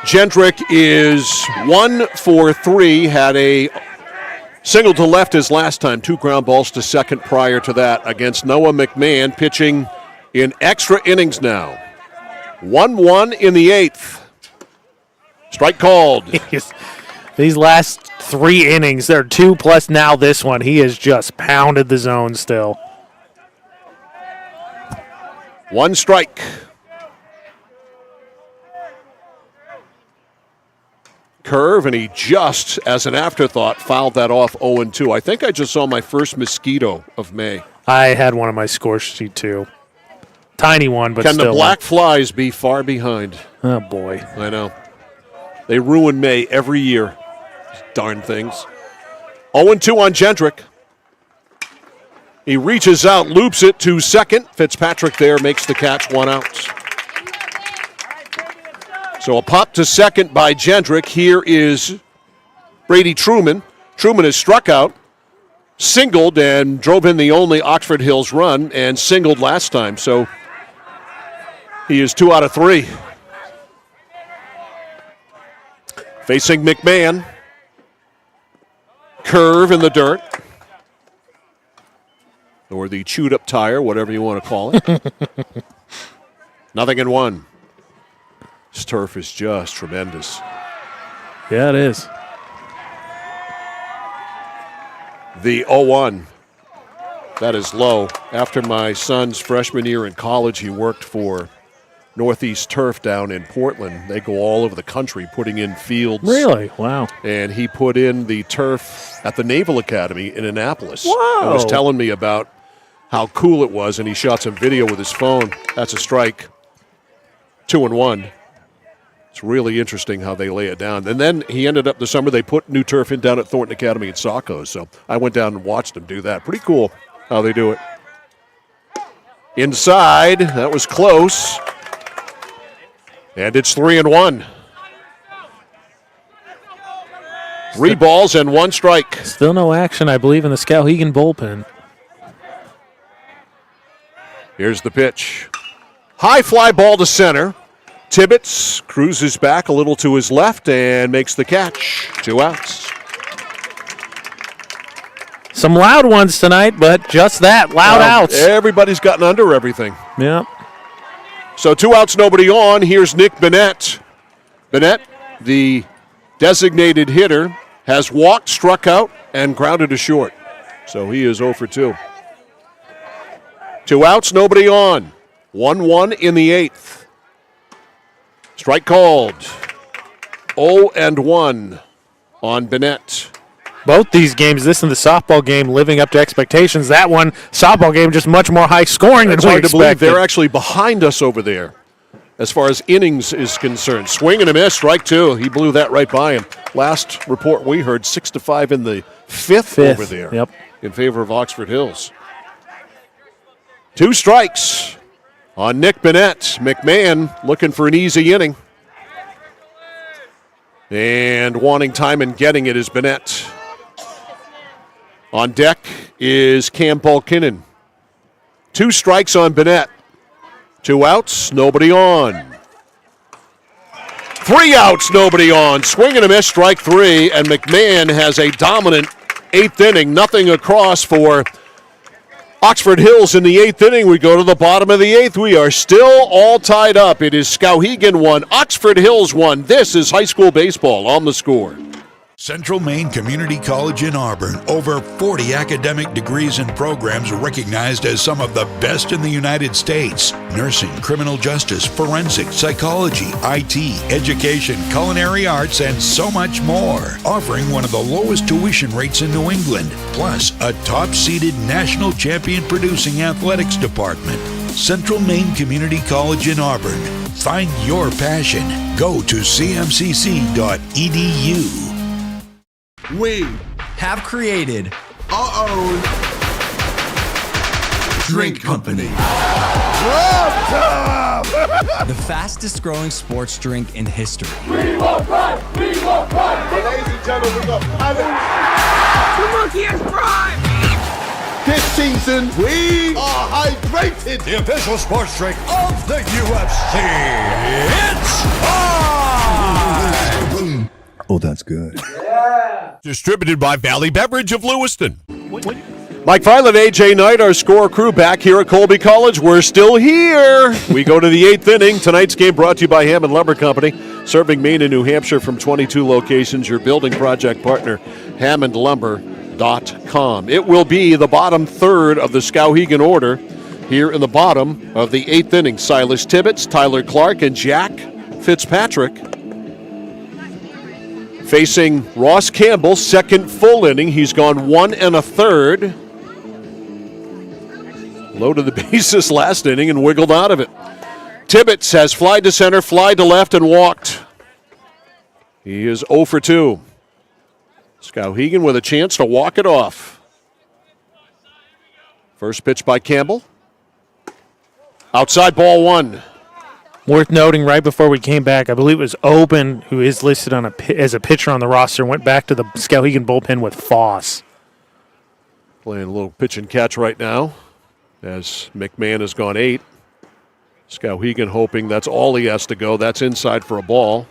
Jendrick is 1 for 3. Had a single to left his last time. 2 ground balls to second prior to that against Noah McMahon, pitching in extra innings now. 1-1 in the 8th. Strike called. These last 3 innings, they're 2 plus now this one. He has just pounded the zone still. 1 strike. Curve, and he just, as an afterthought, fouled that off 0-2. I think I just saw my first mosquito of May. I had one on my score sheet, too. Tiny one, but Can still. the black flies be far behind? Oh, boy. I know. They ruin May every year. These darn things. 0-2 on Jendrick. He reaches out, loops it to second. Fitzpatrick there makes the catch, 1 out. So a pop to second by Jendrick. Here is Brady Truman. Truman is struck out, singled, and drove in the only Oxford Hills run, and singled last time. So he is 2 out of 3. Facing McMahon. Curve in the dirt. Or the chewed-up tire, whatever you want to call it. 0-1. This turf is just tremendous. Yeah, it is. The 0-1. That is low. After my son's freshman year in college, he worked for Northeast Turf down in Portland. They go all over the country putting in fields. Really? Wow. And he put in the turf at the Naval Academy in Annapolis. Wow. He was telling me about how cool it was, and he shot some video with his phone. That's a strike. 2-1. It's really interesting how they lay it down. And then he ended up the summer, they put new turf in down at Thornton Academy in Saco. So I went down and watched them do that. Pretty cool how they do it. Inside, that was close. And it's 3-1. 3 balls and 1 strike. Still no action, I believe, in the Skowhegan bullpen. Here's the pitch. High fly ball to center. Tibbetts cruises back a little to his left and makes the catch. 2 outs. Some loud ones tonight, but just that, loud outs. Everybody's gotten under everything. Yeah. So 2 outs, nobody on. Here's Nick Bennett. Bennett, the designated hitter, has walked, struck out, and grounded to short. So he is 0 for 2. 2 outs, nobody on. 1-1 in the 8th. Strike called. 0-1 on Bennett. Both these games, this and the softball game, living up to expectations. That one, softball game, just much more high scoring than we hard to believe. expected. They're actually behind us over there as far as innings is concerned. Swing and a miss, strike 2. He blew that right by him. Last report we heard, 6-5 in the 5th over there. Yep. In favor of Oxford Hills. 2 strikes on Nick Bennett. McMahon looking for an easy inning. And wanting time and getting it is Bennett. On deck is Cam Balkinnon. 2 strikes on Bennett. 2 outs, nobody on. 3 outs, nobody on. Swing and a miss, strike 3, and McMahon has a dominant 8th inning. Nothing across for Oxford Hills in the 8th inning. We go to the bottom of the 8th. We are still all tied up. It is Skowhegan 1, Oxford Hills 1. This is high school baseball on the Score. Central Maine Community College in Auburn. Over 40 academic degrees and programs recognized as some of the best in the United States. Nursing, criminal justice, forensics, psychology, IT, education, culinary arts, and so much more. Offering one of the lowest tuition rates in New England. Plus, a top-seeded national champion producing athletics department. Central Maine Community College in Auburn. Find your passion. Go to cmcc.edu. We have created our own drink company. The fastest growing sports drink in history. We will run! We will run! Ladies and gentlemen, we got The monkey has prime! This season, we are hydrated. The official sports drink of the UFC. It's on! Oh, that's good. Distributed by Valley Beverage of Lewiston. Mike Filan, AJ Knight, our Score crew back here at Colby College. We're still here. We go to the 8th inning. Tonight's game brought to you by Hammond Lumber Company, serving Maine and New Hampshire from 22 locations. Your building project partner, HammondLumber.com. It will be the bottom third of the Skowhegan order here in the bottom of the 8th inning. Silas Tibbetts, Tyler Clark, and Jack Fitzpatrick facing Ross Campbell, second full inning. He's gone 1 1/3. Low to the bases last inning and wiggled out of it. Tibbetts has fly to center, fly to left, and walked. He is 0 for 2. Skowhegan with a chance to walk it off. First pitch by Campbell. Outside, ball 1. Worth noting, right before we came back, I believe it was Oben, who is listed on as a pitcher on the roster, went back to the Skowhegan bullpen with Foss. Playing a little pitch and catch right now as McMahon has gone 8. Skowhegan hoping that's all he has to go. That's inside for a ball.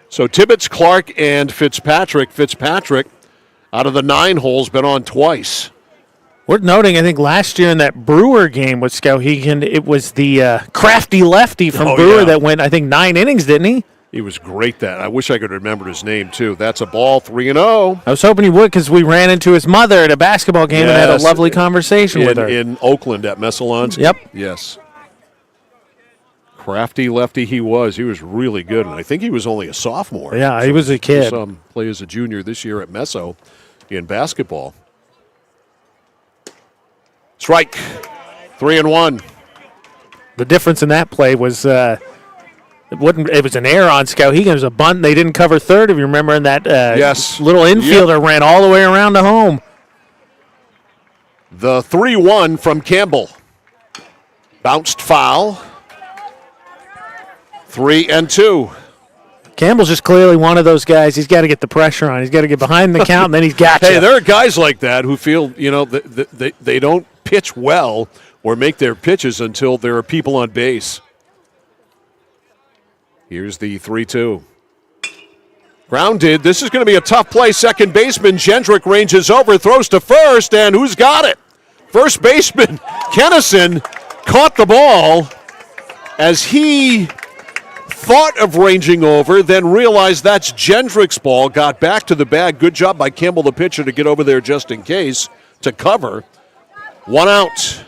So Tibbetts, Clark, and Fitzpatrick. Fitzpatrick, out of the 9 holes, been on twice. Worth noting, I think last year in that Brewer game with Skowhegan, it was the crafty lefty from Brewer that went, I think, 9 innings, didn't he? He was great that. I wish I could remember his name, too. That's a ball, 3-0. I was hoping he would because we ran into his mother at a basketball game and had a lovely conversation with her. In Oakland at Messalon's. Yep. Yes. Crafty lefty he was. He was really good, and I think he was only a sophomore. Yeah, he was a kid. Play as a junior this year at Meso in basketball. Strike. 3-1. The difference in that play was it was an error on Skowhegan. It was a bunt. They didn't cover third, if you remember, and that little infielder ran all the way around to home. The 3-1 from Campbell. Bounced foul. 3-2. Campbell's just clearly one of those guys. He's got to get the pressure on. He's got to get behind the count, and then he's got you. Hey, there are guys like that who feel, they don't pitch well or make their pitches until there are people on base. Here's the 3-2. Grounded. This is going to be a tough play. Second baseman Jendrick ranges over, throws to first, and who's got it? First baseman Kennison caught the ball as he thought of ranging over, then realized that's Jendrick's ball, got back to the bag. Good job by Campbell, the pitcher, to get over there just in case to cover. 1 out.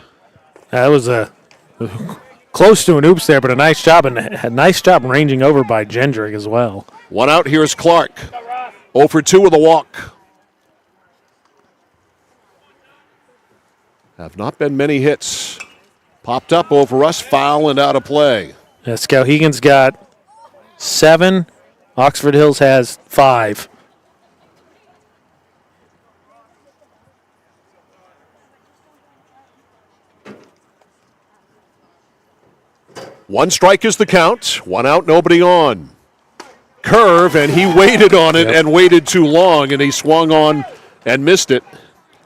That was close to an oops there, but a nice job, and a nice job ranging over by Jendrick as well. 1 out. Here's Clark. 0 for 2 with a walk. Have not been many hits. Popped up over us, foul and out of play. Yeah, Skowhegan's got 7. Oxford Hills has 5. One strike is the count. 1 out, nobody on. Curve, and he waited on it and waited too long, and he swung on and missed it.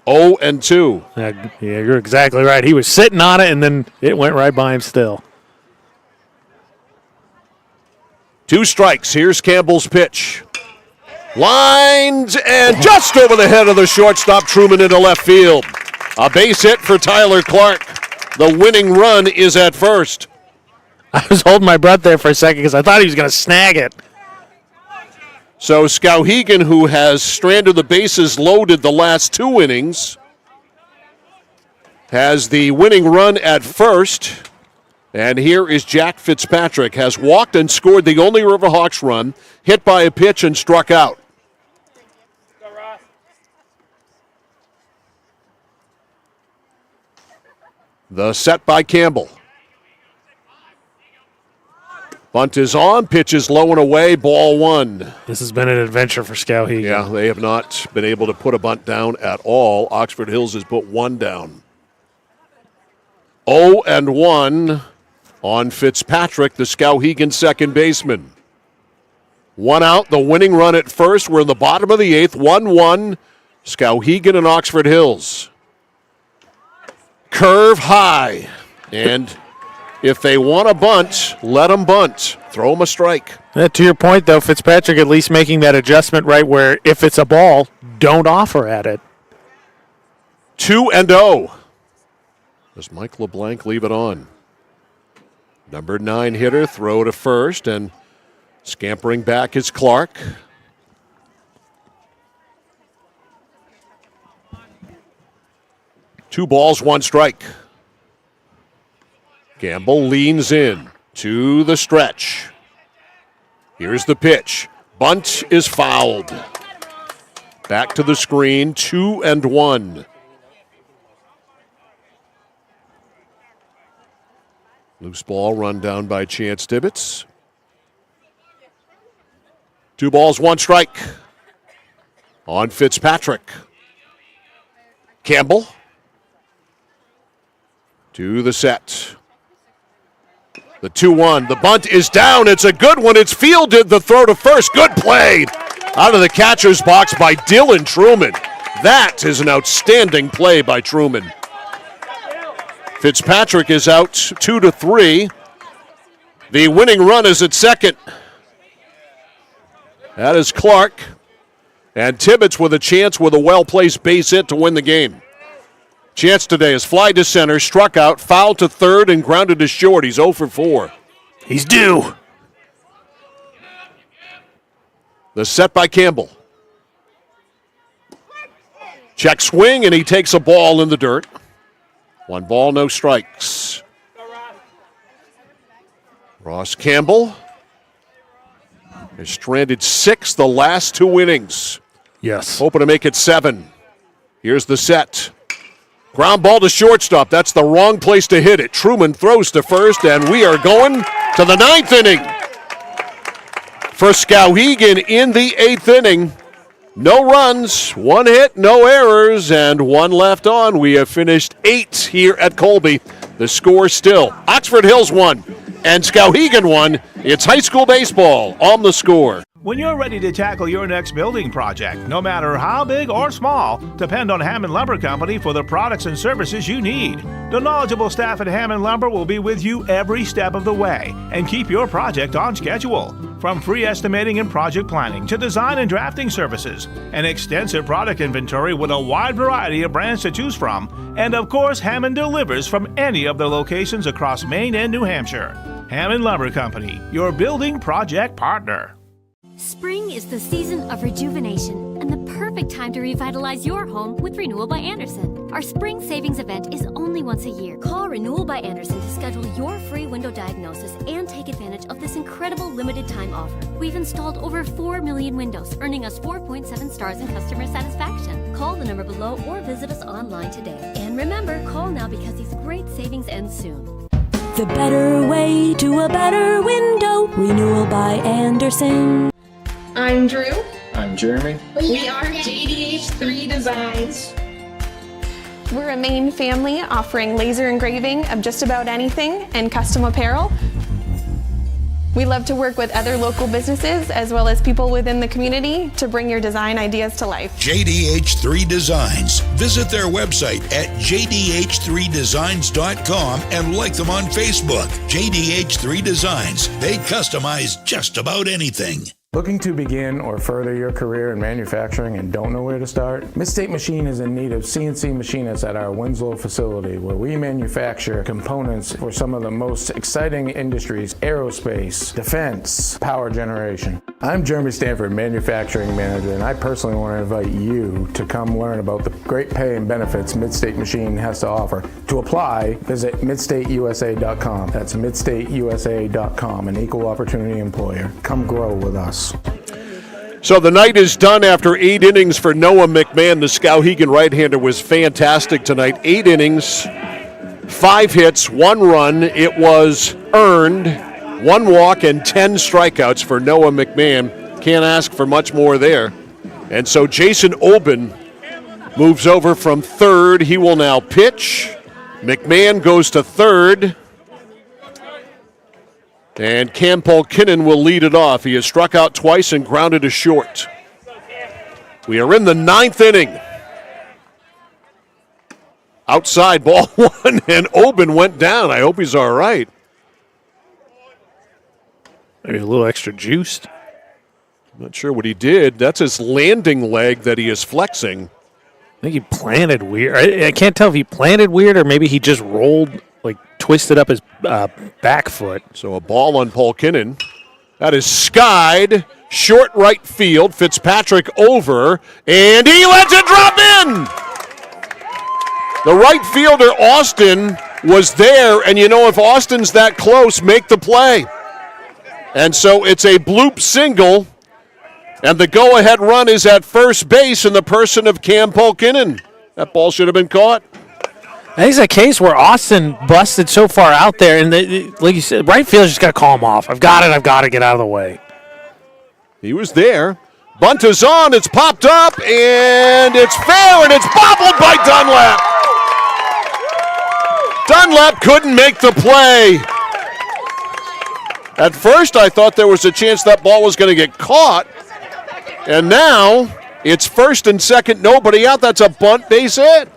0-2. Yeah, you're exactly right. He was sitting on it, and then it went right by him still. 2 strikes. Here's Campbell's pitch. Lined and just over the head of the shortstop, Truman into left field. A base hit for Tyler Clark. The winning run is at first. I was holding my breath there for a second because I thought he was going to snag it. So Skowhegan, who has stranded the bases loaded the last 2 innings, has the winning run at first. And here is Jack Fitzpatrick, has walked and scored the only Riverhawks run, hit by a pitch and struck out. The set by Campbell. Bunt is on, pitch is low and away, ball 1. This has been an adventure for Skowhegan. Yeah, they have not been able to put a bunt down at all. Oxford Hills has put 1 down. 0-1 on Fitzpatrick, the Skowhegan second baseman. 1 out, the winning run at first. We're in the bottom of the 8th, 1-1, Skowhegan and Oxford Hills. Curve high, and if they want to bunt, let them bunt. Throw them a strike. To your point, though, Fitzpatrick at least making that adjustment right where if it's a ball, don't offer at it. 2-0. Does Mike LeBlanc leave it on? Number 9 hitter, throw to first, and scampering back is Clark. Two balls, 1 strike. Campbell leans in to the stretch. Here's the pitch. Bunt is fouled. Back to the screen, 2-1. Loose ball run down by Chance Tibbetts. 2 balls, 1 strike on Fitzpatrick. Campbell To the set. The 2-1. The bunt is down. It's a good one. It's fielded. The throw to first. Good play. Out of the catcher's box by Dylan Truman. That is an outstanding play by Truman. Fitzpatrick is out 2-3. The winning run is at second. That is Clark. And Tibbetts with a chance with a well-placed base hit to win the game. Chance today is fly to center, struck out, foul to third, and grounded to short. He's 0 for 4. He's due. The set by Campbell. Check swing, and he takes a ball in the dirt. 1 ball, no strikes. Ross Campbell has stranded 6 the last 2 innings. Yes. Hoping to make it 7. Here's the set. Ground ball to shortstop. That's the wrong place to hit it. Truman throws to first, and we are going to the 9th inning. For Skowhegan in the 8th inning. No runs, 1 hit, no errors, and 1 left on. We have finished 8 here at Colby. The score still Oxford Hills 1 and Skowhegan 1. It's high school baseball on the score. When you're ready to tackle your next building project, no matter how big or small, depend on Hammond Lumber Company for the products and services you need. The knowledgeable staff at Hammond Lumber will be with you every step of the way and keep your project on schedule. From free estimating and project planning to design and drafting services, an extensive product inventory with a wide variety of brands to choose from, and of course, Hammond delivers from any of the locations across Maine and New Hampshire. Hammond Lumber Company, your building project partner. Spring is the season of rejuvenation and the perfect time to revitalize your home with Renewal by Andersen. Our spring savings event is only once a year. Call Renewal by Andersen to schedule your free window diagnosis and take advantage of this incredible limited time offer. We've installed over 4 million windows, earning us 4.7 stars in customer satisfaction. Call the number below or visit us online today. And remember, call now because these great savings end soon. The better way to a better window. Renewal by Andersen. I'm Drew. I'm Jeremy. We are JDH3 Designs. We're a Maine family offering laser engraving of just about anything and custom apparel. We love to work with other local businesses as well as people within the community to bring your design ideas to life. JDH3 Designs. Visit their website at jdh3designs.com and like them on Facebook. JDH3 Designs. They customize just about anything. Looking to begin or further your career in manufacturing and don't know where to start? Midstate Machine is in need of CNC machinists at our Winslow facility, where we manufacture components for some of the most exciting industries: aerospace, defense, power generation. I'm Jeremy Stanford, manufacturing manager, and I personally want to invite you to come learn about the great pay and benefits Midstate Machine has to offer. To apply, visit midstateusa.com. That's midstateusa.com, an equal opportunity employer. Come grow with us. So the night is done after 8 innings for Noah McMahon. The Skowhegan right-hander was fantastic tonight. 8 innings, 5 hits, 1 run. It was earned, 1 walk, and 10 strikeouts for Noah McMahon. Can't ask for much more there. And so Jason Oben moves over from third. He will now pitch. McMahon goes to third. And Cam Polkinnon will lead it off. He has struck out twice and grounded to short. We are in the 9th inning. Outside ball 1, and Oben went down. I hope he's all right. Maybe a little extra juiced. I'm not sure what he did. That's his landing leg that he is flexing. I think he planted weird. I can't tell if he planted weird or maybe he just rolled, twisted up his back foot. So a ball on Polkinnon. That is skied. Short right field. Fitzpatrick over. And he lets it drop in. The right fielder, Austin, was there. And if Austin's that close, make the play. And so it's a bloop single. And the go-ahead run is at first base in the person of Cam Polkinnon. That ball should have been caught. I think it's a case where Austin busted so far out there, and like you said, right field's just got to call him off. I've got to get out of the way. He was there. Bunt is on. It's popped up, and it's fair, and it's bobbled by Dunlap. Dunlap couldn't make the play. At first, I thought there was a chance that ball was going to get caught. And now, it's first and second, nobody out. That's a bunt base hit.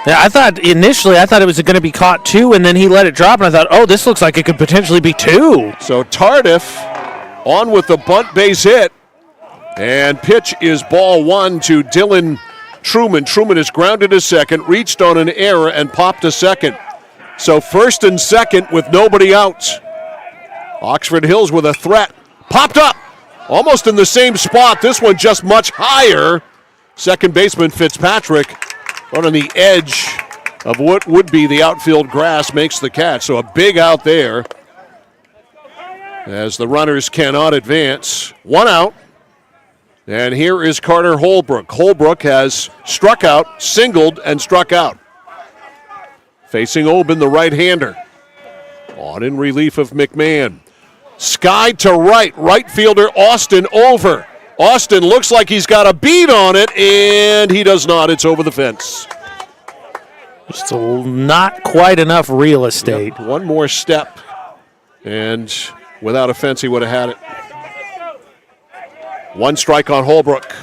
Yeah, I thought it was going to be caught 2, and then he let it drop, and I thought, oh, this looks like it could potentially be 2. So Tardif on with the bunt base hit. And pitch is ball 1 to Dylan Truman. Truman is grounded to second, reached on an error, and popped to second. So first and second with nobody out. Oxford Hills with a threat. Popped up. Almost in the same spot. This one just much higher. Second baseman Fitzpatrick on the edge of what would be the outfield grass makes the catch. So a big out there as the runners cannot advance. 1 out. And here is Carter Holbrook. Holbrook has struck out, singled, and struck out. Facing Oben, the right-hander. On in relief of McMahon. Sky to right fielder Austin over. Austin looks like he's got a beat on it, and he does not. It's over the fence. Just not quite enough real estate. Yep, one more step, and without a fence, he would have had it. 1 strike on Holbrook.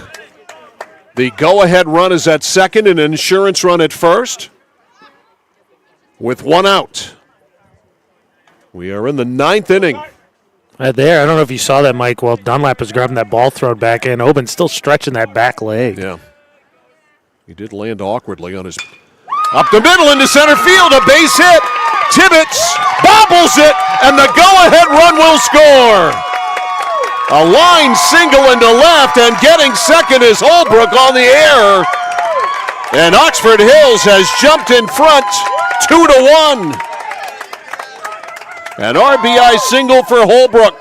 The go-ahead run is at second, and an insurance run at first. With 1 out. We are in the 9th inning. There, I don't know if you saw that, Mike. Well, Dunlap is grabbing that ball thrown back in. Oben's still stretching that back leg. Yeah. He did land awkwardly on his... Up the middle into center field, a base hit. Tibbetts bobbles it, and the go-ahead run will score. A line single into left, and getting second is Holbrook on the air. And Oxford Hills has jumped in front 2-1. An RBI single for Holbrook.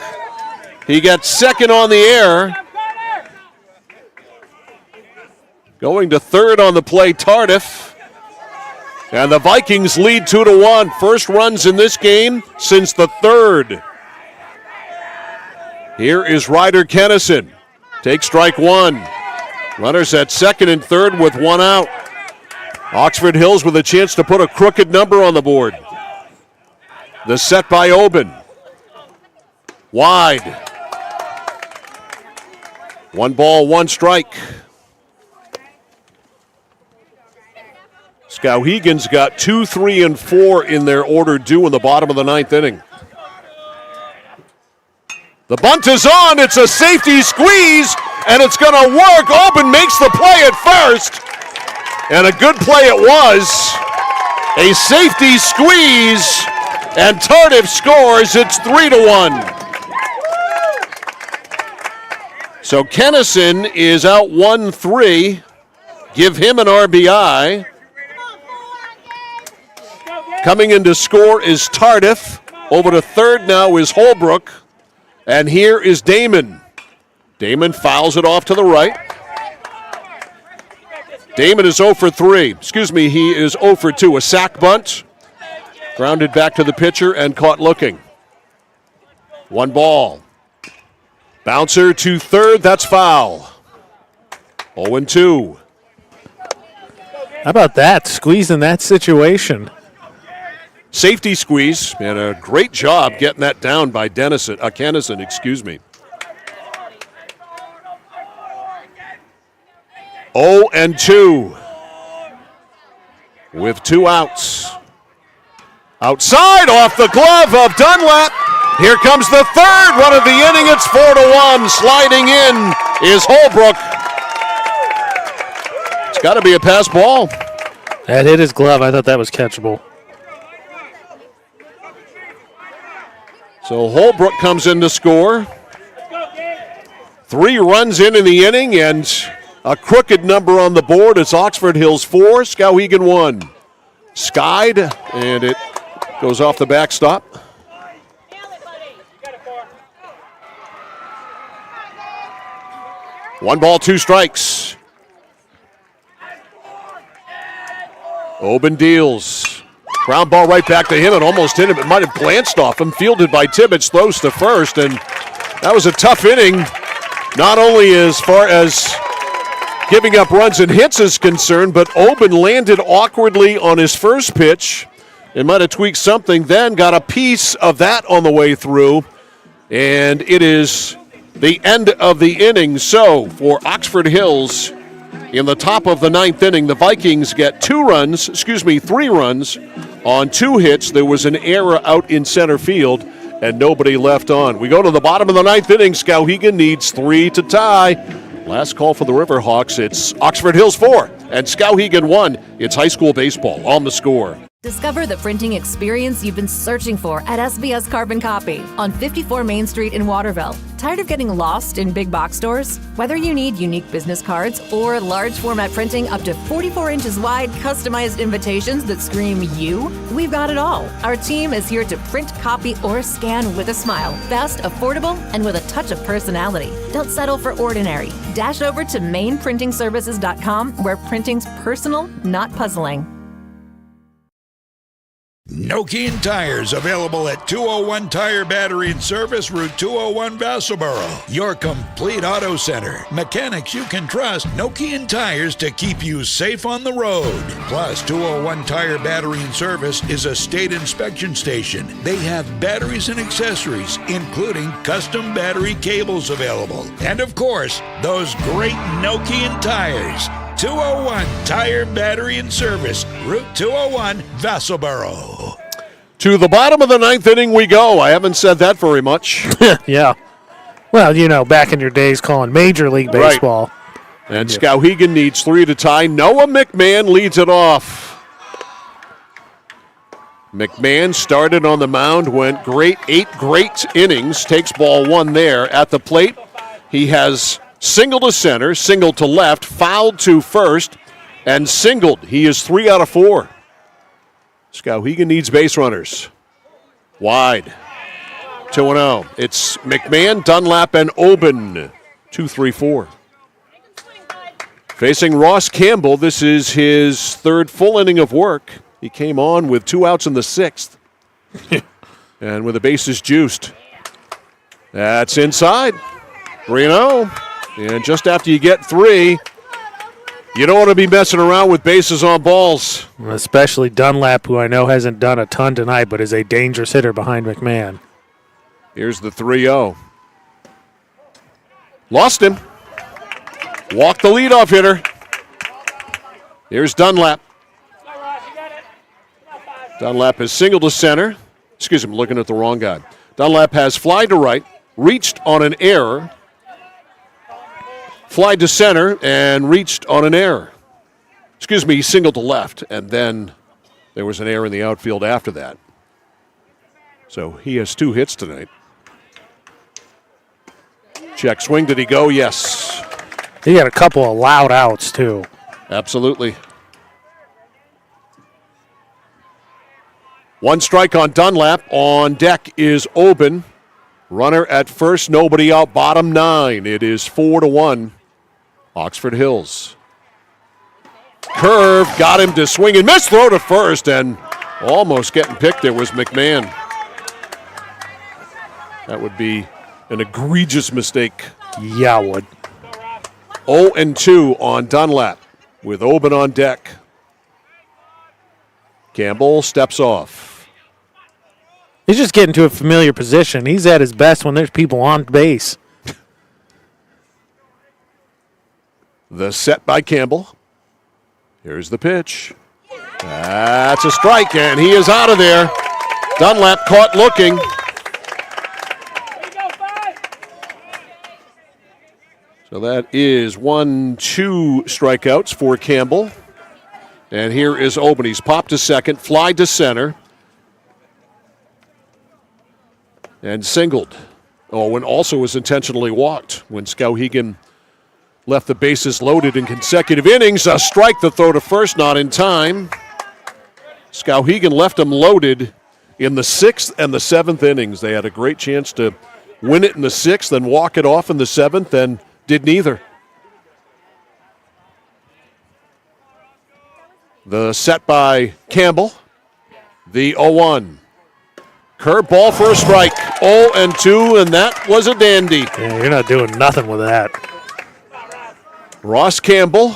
He gets second on the air. Going to third on the play, Tardif. And the Vikings lead 2-1. First runs in this game since the third. Here is Ryder Kennison. Takes strike 1. Runners at second and third with 1 out. Oxford Hills with a chance to put a crooked number on the board. The set by Oben. Wide. 1 ball, 1 strike. Skowhegan's got 2, 3, and 4 in their order due in the bottom of the 9th inning. The bunt is on. It's a safety squeeze, and it's going to work. Oben makes the play at first, and a good play it was. A safety squeeze, and Tardif scores. It's 3-1. So Kennison is out 1-3. Give him an RBI. Coming in to score is Tardif. Over to third now is Holbrook. And here is Damon. Damon fouls it off to the right. Damon is 0 for 3. Excuse me, he is 0 for 2. A sack bunt. Grounded back to the pitcher and caught looking. 1 ball. Bouncer to third. That's foul. 0-2. How about that? Squeezing that situation. Safety squeeze, and a great job getting that down by Kennison, excuse me. 0-2 with 2 outs. Outside, off the glove of Dunlap. Here comes the third run of the inning. It's 4-1. Sliding in is Holbrook. It's got to be a pass ball. That hit his glove. I thought that was catchable. So Holbrook comes in to score. 3 runs in the inning, and a crooked number on the board. It's Oxford Hills 4, Skowhegan 1. Skied, and it goes off the backstop. One ball, 2 strikes. Oben deals. Ground ball right back to him and almost hit him. It might have glanced off him. Fielded by Tibbetts, throws to first. And that was a tough inning, not only as far as giving up runs and hits is concerned, but Oben landed awkwardly on his first pitch. It might have tweaked something, then got a piece of that on the way through, and it is the end of the inning. So for Oxford Hills, in the top of the ninth inning, the Vikings get 3 runs on 2 hits. There was an error out in center field, and nobody left on. We go to the bottom of the ninth inning. Skowhegan needs 3 to tie. Last call for the Riverhawks. It's Oxford Hills 4 and Skowhegan 1. It's high school baseball on The Score. Discover the printing experience you've been searching for at SBS Carbon Copy on 54 Main Street in Waterville. Tired of getting lost in big box stores? Whether you need unique business cards or large format printing up to 44 inches wide, customized invitations that scream you, we've got it all. Our team is here to print, copy, or scan with a smile. Fast, affordable, and with a touch of personality. Don't settle for ordinary. Dash over to mainprintingservices.com where printing's personal, not puzzling. Nokian Tires, available at 201 Tire Battery and Service, Route 201, Vassalboro. Your complete auto center. Mechanics you can trust. Nokian Tires to keep you safe on the road. Plus, 201 Tire Battery and Service is a state inspection station. They have batteries and accessories, including custom battery cables available. And of course, those great Nokian tires. 201 Tire Battery and Service, Route 201, Vassalboro. To the bottom of the ninth inning we go. I haven't said that very much. Yeah. Well, back in your days calling Major League Baseball. Right. And Skowhegan needs 3 to tie. Noah McMahon leads it off. McMahon started on the mound, went 8 great innings, takes ball 1 there. At the plate, he has singled to center, singled to left, fouled to first, and singled. He is 3 out of 4. Skowhegan needs base runners. Wide. 2-0. It's McMahon, Dunlap, and Oben. 2-3-4. Facing Ross Campbell, this is his 3rd full inning of work. He came on with 2 outs in the 6th. And with the bases juiced. That's inside. 3-0. And just after you get 3, you don't want to be messing around with bases on balls. Especially Dunlap, who I know hasn't done a ton tonight, but is a dangerous hitter behind McMahon. Here's the 3-0. Lost him. Walked the leadoff hitter. Here's Dunlap. Dunlap has singled to center. Excuse me, I'm looking at the wrong guy. Dunlap has fly to right, reached on an error. Fly to center and reached on an error. Excuse me, he singled to left, and then there was an error in the outfield after that. So he has 2 hits tonight. Check swing, did he go? Yes. He got a couple of loud outs, too. Absolutely. 1 strike on Dunlap. On deck is Oben. Runner at first, nobody out, bottom 9. It is 4-1. Oxford Hills. Curve, got him to swing and miss, throw to first, and almost getting picked there was McMahon. That would be an egregious mistake. Yeah, it would. 0-2 on Dunlap with Oben on deck. Campbell steps off. He's just getting to a familiar position. He's at his best when there's people on base. The set by Campbell. Here's the pitch. That's a strike, and he is out of there. Dunlap caught looking. So that is 1-2 strikeouts for Campbell. And here is Oben. He's popped to second, fly to center, and singled. Owen also was intentionally walked when Skowhegan left the bases loaded in consecutive innings. A strike, the throw to first, not in time. Skowhegan left them loaded in the 6th and the 7th innings. They had a great chance to win it in the 6th, then walk it off in the 7th, and did neither. The set by Campbell. The 0-1. Curveball for a strike. 0-2, and that was a dandy. Yeah, you're not doing nothing with that. Ross Campbell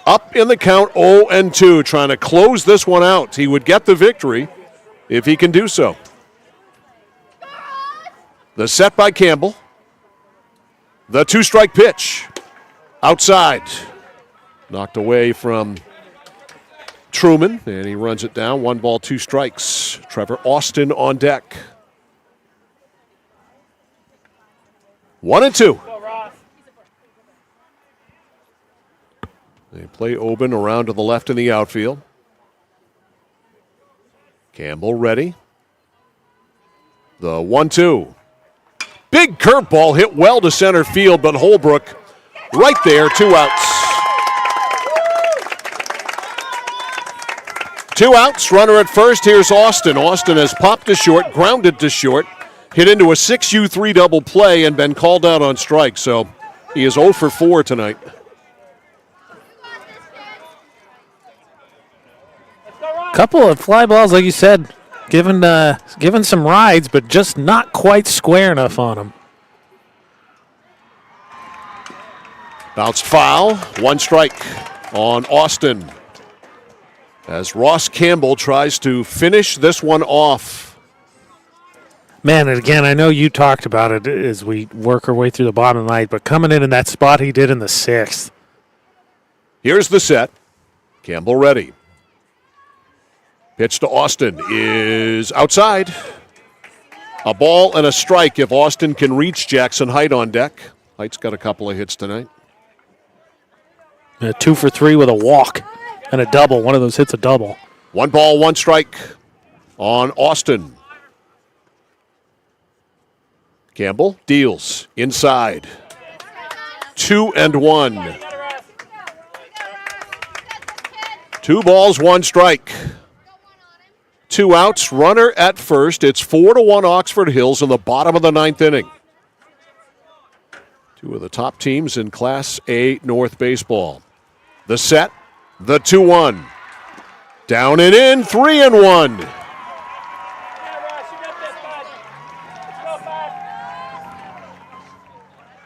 up in the count 0-2, trying to close this one out. He would get the victory if he can do so. The set by Campbell. The 2-strike pitch. Outside. Knocked away from Truman, and he runs it down. 1 ball, 2 strikes. Trevor Austin on deck. 1-2. They play Oben around to the left in the outfield. Campbell ready. The 1-2. Big curveball hit well to center field, but Holbrook right there, 2 outs. 2 outs, runner at first. Here's Austin. Austin has popped to short, grounded to short, hit into a 6U3 double play, and been called out on strike. So he is 0 for 4 tonight. Couple of fly balls, like you said, given some rides, but just not quite square enough on them. Bounced foul, 1 strike on Austin as Ross Campbell tries to finish this one off. Man, and again, I know you talked about it as we work our way through the bottom of the ninth, but coming in that spot he did in the 6th. Here's the set. Campbell ready. Pitch to Austin is outside. A ball and a strike if Austin can reach Jackson Height on deck. Height's got a couple of hits tonight. 2 for 3 with a walk and a double. One of those hits a double. 1 ball, 1 strike on Austin. Campbell deals inside. 2-1. 2 balls, 1 strike. 2 outs, runner at first. It's 4-1 Oxford Hills in the bottom of the 9th inning. 2 of the top teams in Class A North Baseball. The set, the 2-1. Down and in, 3-1.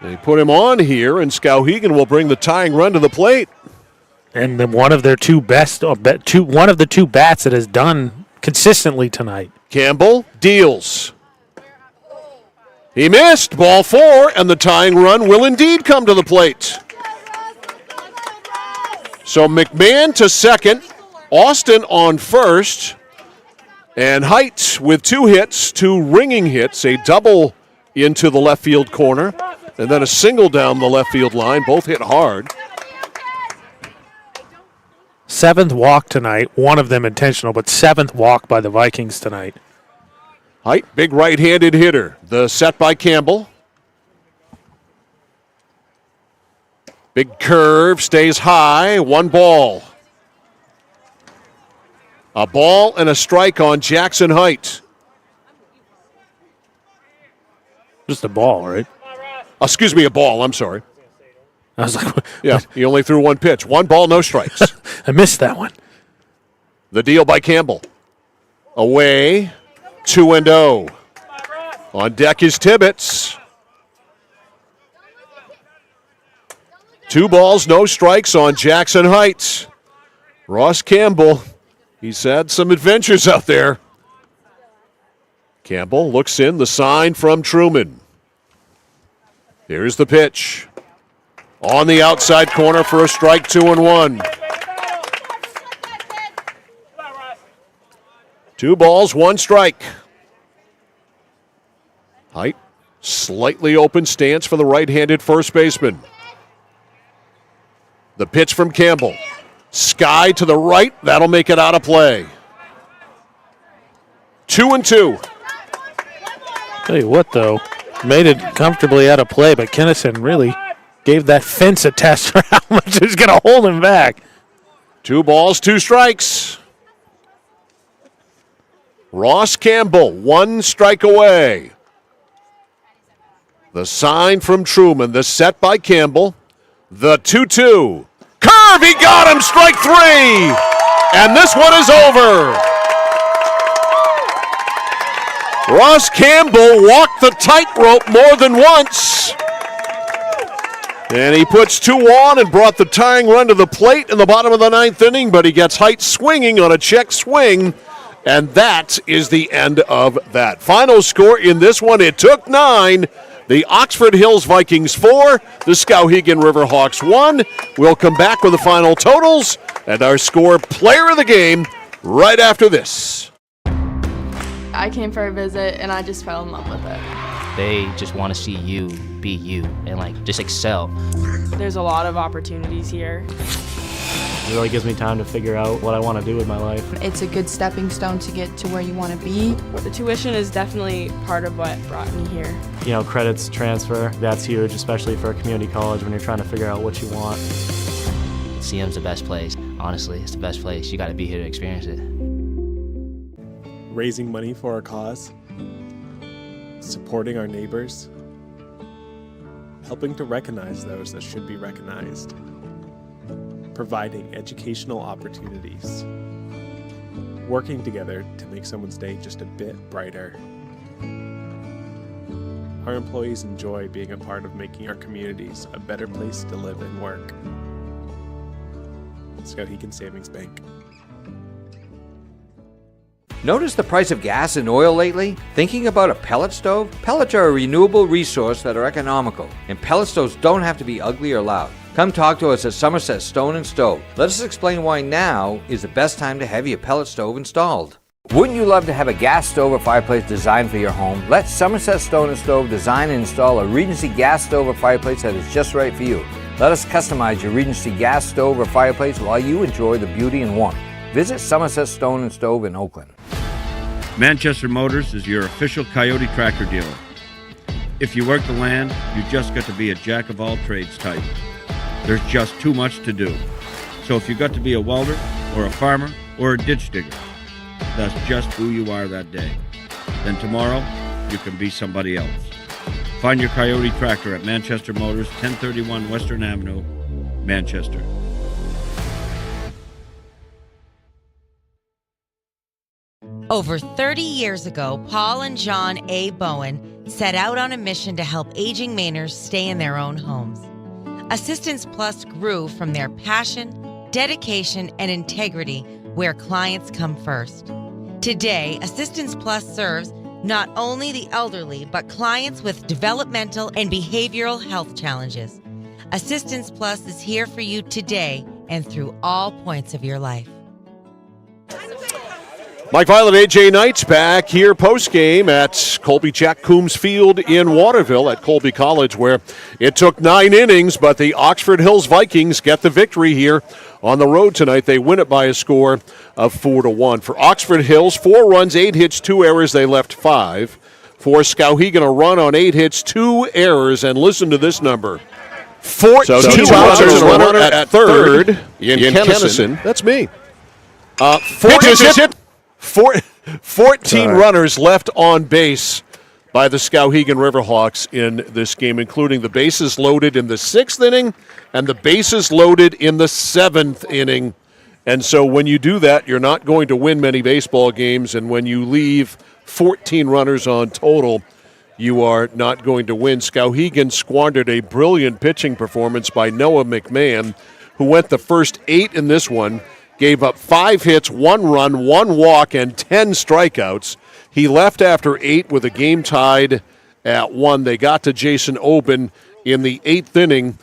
They put him on here, and Skowhegan will bring the tying run to the plate. And then one of their one of the 2 bats that has done consistently tonight. Campbell deals. He missed, ball 4, and the tying run will indeed come to the plate. So McMahon to second, Austin on first, and Height with 2 hits, 2 ringing hits, a double into the left field corner, and then a single down the left field line, both hit hard. 7th walk tonight, one of them intentional, but 7th walk by the Vikings tonight. Height, big right-handed hitter. The set by Campbell. Big curve, stays high, 1 ball. A ball and a strike on Jackson Height. Just a ball, right? Excuse me, a ball, I'm sorry. I was like, yeah, he only threw 1 pitch. 1 ball, no strikes. I missed that one. The deal by Campbell. Away, 2-0. On deck is Tibbetts. 2 balls, no strikes on Jackson Heights. Ross Campbell, he's had some adventures out there. Campbell looks in, the sign from Truman. Here's the pitch. On the outside corner for a strike, 2-1. 2 balls, 1 strike. Height, slightly open stance for the right-handed first baseman. The pitch from Campbell. Sky to the right, that'll make it out of play. 2-2. Tell you what, though, made it comfortably out of play, but Kennison really gave that fence a test for how much is going to hold him back. 2 balls, 2 strikes. Ross Campbell, 1 strike away. The sign from Truman, the set by Campbell, the 2-2. Curve, he got him, strike 3. And this one is over. Ross Campbell walked the tightrope more than once. And he puts 2 on and brought the tying run to the plate in the bottom of the 9th inning, but he gets Height swinging on a check swing, and that is the end of that. Final score in this one, it took 9. The Oxford Hills Vikings 4, the Skowhegan Riverhawks 1. We'll come back with the final totals and our score player of the game right after this. I came for a visit and I just fell in love with it. They just want to see you be you and just excel. There's a lot of opportunities here. It really gives me time to figure out what I want to do with my life. It's a good stepping stone to get to where you want to be. The tuition is definitely part of what brought me here. Credits transfer, that's huge, especially for a community college when you're trying to figure out what you want. CM's the best place. Honestly, it's the best place. You got to be here to experience it. Raising money for our cause, supporting our neighbors, helping to recognize those that should be recognized, providing educational opportunities, working together to make someone's day just a bit brighter. Our employees enjoy being a part of making our communities a better place to live and work. Skowhegan Savings Bank. Notice the price of gas and oil lately? Thinking about a pellet stove? Pellets are a renewable resource that are economical, and pellet stoves don't have to be ugly or loud. Come talk to us at Somerset Stone & Stove. Let us explain why now is the best time to have your pellet stove installed. Wouldn't you love to have a gas stove or fireplace designed for your home? Let Somerset Stone & Stove design and install a Regency gas stove or fireplace that is just right for you. Let us customize your Regency gas stove or fireplace while you enjoy the beauty and warmth. Visit Somerset Stone & Stove in Oakland. Manchester Motors is your official Coyote tractor dealer. If you work the land, you just got to be a jack of all trades type. There's just too much to do. So if you got to be a welder or a farmer or a ditch digger, that's just who you are that day. Then tomorrow, you can be somebody else. Find your Coyote tractor at Manchester Motors, 1031 Western Avenue, Manchester. Over 30 years ago, Paul and John A. Bowen set out on a mission to help aging Mainers stay in their own homes. Assistance Plus grew from their passion, dedication, and integrity where clients come first. Today, Assistance Plus serves not only the elderly, but clients with developmental and behavioral health challenges. Assistance Plus is here for you today and through all points of your life. Mike Violet, AJ Knights back here post-game at Colby Jack Coombs Field in Waterville at Colby College, where it took 9 innings, but the Oxford Hills Vikings get the victory here on the road tonight. They win it by a score of 4-1. For Oxford Hills, 4 runs, 8 hits, 2 errors. They left 5. For Skowhegan, a run on 8 hits, 2 errors, and listen to this number. 14 runners, a runner at third in Kennison. That's me. 14 runners left on base by the Skowhegan Riverhawks in this game, including the bases loaded in the 6th inning and the bases loaded in the 7th inning. And so when you do that, you're not going to win many baseball games, and when you leave 14 runners on total, you are not going to win. Skowhegan squandered a brilliant pitching performance by Noah McMahon, who went the first 8 in this one, gave up 5 hits, 1 run, 1 walk, and 10 strikeouts. He left after 8 with a game tied at 1. They got to Jason Oben in the 8th inning.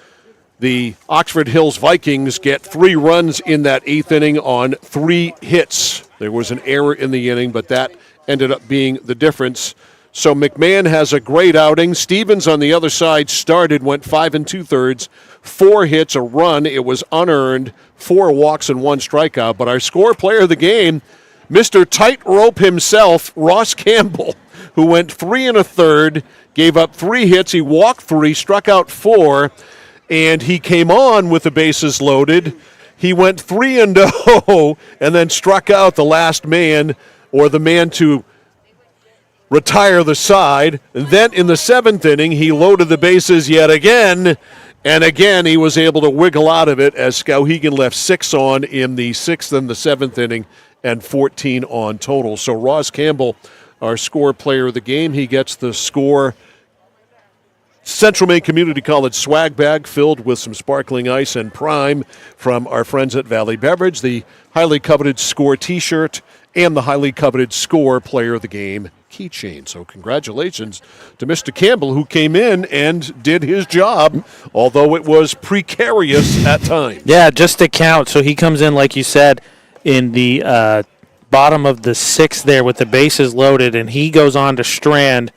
The Oxford Hills Vikings get 3 runs in that 8th inning on 3 hits. There was an error in the inning, but that ended up being the difference. So McMahon has a great outing. Stevens on the other side started, went 5 2/3, 4 hits, a run. It was unearned, 4 walks and 1 strikeout. But our score player of the game, Mr. Tightrope himself, Ross Campbell, who went 3 1/3, gave up 3 hits. He walked 3, struck out 4, and he came on with the bases loaded. He went 3 0 and then struck out the last man, or the man to retire the side. And then in the 7th inning, he loaded the bases yet again, and again he was able to wiggle out of it as Skowhegan left 6 on in the 6th and the 7th inning and 14 on total. So Ross Campbell, our score player of the game, he gets the score Central Maine Community College swag bag filled with some sparkling ice and prime from our friends at Valley Beverage, the highly coveted Score T-shirt, and the highly coveted Score Player of the Game keychain. So congratulations to Mr. Campbell, who came in and did his job, although it was precarious at times. Yeah, just to count. So he comes in, like you said, in the bottom of the sixth there with the bases loaded, and he goes on to strand.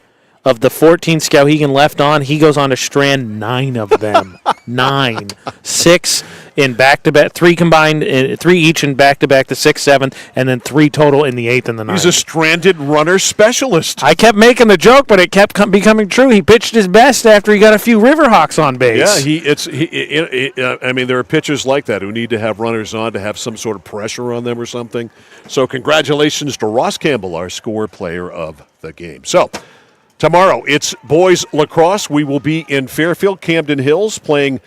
Of the 14 Skowhegan left on, he goes on to strand 9 of them. 9. 6 in back-to-back, 3 combined, 3 each in back-to-back, the 6th, 7th, and then 3 total in the 8th and the 9th. He's a stranded runner specialist. I kept making the joke, but it kept becoming true. He pitched his best after he got a few Riverhawks on base. Yeah, I mean, there are pitchers like that who need to have runners on to have some sort of pressure on them or something. So congratulations to Ross Campbell, our Score Player of the Game. So tomorrow, it's boys lacrosse. We will be in Fairfield, Camden Hills, playing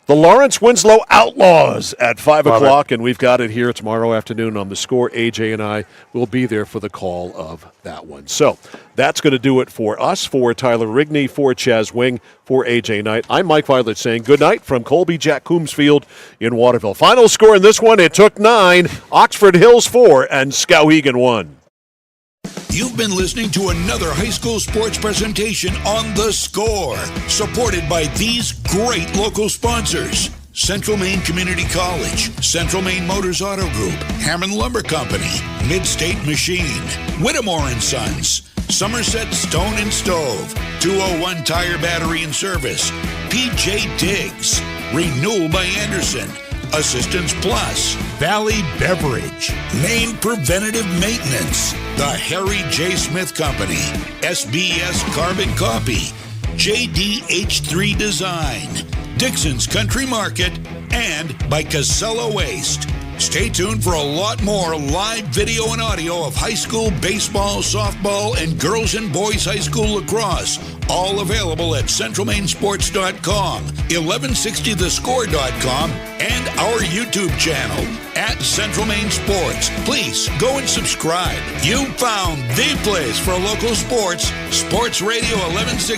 the Lawrence Winslow Outlaws at 5 o'clock, and we've got it here tomorrow afternoon on The Score. AJ and I will be there for the call of that one. So that's going to do it for us, for Tyler Rigney, for Chaz Wing, for AJ Knight. I'm Mike Violet saying good night from Colby Jack Coombs Field in Waterville. Final score in this one, it took 9, Oxford Hills 4, and Skowhegan 1. You've been listening to another high school sports presentation on The Score, supported by these great local sponsors: Central Maine Community College, Central Maine Motors Auto Group, Hammond Lumber Company, Mid-State Machine, Whittemore & Sons, Somerset Stone and Stove, 201 Tire Battery and Service, PJ Diggs, Renewal by Anderson, Assistance Plus, Valley Beverage, Maine Preventative Maintenance, The Harry J. Smith Company, SBS Carbon Copy, JDH3 Design, Dixon's Country Market, and by Casella Waste. Stay tuned for a lot more live video and audio of high school baseball, softball, and girls and boys high school lacrosse. All available at centralmainsports.com, 1160thescore.com, and our YouTube channel at Central Maine Sports. Please go and subscribe. You found the place for local sports, Sports Radio 1160.